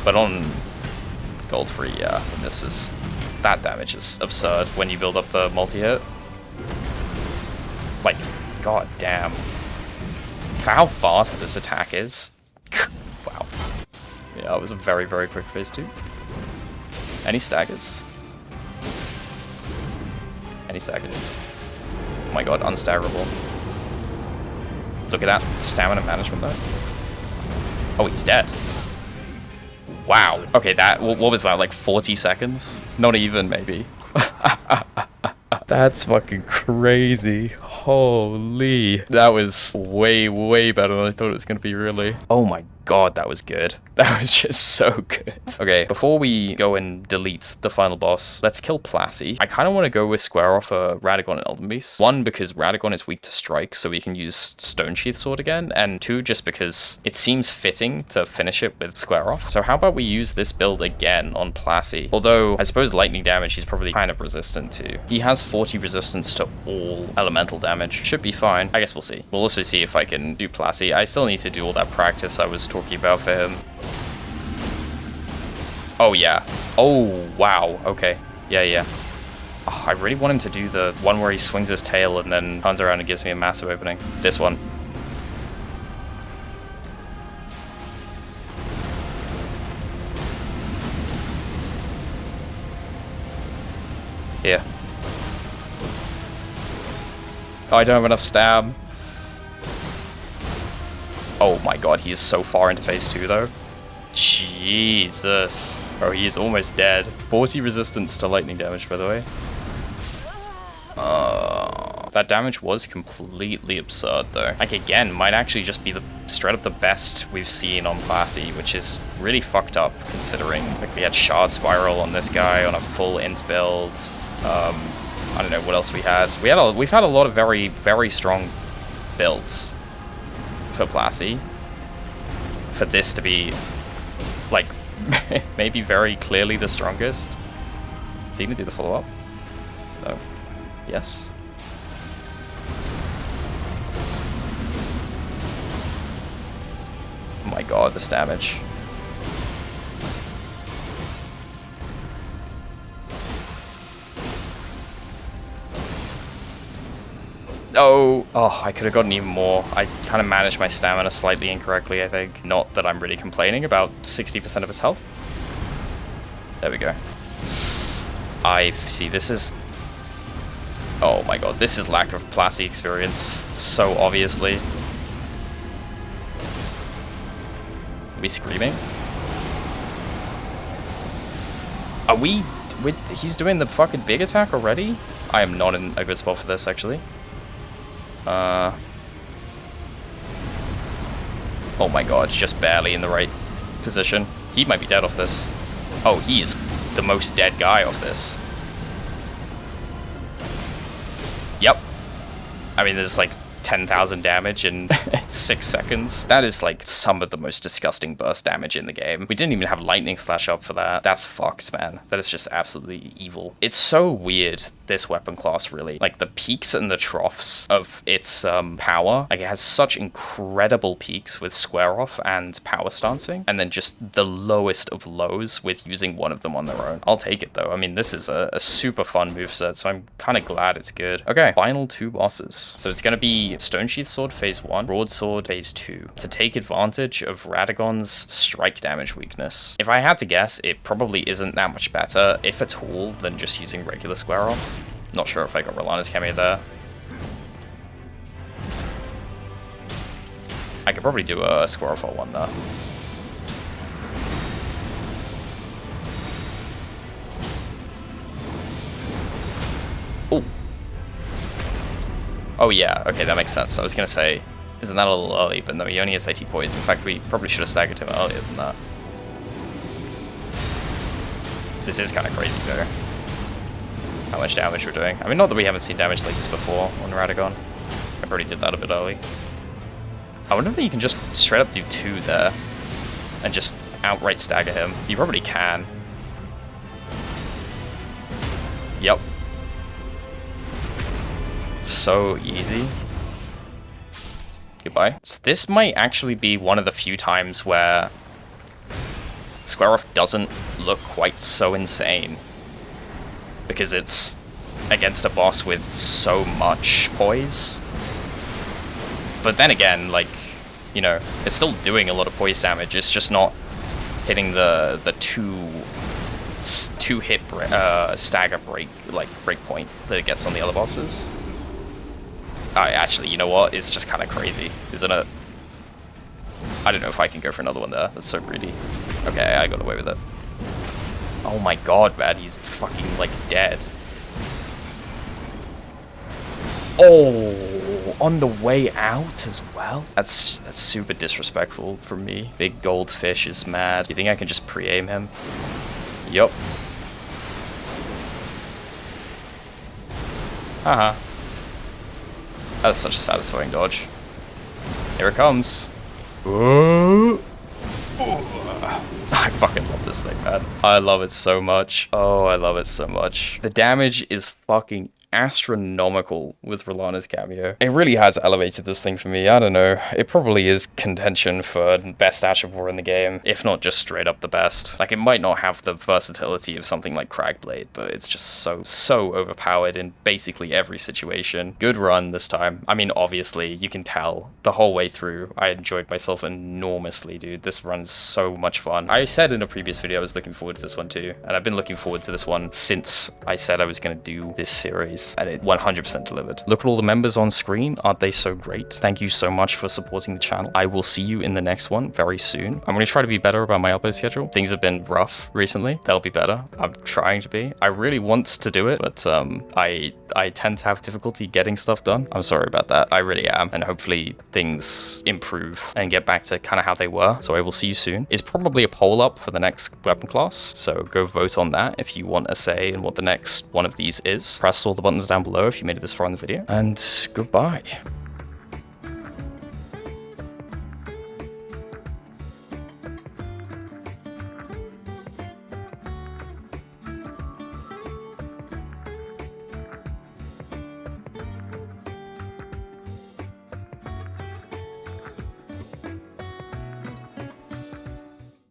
But on Goldfrey, yeah, this is That damage is absurd when you build up the multi-hit. Like, god damn. For how fast this attack is. Wow. Yeah, it was a very, very quick phase 2. Any staggers? Any staggers? Oh my god, unstaggerable. Look at that stamina management though. Oh, he's dead. Wow. Okay, that, what was that, like 40 seconds? Not even, maybe. That's fucking crazy. Holy. That was way, way better than I thought it was going to be, really. Oh my god, that was good. That was just so good. Okay, before we go and delete the final boss, let's kill Placi. I kind of want to go with square off a Radagon and Elden Beast. One, because Radagon is weak to strike, so we can use Stone Sheath Sword again. And two, just because it seems fitting to finish it with square off. So how about we use this build again on Placi? Although, I suppose lightning damage he's probably kind of resistant to. He has 40 resistance to all elemental damage. Should be fine. I guess we'll see. We'll also see if I can do Placi. I still need to do all that practice I was talking about for him. Oh, yeah. Oh, wow. Okay. Yeah. Oh, I really want him to do the one where he swings his tail and then turns around and gives me a massive opening. This one. Here. Oh, I don't have enough stab. Oh my god, he is so far into phase 2 though. Jesus. Oh, he is almost dead. 40 resistance to lightning damage, by the way. That damage was completely absurd though. Like again, might actually just be the straight up the best we've seen on Placi, which is really fucked up considering like we had Shard Spiral on this guy on a full int build. I don't know what else we had. We've had a lot of very, very strong builds for Placi. For this to be like maybe very clearly the strongest. Is he gonna do the follow-up? No. Yes. Oh my god, this damage. Oh, I could have gotten even more. I kind of managed my stamina slightly incorrectly, I think. Not that I'm really complaining, about 60% of his health. There we go. I see, this is... Oh my god, this is lack of Placi experience, so obviously. Are we screaming? Are we... He's doing the fucking big attack already? I am not in a good spot for this, actually. Oh my god, just barely in the right position. He might be dead off this. Oh, he is the most dead guy off this. Yep. I mean, there's like 10,000 damage in 6 seconds. That is like some of the most disgusting burst damage in the game. We didn't even have lightning slash up for that. That's fucked, man. That is just absolutely evil. It's so weird, this weapon class, really. Like the peaks and the troughs of its power. Like it has such incredible peaks with square off and power stancing, and then just the lowest of lows with using one of them on their own. I'll take it though. I mean, this is a super fun moveset, so I'm kind of glad it's good. Okay, final 2 bosses. So it's gonna be Stone Sheath Sword phase 1, Broadsword phase 2, to take advantage of Radagon's strike damage weakness. If I had to guess, it probably isn't that much better, if at all, than just using regular square off. Not sure if I got Rellana's cameo there. I could probably do a square off one there. Oh. Oh yeah, okay, that makes sense. I was gonna say, isn't that a little early? But no, he only has AT poise. In fact, we probably should have staggered him earlier than that. This is kind of crazy though. How much damage we're doing. I mean, not that we haven't seen damage like this before on Radagon. I already did that a bit early. I wonder if you can just straight up do 2 there and just outright stagger him. You probably can. Yep. So easy. Goodbye. So this might actually be one of the few times where square off doesn't look quite so insane. because it's against a boss with so much poise. But then again, like, you know, it's still doing a lot of poise damage. It's just not hitting the two hit stagger break point that it gets on the other bosses. Actually, you know what? It's just kind of crazy, isn't it? I don't know if I can go for another one there. That's so greedy. Okay, I got away with it. Oh my god, man, he's fucking like dead. Oh, on the way out as well? That's super disrespectful for me. Big goldfish is mad. You think I can just pre-aim him? Yup. Haha. That's such a satisfying dodge. Here it comes. I fucking love this thing, man. I love it so much. Oh, I love it so much. The damage is fucking astronomical with Rellana's cameo. It really has elevated this thing for me. I don't know. It probably is contention for best Ash of War in the game, if not just straight up the best. Like, it might not have the versatility of something like Cragblade, but it's just so overpowered in basically every situation. Good run this time. I mean, obviously, you can tell the whole way through I enjoyed myself enormously, dude. This run's so much fun. I said in a previous video I was looking forward to this one too, and I've been looking forward to this one since I said I was going to do this series. And it 100% delivered. Look at all the members on screen. Aren't they so great? Thank you so much for supporting the channel. I will see you in the next one very soon. I'm going to try to be better about my upload schedule. Things have been rough recently. They'll be better. I'm trying to be. I really want to do it, but I tend to have difficulty getting stuff done. I'm sorry about that. I really am. And hopefully things improve and get back to kind of how they were. So I will see you soon. It's probably a poll up for the next weapon class. So go vote on that if you want a say in what the next one of these is. Press all the buttons down below if you made it this far in the video, and goodbye.